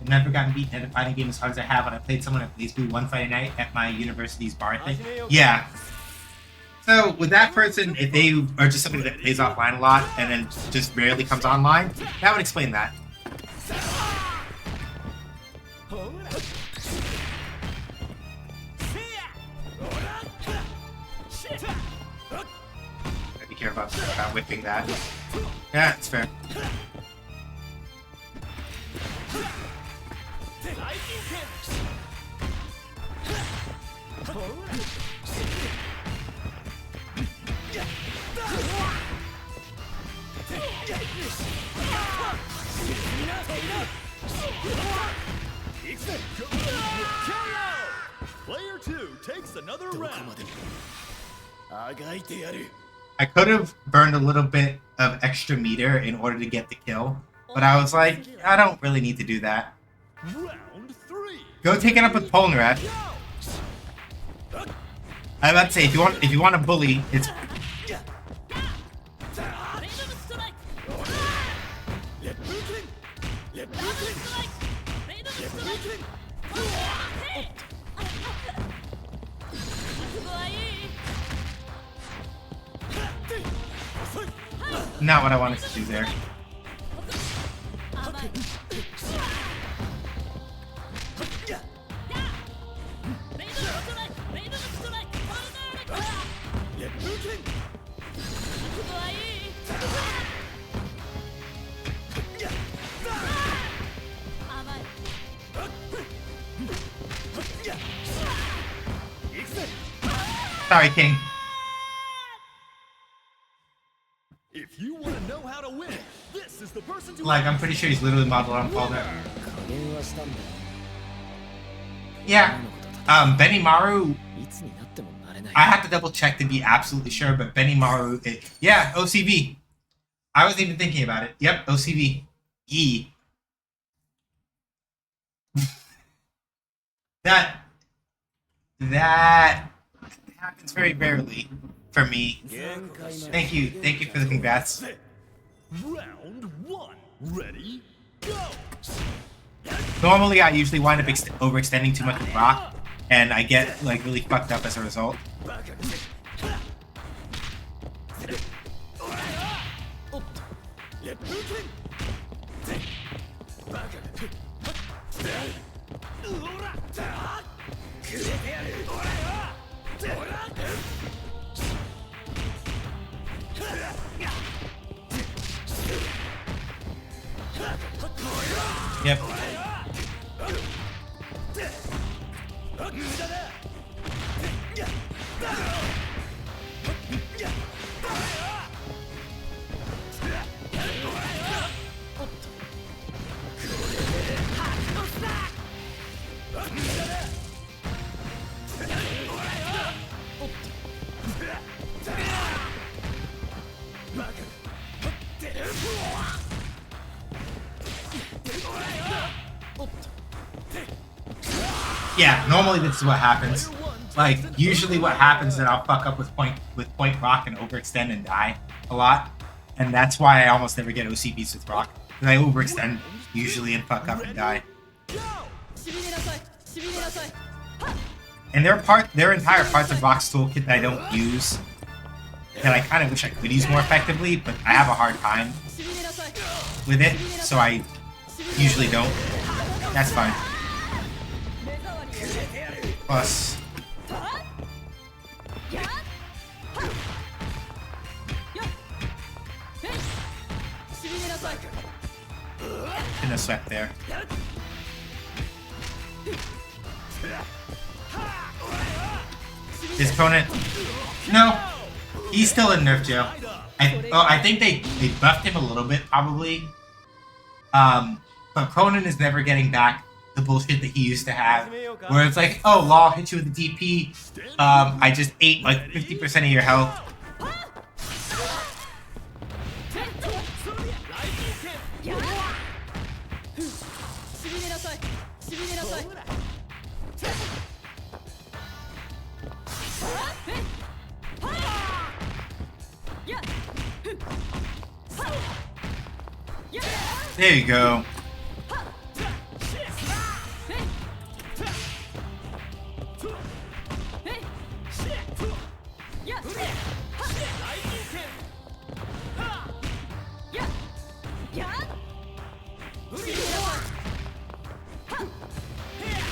Speaker 1: I've never gotten beaten at a fighting game as hard as I have when I played someone at least one Friday night at my university's bar thing. Yeah. So with that person, if they are just somebody that plays offline a lot and then just rarely comes online, that would explain that. Gotta be careful about whipping that. Yeah, it's fair.
Speaker 3: Player 2 takes
Speaker 2: another round.
Speaker 1: I could have burned a little bit of extra meter in order to get the kill, but I was like, I don't really need to do that.
Speaker 2: Round 3.
Speaker 1: Go take it up with Polnareff. I'm about to say, if you want to bully, it's not what I wanted to do there. Sorry, King.
Speaker 2: If you want to know how to win, this is the person to
Speaker 1: Like, I'm pretty sure he's literally modeled on Polnareff. Yeah. Benimaru, I have to double check to be absolutely sure, but Benimaru, yeah, OCV. I wasn't even thinking about it. Yep, OCV. E. That happens very rarely for me. Thank you for the congrats.
Speaker 2: Round 1. Ready? Go.
Speaker 1: Normally, I usually wind up overextending too much with rock, and I get like really fucked up as a result. Yep. Yeah, normally this is what happens. Like, usually what happens is that I'll fuck up with point rock and overextend and die a lot. And that's why I almost never get OCBs with rock. Because I overextend usually and fuck up and die. And there are entire parts of Rock's toolkit that I don't use. That I kind of wish I could use more effectively, but I have a hard time with it, so I usually don't. That's fine. Plus. In a sweat there. His opponent. No. He's still in nerf jail. I think they buffed him a little bit, probably. But Cronin is never getting back the bullshit that he used to have, where it's like, oh, Law hit you with a DP. I just ate like 50% of your health. There you go.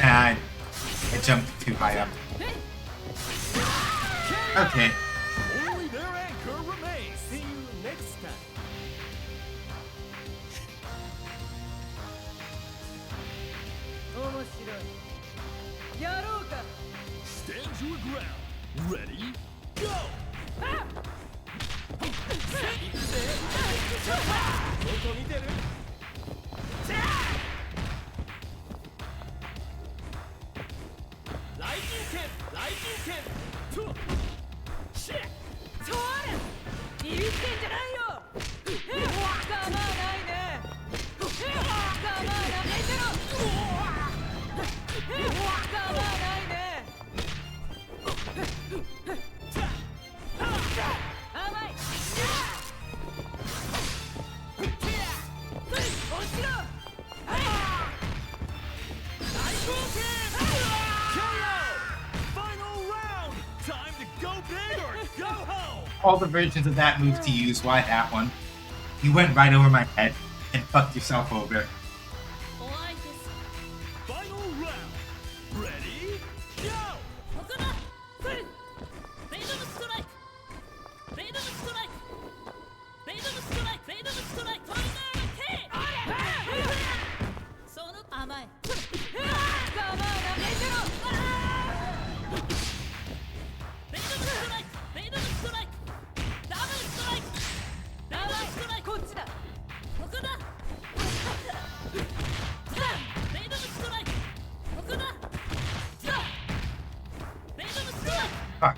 Speaker 1: I jumped too high up. Okay.
Speaker 2: Only their anchor remains. See you next time. Stand your ground. Ready? Go!
Speaker 1: All the versions of that move to use. Why that one? You went right over my head and fucked yourself over.
Speaker 2: Final round. Ready? Go!
Speaker 1: Fuck.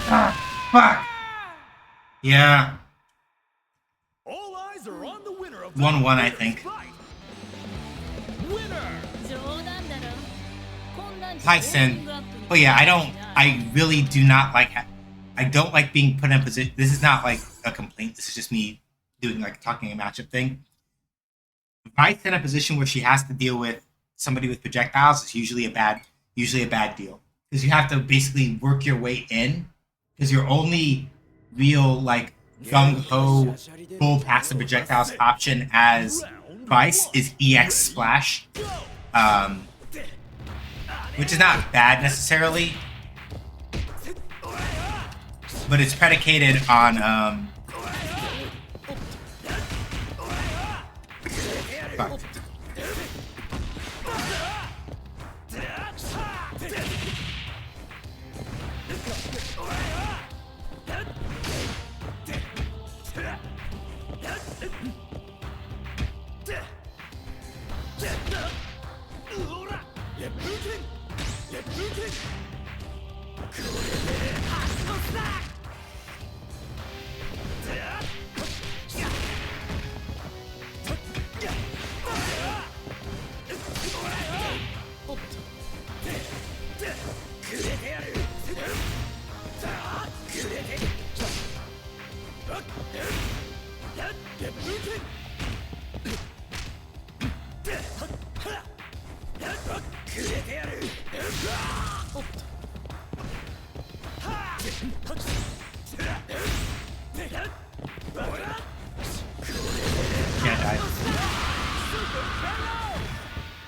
Speaker 1: Ah, fuck. Yeah.
Speaker 2: All eyes are on the winner of
Speaker 1: 1-1, I think.
Speaker 2: Winner!
Speaker 1: Hi, Sin. But yeah, I really do not like, I don't like being put in a position, this is not like a complaint, this is just me doing like talking a matchup thing. If Vi's in a position where she has to deal with somebody with projectiles, it's usually a bad deal. Because you have to basically work your way in, because your only real like gung-ho full passive projectiles option as Vice is EX Splash. Which is not bad necessarily, but it's predicated on fuck.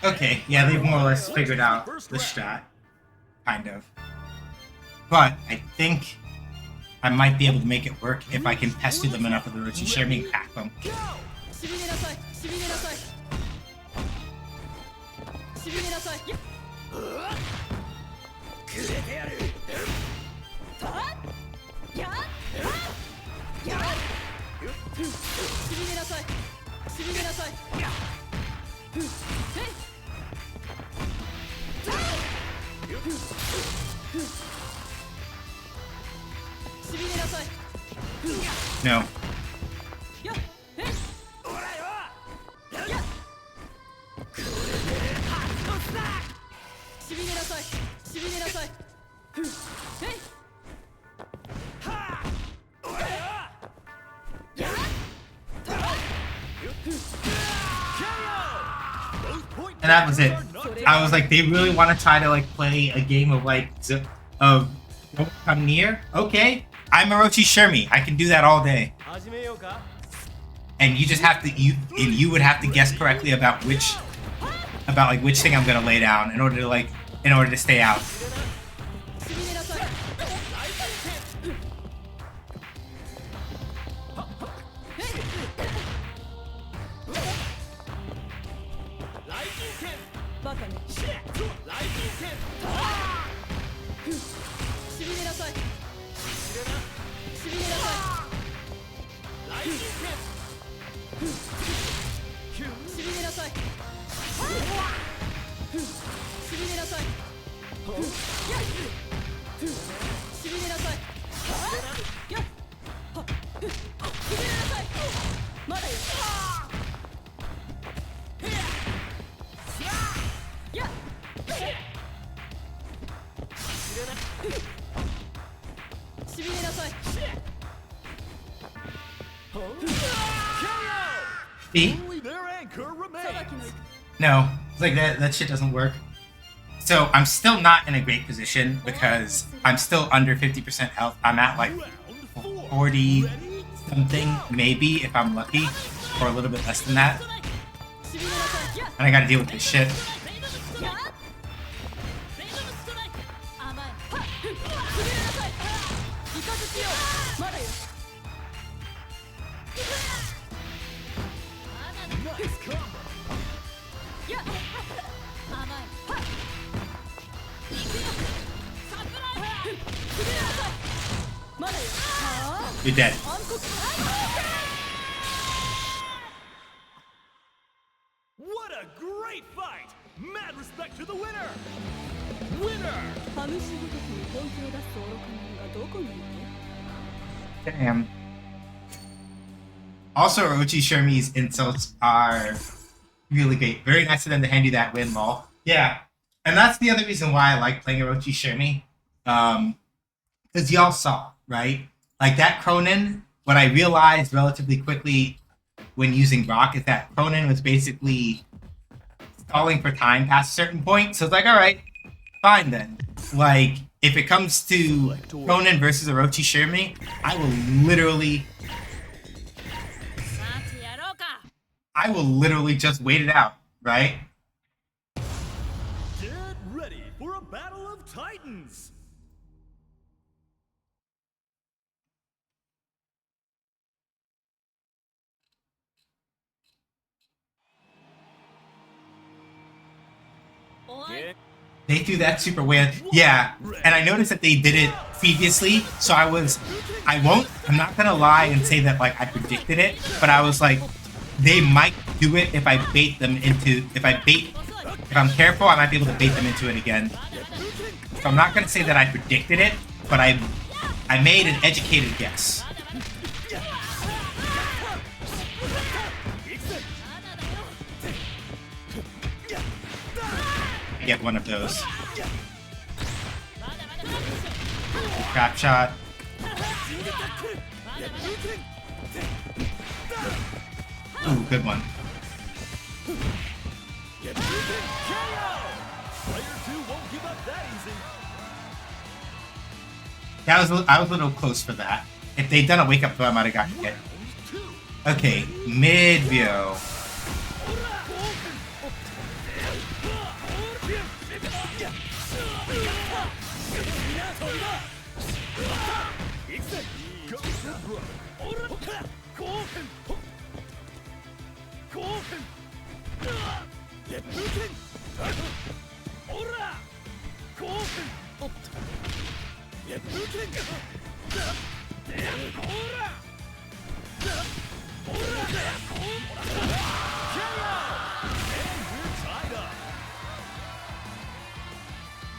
Speaker 1: Okay, yeah, they've more or less figured out the strat. Kind of. But I think I might be able to make it work if I can pester them enough with the Roshi Shermie and crack them. No. And that was it. I was like, they really want to try to like play a game of like of don't come near. Okay, I'm Orochi Shermie. I can do that all day. And you just have to you would have to guess correctly about which thing I'm gonna lay down in order to stay out.
Speaker 4: バカに
Speaker 2: シェッライジング剣
Speaker 4: しびれなさいしびれなさ
Speaker 2: ライジング剣
Speaker 4: いしびれなさいしびれなさいしびれなさいやっはっしびれなさいまだよやっしびれなさい
Speaker 1: See?
Speaker 3: Only their anchor
Speaker 4: 裁
Speaker 3: remains.
Speaker 4: きの行く
Speaker 1: No, it's like that shit doesn't work. So I'm still not in a great position because I'm still under 50% health. I'm at like
Speaker 3: Round 4.
Speaker 1: 40
Speaker 3: Ready?
Speaker 1: something, maybe, if I'm lucky, or a little bit less than that.
Speaker 4: しびれなさいやっ
Speaker 1: And I gotta deal with this shit.
Speaker 4: やっ甘いはっしびれなさいイカズチよまだよ
Speaker 3: Nice combo.
Speaker 4: やっ甘いはっしびれなさいまだよはあ
Speaker 1: You're dead.
Speaker 4: 暗黒
Speaker 2: What a great fight! Mad respect to the winner! Winner!
Speaker 4: ハムシごときに本気を出す愚か者がどこにいる
Speaker 1: Damn. Also, Orochi Shermie's insults are really great. Very nice of them to hand you that win, lol. Yeah. And that's the other reason why I like playing Orochi Shermie. Because y'all saw, right? Like that Cronin, what I realized relatively quickly when using Rock is that Cronin was basically stalling for time past a certain point. So it's like, alright, fine then. Like, if it comes to Cronin versus Orochi Shermie, I will literally just wait it out, right?
Speaker 2: Get ready for a battle of titans!
Speaker 1: They threw that super weird. Yeah, and I noticed that they did it previously, so I'm not gonna lie and say that like I predicted it, but I was like, they might do it if I bait them into, if I'm careful, I might be able to bait them into it again. So I'm not gonna say that I predicted it, but I made an educated guess. Get one of those. Trap shot. Ooh, good one. I was a little close for that. If they'd done a wake up throw, I might have gotten hit. Okay, mid-view.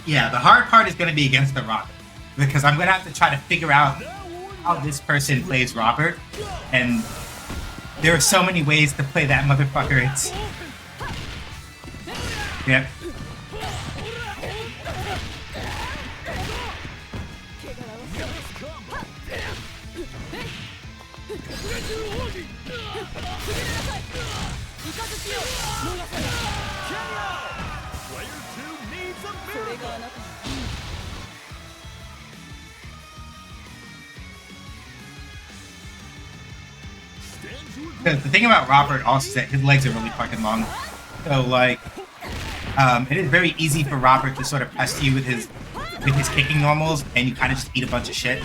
Speaker 1: Yeah, the hard part is going to be against the Robert, because I'm going to have to try to figure out how this person plays Robert, and there are so many ways to play that motherfucker. It's... Yep. The thing about Robert also is that his legs are really fucking long. So like, it is very easy for Robert to sort of pest you with his kicking normals, and you kind of just eat a bunch of shit.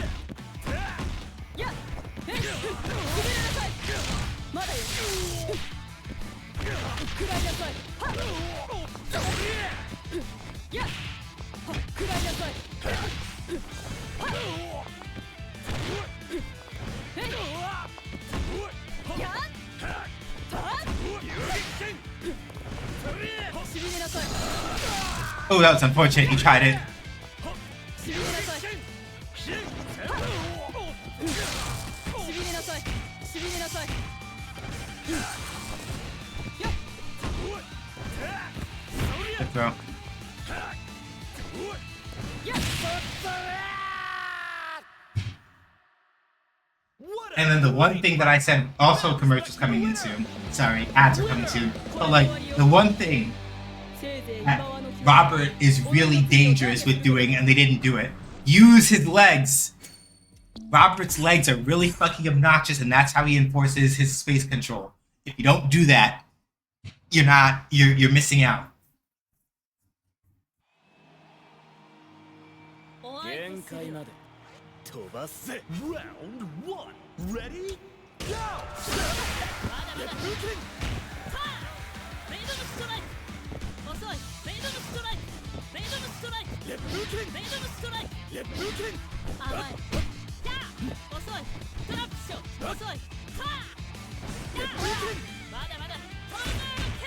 Speaker 1: Oh, that was unfortunate. You tried it.
Speaker 4: しびれなさいしびれなさいしびれなさい
Speaker 1: Good throw. And then the one thing that I said, also commercials coming in soon. Sorry, ads are coming soon. But like, the one thing that Robert is really dangerous with doing, and they didn't do it, use his legs. Robert's legs are really fucking obnoxious, and that's how he enforces his space control. If you don't do that, you're missing out.
Speaker 3: 限界まで飛ばせ Round 1 Ready? Go!
Speaker 4: メイドのストライク遅いメイドのストライクメイドのストライクメイドのストライク甘いキャー遅いトラップショー遅いカーまだまだトルネードK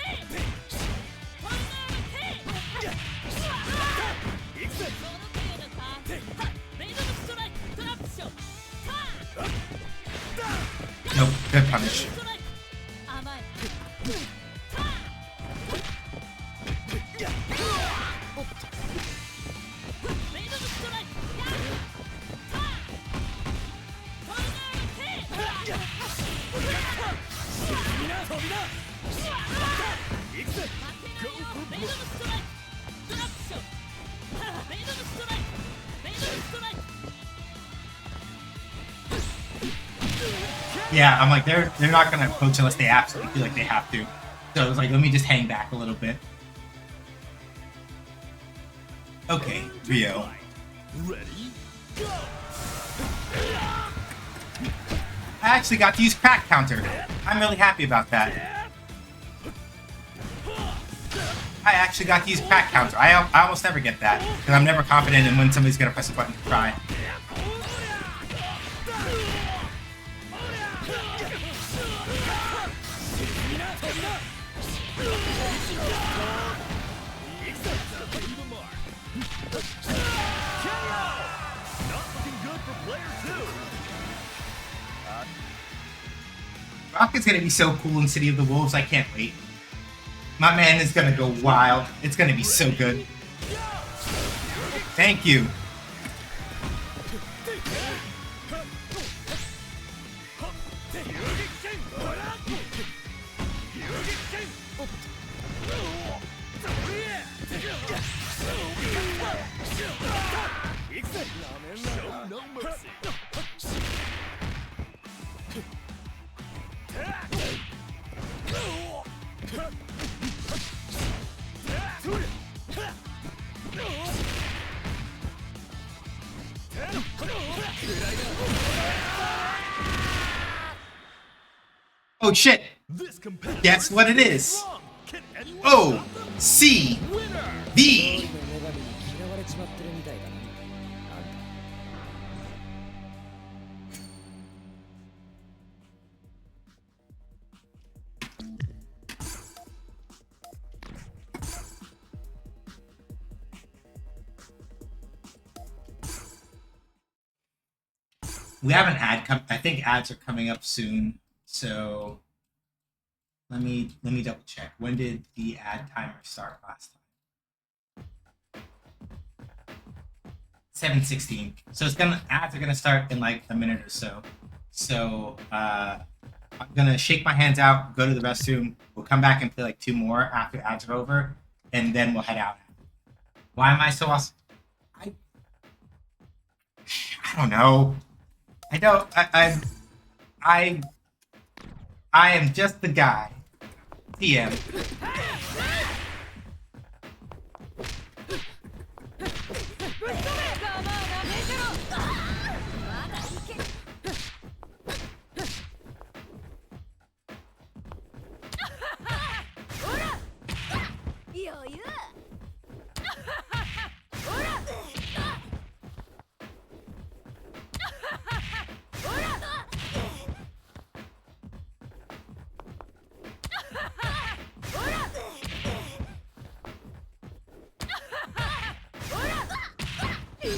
Speaker 4: トルネードK
Speaker 3: 行くぜ
Speaker 4: その程度かメイドのストライクトラップショーカー
Speaker 1: Nope, good punish.
Speaker 4: 甘い
Speaker 1: Yeah, I'm like, they're not gonna approach unless they absolutely feel like they have to. So I was like, let me just hang back a little bit. Okay, Rio.
Speaker 3: Ready? Go!
Speaker 1: I actually got to use crack counter. I'm really happy about that. I actually got to use crack counter. I almost never get that, because I'm never confident in when somebody's gonna press a button to try. Rocket's gonna be so cool in City of the Wolves, I can't wait. My man is gonna go wild. It's gonna be so good. Thank you.
Speaker 3: Show no mercy.
Speaker 1: Oh shit! Guess what it is? O C V. We have an ad come. I think ads are coming up soon. So let me double check. When did the ad timer start last time? 7:16. So ads are gonna start in like a minute or so. So I'm gonna shake my hands out, go to the restroom. We'll come back and play like 2 more after ads are over, and then we'll head out. Why am I so awesome? I don't know. I am just the guy. TM.
Speaker 4: 痛いよ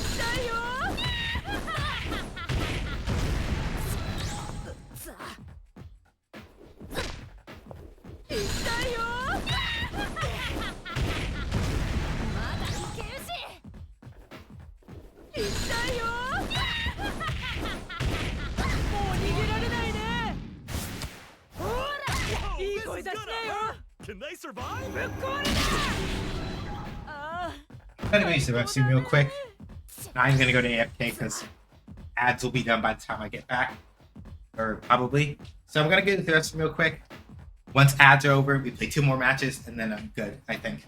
Speaker 4: 痛いよまだいけるし痛いよもう逃げられないねほらいい声出しなよ
Speaker 3: Can they survive?
Speaker 4: ぶっ壊れたあ
Speaker 1: I'm gonna use the restroom real quick. I'm gonna go to AFK because ads will be done by the time I get back. Or probably. So I'm gonna go to the restroom real quick. Once ads are over, we play 2 more matches and then I'm good, I think.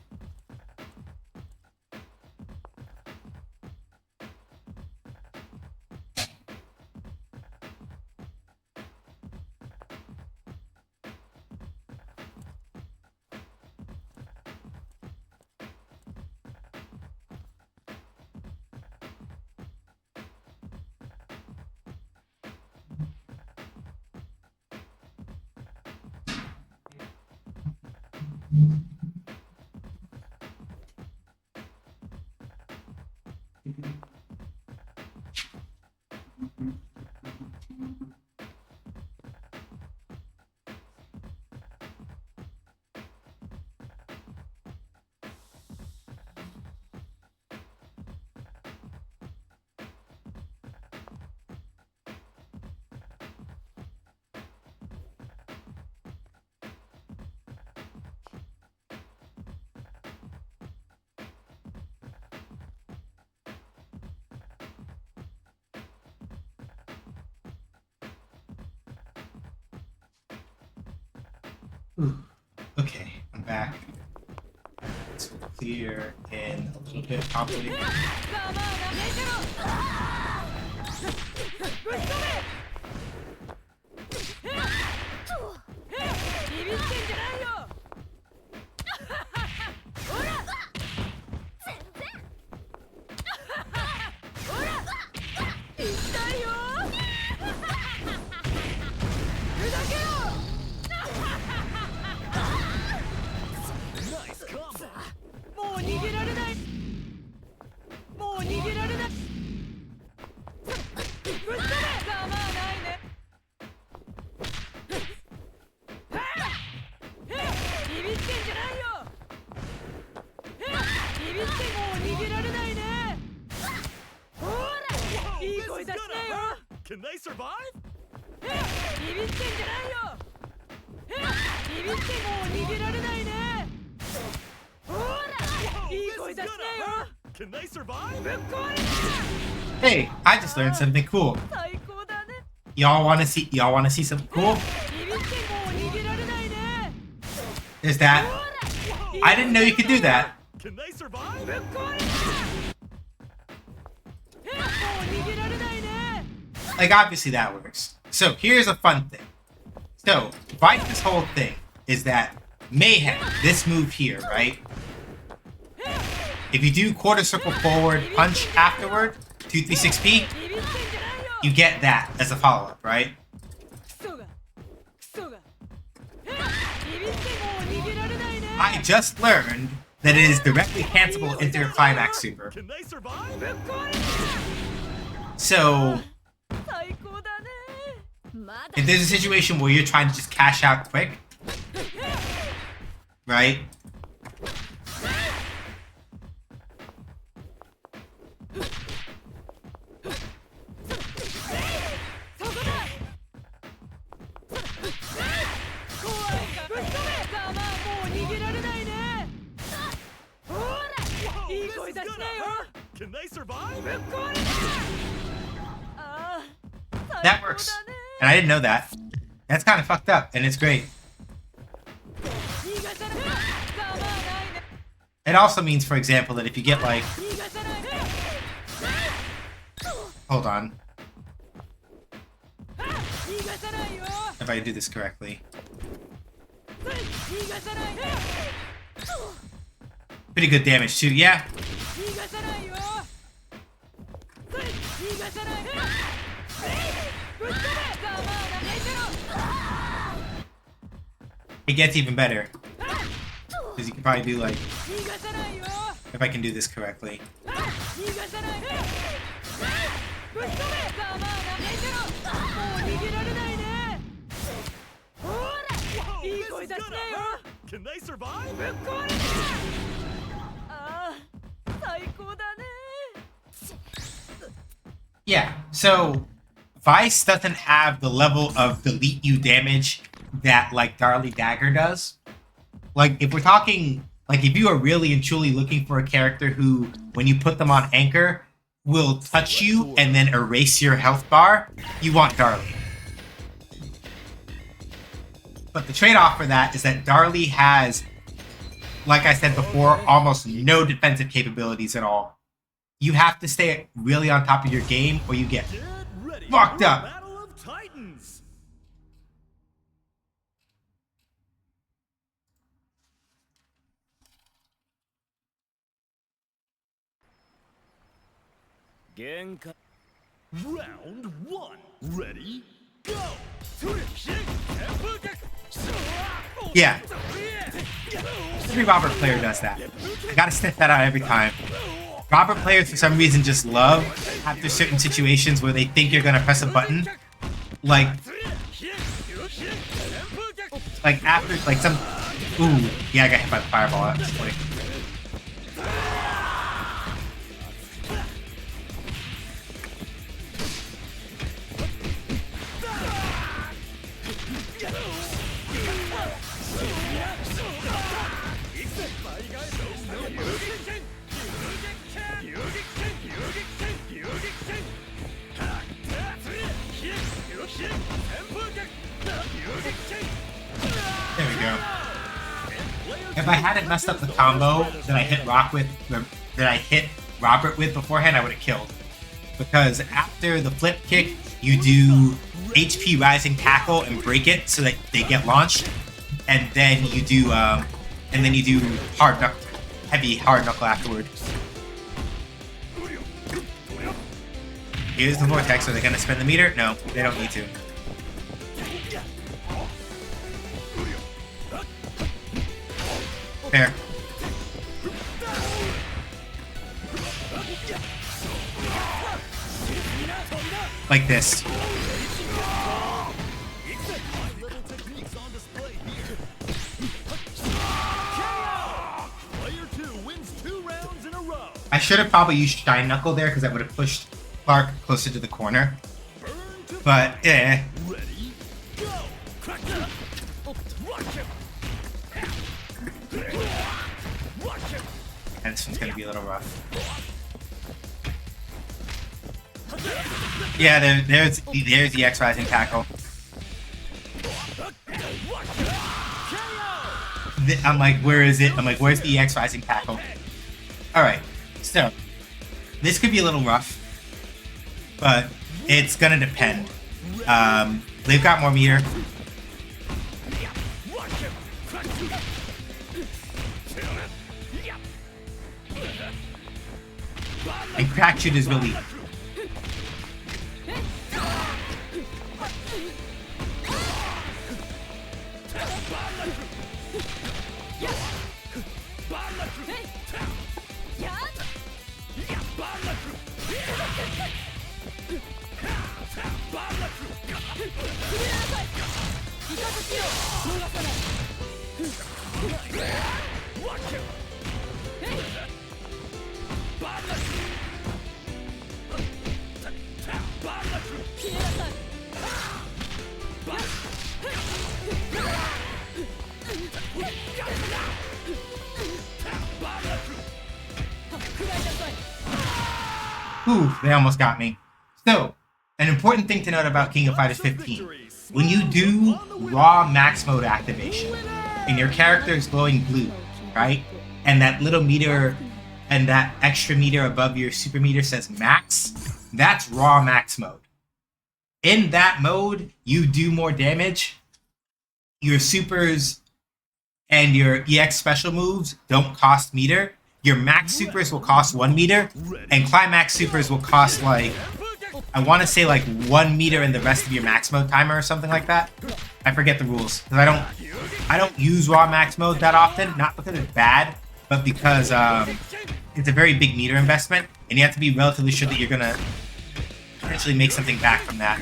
Speaker 1: Ooh, okay, I'm back. It's clear in a little bit, probably.
Speaker 4: さあまあなめてろぶっ飛べビビってんじゃないよほら全然ほら痛いよ砕けろ
Speaker 3: Nice combo.
Speaker 4: もう逃げられないもう逃げられないぶっ飛べざまあないねビビってんじゃないよビビってもう逃げられないねほら
Speaker 3: Whoa,
Speaker 4: いい
Speaker 3: this
Speaker 4: 声
Speaker 3: is
Speaker 4: 出し
Speaker 3: gonna
Speaker 4: なよ
Speaker 3: hurt. Can they survive?
Speaker 4: ビビってんじゃないよビビってもう逃げられないねほら
Speaker 3: Whoa,
Speaker 4: いい
Speaker 3: this
Speaker 4: 声
Speaker 3: is
Speaker 4: 出し
Speaker 3: gonna
Speaker 4: なよ
Speaker 3: hurt. Can they survive?
Speaker 4: ぶっ壊れた
Speaker 1: Hey, I just learned something cool.
Speaker 4: 最高だね
Speaker 1: Y'all wanna see something cool?
Speaker 4: ビビってもう逃げられないね
Speaker 1: There's that.
Speaker 4: ほら
Speaker 1: I didn't know you could do that.
Speaker 3: Can they survive?
Speaker 4: ぶっ壊れたもう逃げられないね
Speaker 1: Like, obviously that works. So, here's a fun thing. So, fight this whole thing is that Mayhem, this move here, right? If you do quarter circle forward punch afterward, 236p,
Speaker 4: ビビってんじゃないよ
Speaker 1: you get that as a follow-up, right?
Speaker 4: クソがクソがビビってもう逃げられないね
Speaker 1: I just learned that it is directly cancelable into your climax super.
Speaker 3: Can they survive?
Speaker 4: ぶっ壊れた
Speaker 1: So,
Speaker 4: 最高だねまだ
Speaker 1: if there's a situation where you're trying to just cash out quick, right?
Speaker 3: Can they survive?
Speaker 1: That works. And I didn't know that. That's kind of fucked up, and it's great. It also means, for example, that if you get like... Hold on. If I do this correctly. Pretty good damage too, yeah. It gets even better. Because you can probably do like... If I can do this correctly.
Speaker 4: 逃がさない。ぶっ飛べ。ざまあなめてろ。もう逃げられないね。ほら、いい声出しなよ。
Speaker 2: Can they survive?
Speaker 4: ぶっ壊れた。ああ、最高だね。
Speaker 1: Yeah, so Vice doesn't have the level of delete you damage that like Darly Dagger does. Like if we're talking, like if you are really and truly looking for a character who, when you put them on anchor, will touch you and then erase your health bar, you want Darly. But the trade-off for that is that Darly has, like I said before, almost no defensive capabilities at all. You have to stay really on top of your game or you get
Speaker 2: Ready
Speaker 1: fucked
Speaker 2: for
Speaker 1: up.
Speaker 2: Battle of Titans. Round 1. Ready? Go.
Speaker 1: Yeah. Every Robert player does that. I gotta sniff that out every time. Robert players, for some reason, just love after certain situations where they think you're gonna press a button. Like after, like some... Ooh, yeah, I got hit by the fireball. That was funny. There we go. If I hadn't messed up the combo that I hit Robert with beforehand, I would have killed. Because after the flip kick, you do HP rising tackle and break it so that they get launched, and then you do heavy hard knuckle afterward. Here's the vortex. Are they gonna spend the meter? No, they don't need to. There. Like this. I should have probably used Shine Knuckle there because that would have pushed Clark closer to the corner. But, eh. And this one's gonna be a little rough. Yeah, there's the X Rising Tackle. I'm like, where is it? I'm like, where's the EX Rising Tackle? Alright, so this could be a little rough, but it's gonna depend. They've got more meter. And crack shoot is really... Ooh, they almost got me. So, an important thing to note about King of Fighters 15. When you do raw max mode activation, and your character is glowing blue, right? And that little meter, and that extra meter above your super meter says max, that's raw max mode. In that mode, you do more damage. Your supers and your EX special moves don't cost meter. Your max supers will cost 1 meter, and climax supers will cost like, I want to say like 1 meter in the rest of your max mode timer or something like that. I forget the rules because I don't use raw max mode that often. Not because it's bad, but because it's a very big meter investment, and you have to be relatively sure that you're gonna potentially make something back from that.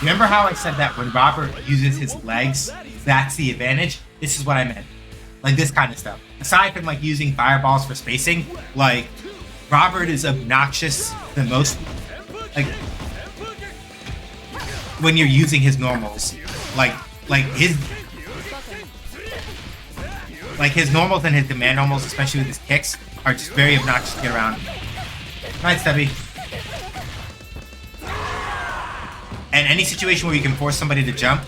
Speaker 1: Remember how I said that when Robert uses his legs, that's the advantage? This is what I meant. Like this kind of stuff. Aside from like using fireballs for spacing, like Robert is obnoxious the most. Like when you're using his normals, like his normals and his command normals, especially with his kicks, are just very obnoxious to get around. Nice, Stubby. And any situation where you can force somebody to jump.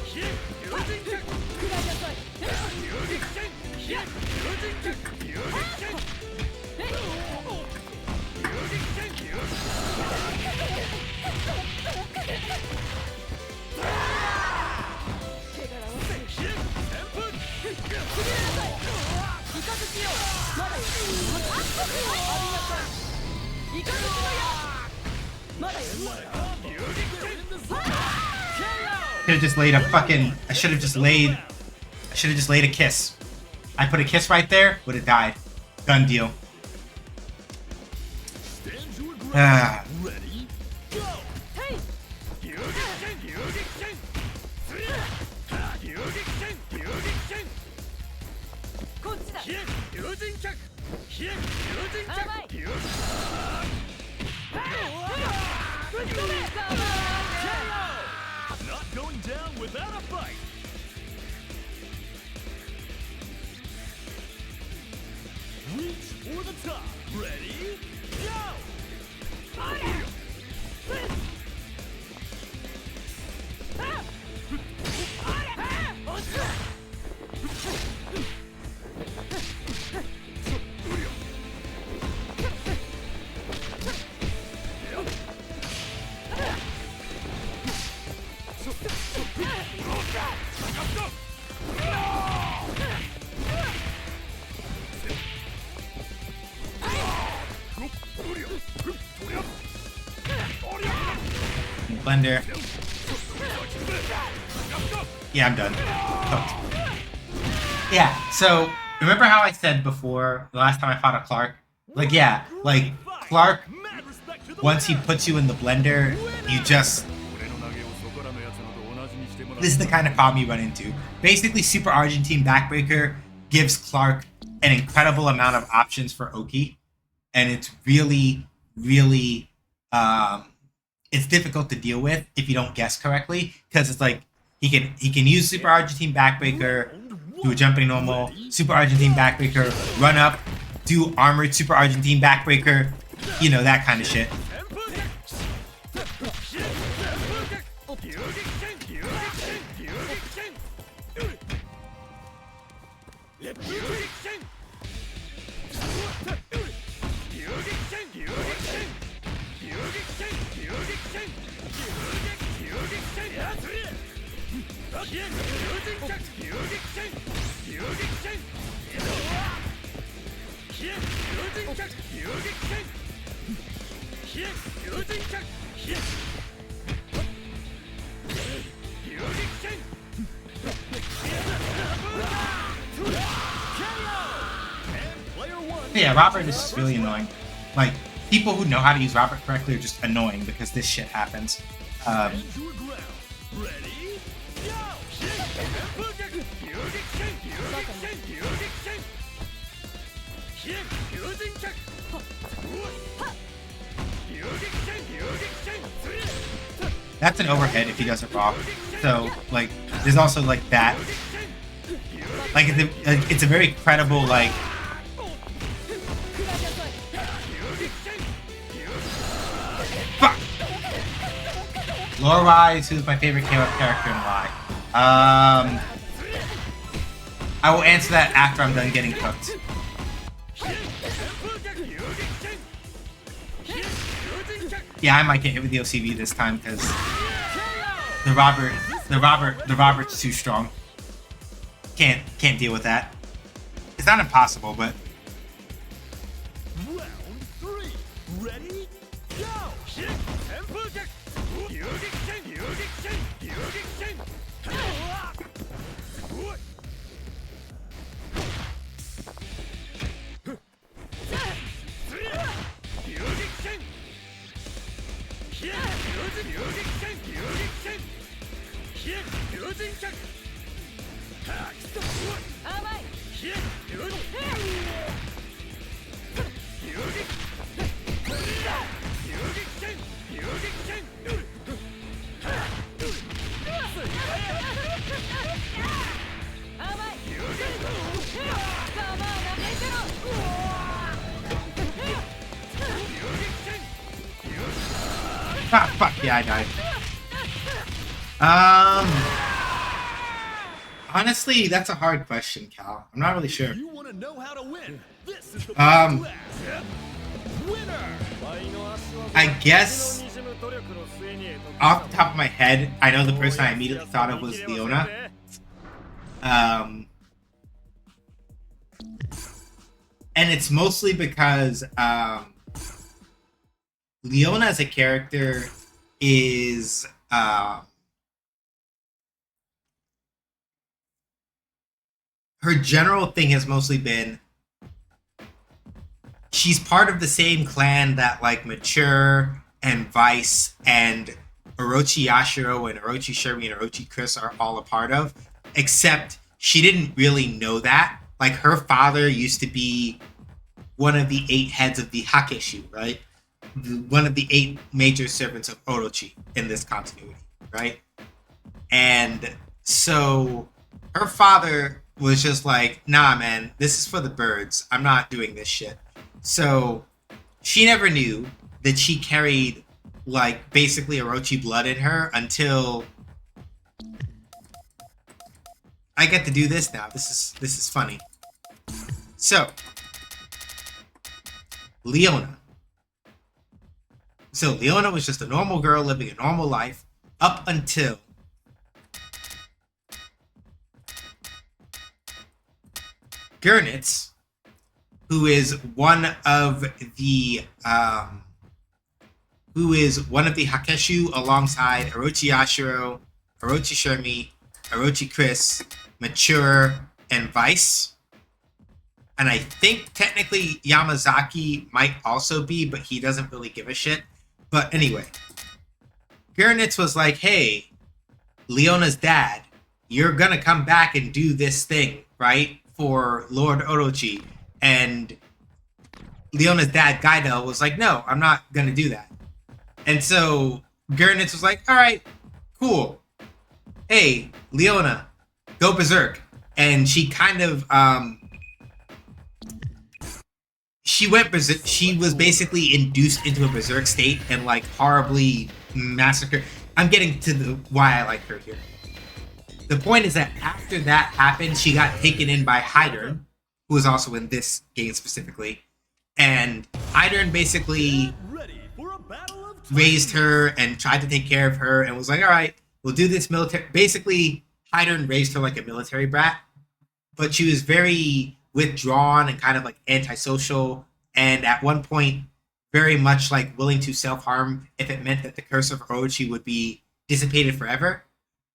Speaker 1: Should have just laid a fucking. I should have just laid a kiss. I put a kiss right there, would have died. Done deal.
Speaker 3: Ready? Go!
Speaker 2: Not going down without a fight. Reach for the top. Ready? Go!
Speaker 1: Blender. Yeah, I'm done. Oh. Yeah, so remember how I said before the last time I fought a Clark? Like, yeah, like Clark, once he puts you in the blender, you just. This is the kind of problem you run into. Basically, Super Argentine Backbreaker gives Clark an incredible amount of options for Oki, and it's really, really. It's difficult to deal with if you don't guess correctly, because it's like he can use Super Argentine Backbreaker, do a jumping normal, Super Argentine Backbreaker, run up, do armored Super Argentine Backbreaker, you know, that kind of shit. Yeah, Robert is just really annoying. Like, people who know how to use Robert correctly are just annoying because this shit happens. That's an overhead if he does it wrong. So, like, there's also, like, that. Like, it's a very credible, like... Fuck! Lore-wise, who's my favorite KOF character and why? I will answer that after I'm done getting cooked. Yeah, I might get hit with the OCV this time because the Robert's too strong. Can't deal with that. It's not impossible, but
Speaker 2: Ready? Go! Hit! Tempo kick! Ryugiken! Ryugiken! Ryugiken! What? Ryugiken! Hit! Ryugiken! Ryugiken! Hit! Ryugiken! Hack! What?
Speaker 4: 甘い
Speaker 2: Hit! Ryugiken! Ryugiken! Ryugiken!
Speaker 1: Ah, fuck, yeah, I died. Honestly, that's a hard question, Cal. I'm not really sure.
Speaker 3: You want to know how to win?
Speaker 2: This is the
Speaker 1: Um,
Speaker 2: winner!
Speaker 1: I guess off the top of my head, I know the person I immediately thought of was Leona. And it's mostly because Leona as a character is her general thing has mostly been she's part of the same clan that like Mature and Vice and Orochi Yashiro and Orochi Shermie and Orochi Chris are all a part of, except she didn't really know that. Like her father used to be one of the 8 heads of the Hakeshu, right? One of the 8 major servants of Orochi in this continuity, right? And so her father was just like, nah, man, this is for the birds. I'm not doing this shit. So she never knew that she carried like basically Orochi blood in her until I get to do this now. This is funny. So Leona. So Leona was just a normal girl living a normal life up until Gernitz, who is one of the Hakeshu alongside Orochi Yashiro, Orochi Shermie, Orochi Chris, Mature, and Vice. And I think technically Yamazaki might also be, but he doesn't really give a shit. But anyway, Gernitz was like, hey, Leona's dad, you're gonna come back and do this thing, right? For Lord Orochi. And Leona's dad, Gaidel, was like, no, I'm not gonna do that. And so Gernitz was like, all right, cool. Hey, Leona, go berserk. And she kind of, she went berserk. She was basically induced into a berserk state and like horribly massacred. I'm getting to the why I like her here. The point is that after that happened, she got taken in by Hydern, who was also in this game specifically. And Hydern basically raised her and tried to take care of her and was like, all right, we'll do this military. Basically, Hydern raised her like a military brat, but she was very withdrawn and kind of like antisocial. And at one point, very much like willing to self-harm if it meant that the curse of Orochi would be dissipated forever.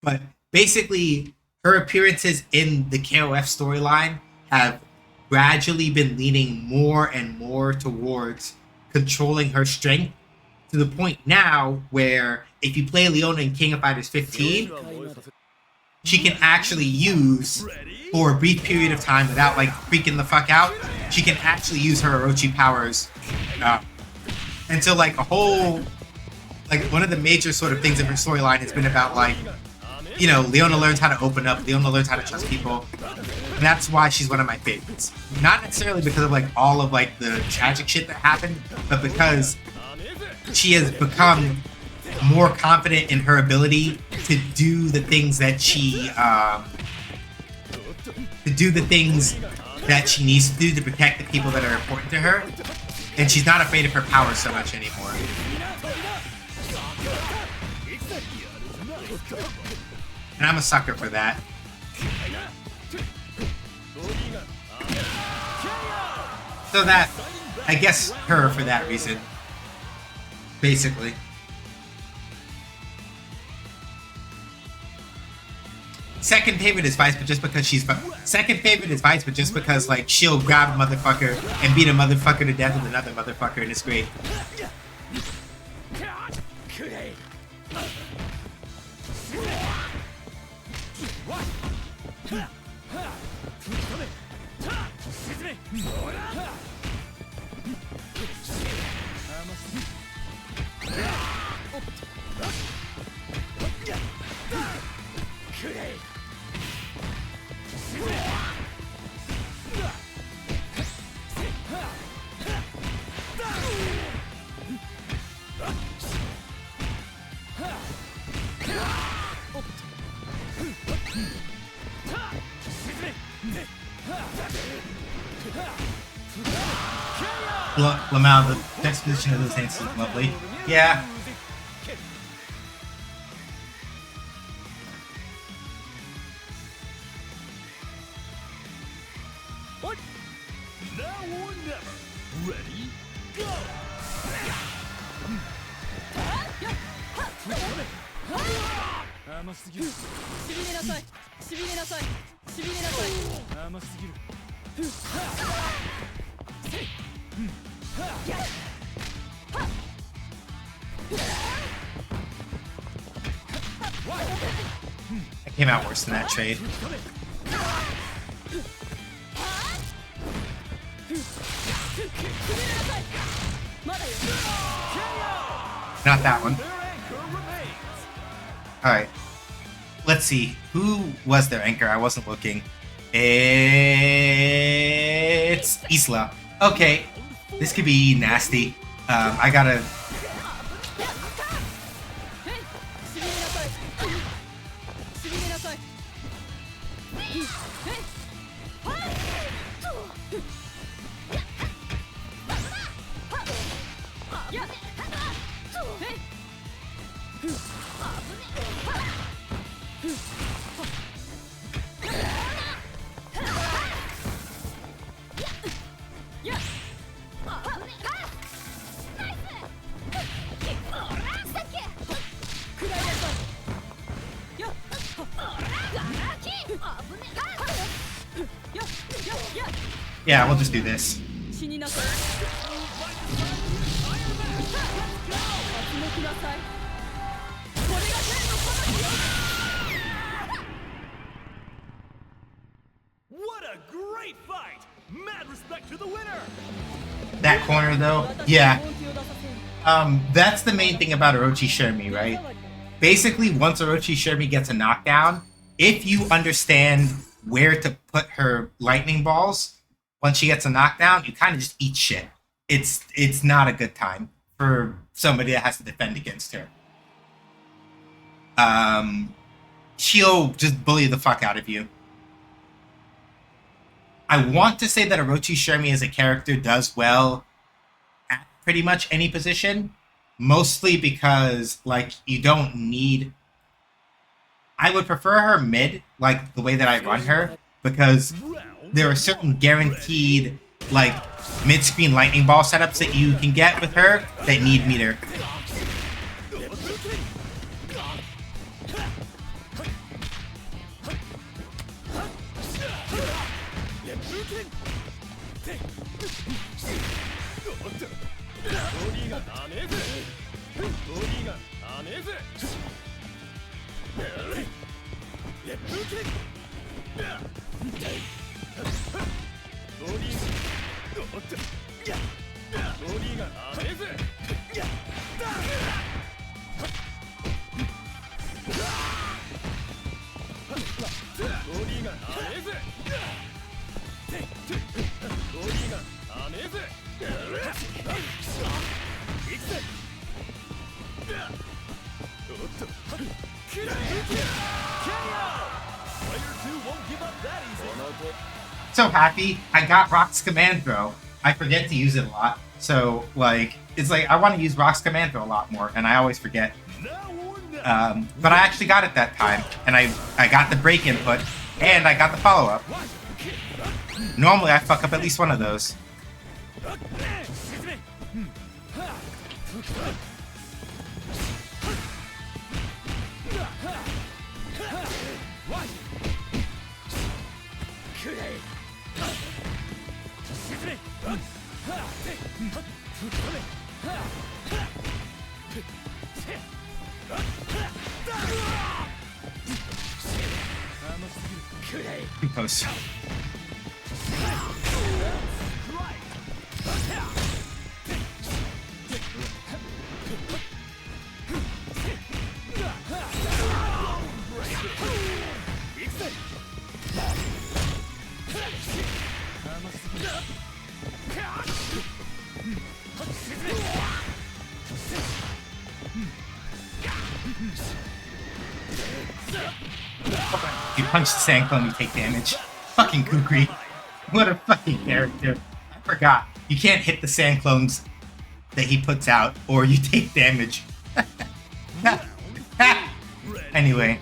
Speaker 1: But basically, her appearances in the KOF storyline have gradually been leaning more and more towards controlling her strength to the point now where if you play Leona in King of Fighters 15, she can actually use, for a brief period of time without like freaking the fuck out, she can actually use her Orochi powers. And so like a whole, like one of the major sort of things of her storyline has been about like, you know, Leona learns how to open up, Leona learns how to trust people. And that's why she's one of my favorites. Not necessarily because of like all of like the tragic shit that happened, but because she has become more confident in her ability to do the things that she needs to do to protect the people that are important to her, and she's not afraid of her power so much anymore. And I'm a sucker for that. So that, I guess her for that reason. Basically. Second favorite is Vice, but just because she's second favorite is Vice, but just because like she'll grab a motherfucker and beat a motherfucker to death with another motherfucker, and it's great. Lamau, the exposition of those hands is lovely. Yeah.
Speaker 3: Now or never. Ready? Go!
Speaker 5: 甘すぎる。
Speaker 4: しびれなさい。しびれなさい。しびれなさい。
Speaker 5: 甘すぎる。
Speaker 1: I came out worse than that trade. Not that one. Alright. Let's see. Who was their anchor? I wasn't looking. It's Isla. Okay. This could be nasty. I gotta... Yeah, we'll just do this.
Speaker 2: What a great fight! Mad respect to the winner!
Speaker 1: That corner, though, yeah. That's the main thing about Orochi Shermie, right? Basically, once Orochi Shermie gets a knockdown, if you understand where to put her lightning balls, once she gets a knockdown, you kind of just eat shit. It's not a good time for somebody that has to defend against her. She'll just bully the fuck out of you. I want to say that Orochi Shermie as a character does well at pretty much any position, mostly because, like, you don't need... I would prefer her mid, like, the way that I run her, because there are certain guaranteed, like, mid-screen lightning ball setups that you can get with her that need meter. So happy I got Rock's command throw. I forget to use it a lot, so like it's like I want to use Rock's command throw a lot more, and I always forget. But I actually got it that time, and I got the break input, and I got the follow up. Normally I fuck up at least one of those. Post. If you punch the sand clone, you take damage. Fucking Kukri. What a fucking character. I forgot. You can't hit the sand clones that he puts out, or you take damage. Anyway.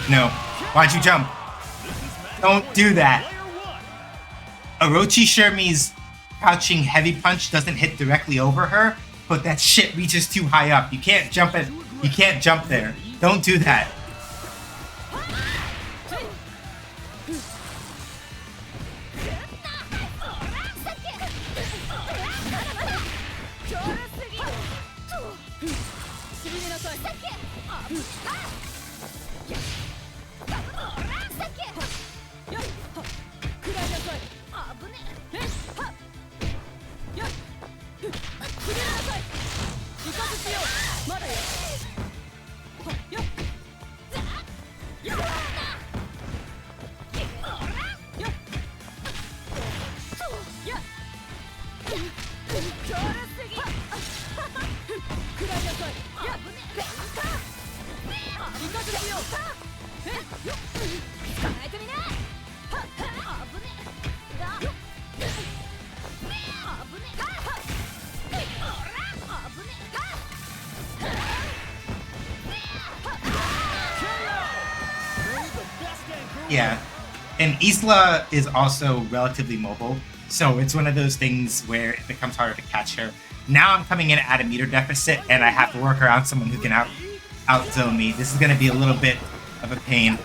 Speaker 1: No. Why'd you jump? Don't do that. Orochi Shermie's crouching heavy punch doesn't hit directly over her, but that shit reaches too high up. You can't jump it. You can't jump there. Don't do that. Yeah, and Isla is also relatively mobile, so it's one of those things where it becomes harder to catch her. Now I'm coming in at a meter deficit, and I have to work around someone who can out-zone me. This is going to be a little bit of a pain.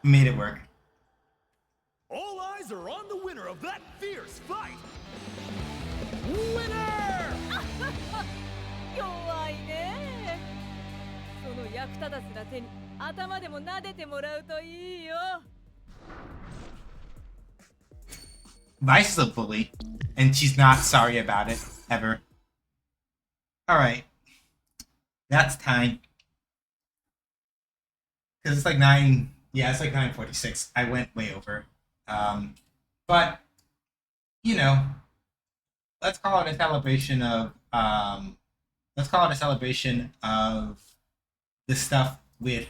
Speaker 1: Made it work.
Speaker 2: All eyes are on the winner of that fierce fight. Winner!
Speaker 4: 弱いね。その役立たずな手に頭でも撫でてもらうといいよ。
Speaker 1: Vice is a bully, and she's not sorry about it, ever. Alright. That's time. Because it's like 9... Yeah, it's like 9:46. I went way over. But, you know, let's call it a celebration of... let's call it a celebration of the stuff with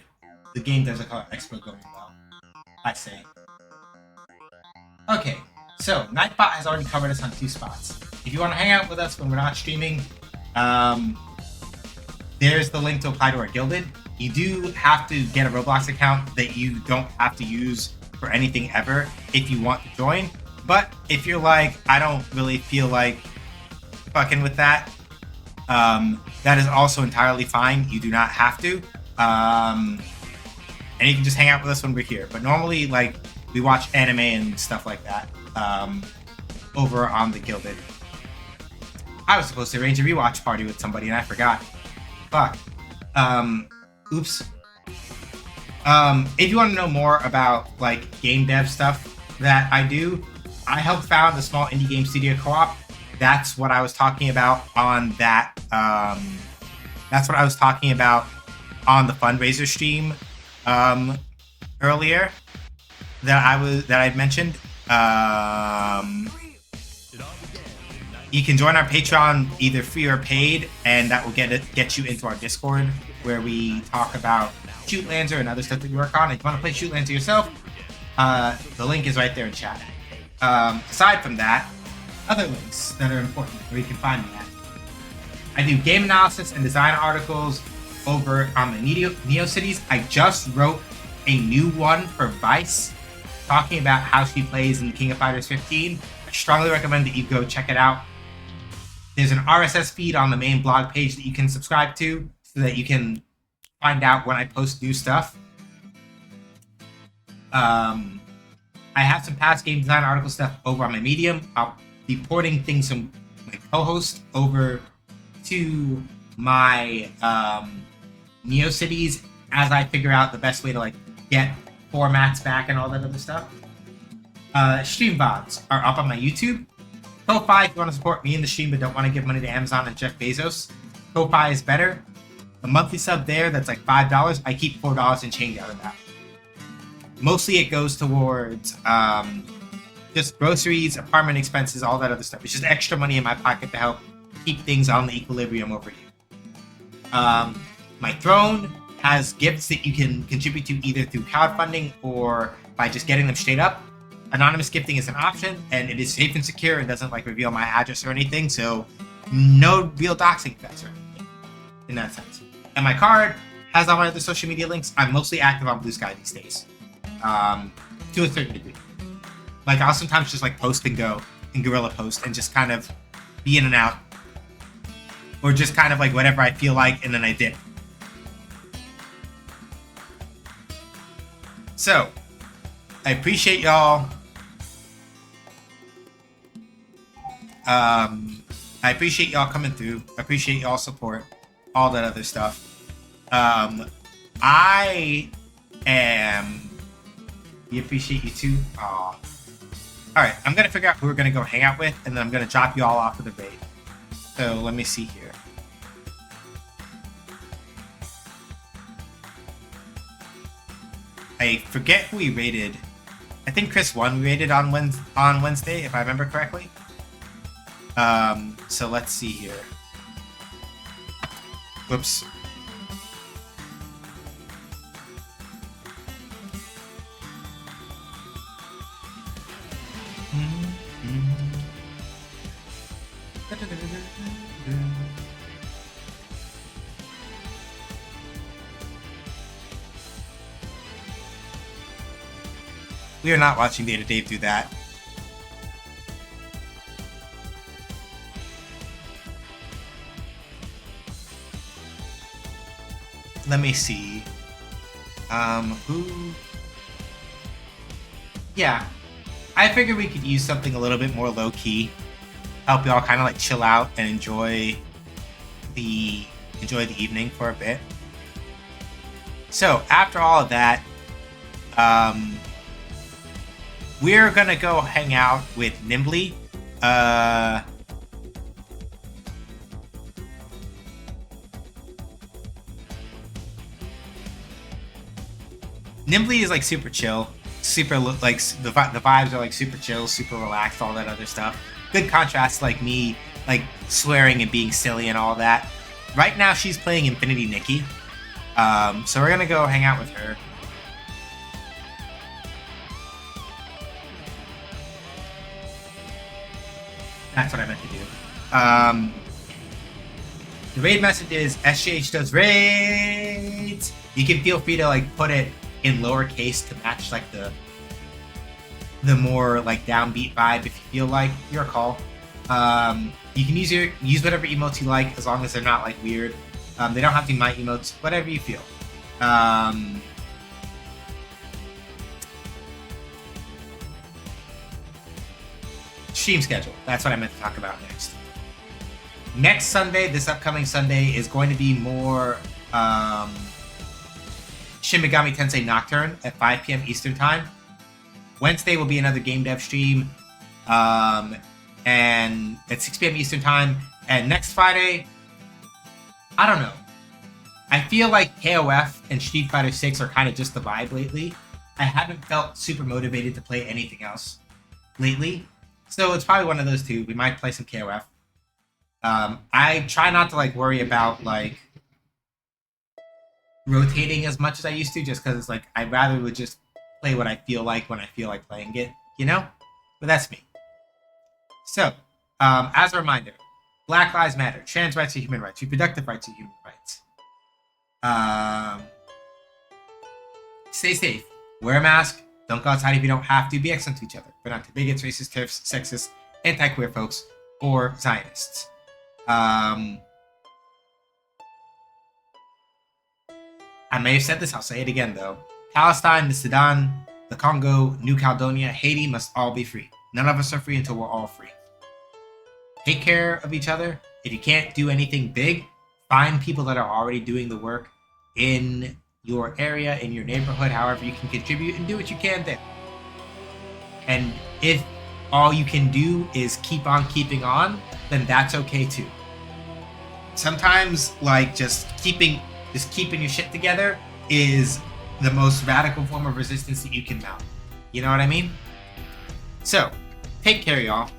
Speaker 1: the game Desert Color Expo going well, I say. Okay, so Nightbot has already covered us on 2 spots. If you want to hang out with us when we're not streaming, there's the link to apply to our Guilded. You do have to get a Roblox account that you don't have to use for anything ever if you want to join. But if you're like, I don't really feel like fucking with that, that is also entirely fine. You do not have to. And you can just hang out with us when we're here. But normally, like, we watch anime and stuff like that over on the Guilded. I was supposed to arrange a rewatch party with somebody and I forgot. Fuck. Oops. If you want to know more about like game dev stuff that I do, I helped found a small indie game studio co-op. That's what I was talking about on that. That's what I was talking about on the fundraiser stream earlier that I mentioned. You can join our Patreon either free or paid, and that will get you into our Discord where we talk about Shoot Lancer and other stuff that we work on. If you want to play Shoot Lancer yourself, the link is right there in chat. Aside from that, other links that are important where you can find me at. I do game analysis and design articles over on the NeoCities. I just wrote a new one for Vice talking about how she plays in King of Fighters 15. I strongly recommend that you go check it out. There's an RSS feed on the main blog page that you can subscribe to so that you can find out when I post new stuff. I have some past game design article stuff over on my Medium. I'll be porting things from my co-host over to my NeoCities as I figure out the best way to like get formats back and all that other stuff. Stream VODs are up on my YouTube. Ko-Fi, if you want to support me in the stream but don't want to give money to Amazon and Jeff Bezos, Ko-Fi is better. A monthly sub there that's like $5. I keep $4 and change out of that. Mostly it goes towards just groceries, apartment expenses, all that other stuff. It's just extra money in my pocket to help keep things on the equilibrium over here. My Throne has gifts that you can contribute to either through crowdfunding or by just getting them straight up. Anonymous gifting is an option, and it is safe and secure and doesn't like reveal my address or anything, so no real doxing threats or anything in that sense. And my card has all my other social media links. I'm mostly active on Blue Sky these days, to a certain degree. Like I'll sometimes just like post and go and guerrilla post and just kind of be in and out, or just kind of like whatever I feel like, and then I dip. So I appreciate y'all. I appreciate y'all coming through. I appreciate y'all support, all that other stuff. We appreciate you too. Aw. Alright, I'm gonna figure out who we're gonna go hang out with, and then I'm gonna drop you all off of the raid. So let me see here. I forget who we raided. I think Chris won. We raided on Wednesday, if I remember correctly. So let's see here. Whoops. We are not watching Data Dave do that. Let me see. Who? Yeah. I figured we could use something a little bit more low-key. Help y'all kind of like chill out and enjoy the evening for a bit. So, after all of that, we're gonna go hang out with Nimbly. Nimbly is like super chill, super like the vibes are like super chill, super relaxed, all that other stuff. Good contrast to like me, like swearing and being silly and all that. Right now she's playing Infinity Nikki, so we're gonna go hang out with her. That's what I meant to do. The raid message is SGH does raids. You can feel free to like put it in lowercase to match like the more like downbeat vibe if you feel like. Your call. You can use whatever emotes you like as long as they're not like weird. They don't have to be my emotes, whatever you feel. Stream schedule. That's what I meant to talk about next. Next Sunday, this upcoming Sunday, is going to be more Shin Megami Tensei Nocturne at 5 p.m. Eastern Time. Wednesday will be another game dev stream, and at 6 p.m. Eastern Time. And next Friday, I don't know. I feel like KOF and Street Fighter 6 are kind of just the vibe lately. I haven't felt super motivated to play anything else lately. So it's probably one of those two. We might play some KOF. I try not to like worry about like rotating as much as I used to, just because it's like I'd rather would just play what I feel like when I feel like playing it, you know? But that's me. So, as a reminder, Black Lives Matter, trans rights are human rights, reproductive rights are human rights. Stay safe, wear a mask, don't go outside if you don't have to, be excellent to each other, but not to bigots, racist, TERFs, sexist, anti-queer folks, or Zionists. I may have said this, I'll say it again though. Palestine, the Sudan, the Congo, New Caledonia, Haiti must all be free. None of us are free until we're all free. Take care of each other. If you can't do anything big, find people that are already doing the work in your area, in your neighborhood, however you can contribute, and do what you can there. And if all you can do is keep on keeping on, then that's okay too. Sometimes like just keeping your shit together is the most radical form of resistance that you can mount. You know what I mean? So, take care, y'all.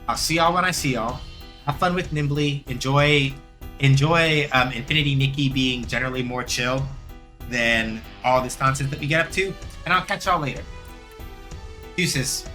Speaker 1: I'll see y'all when I see y'all. Have fun with Nimbly. Enjoy Infinity Nikki being generally more chill than all this nonsense that we get up to. And I'll catch y'all later. Deuces.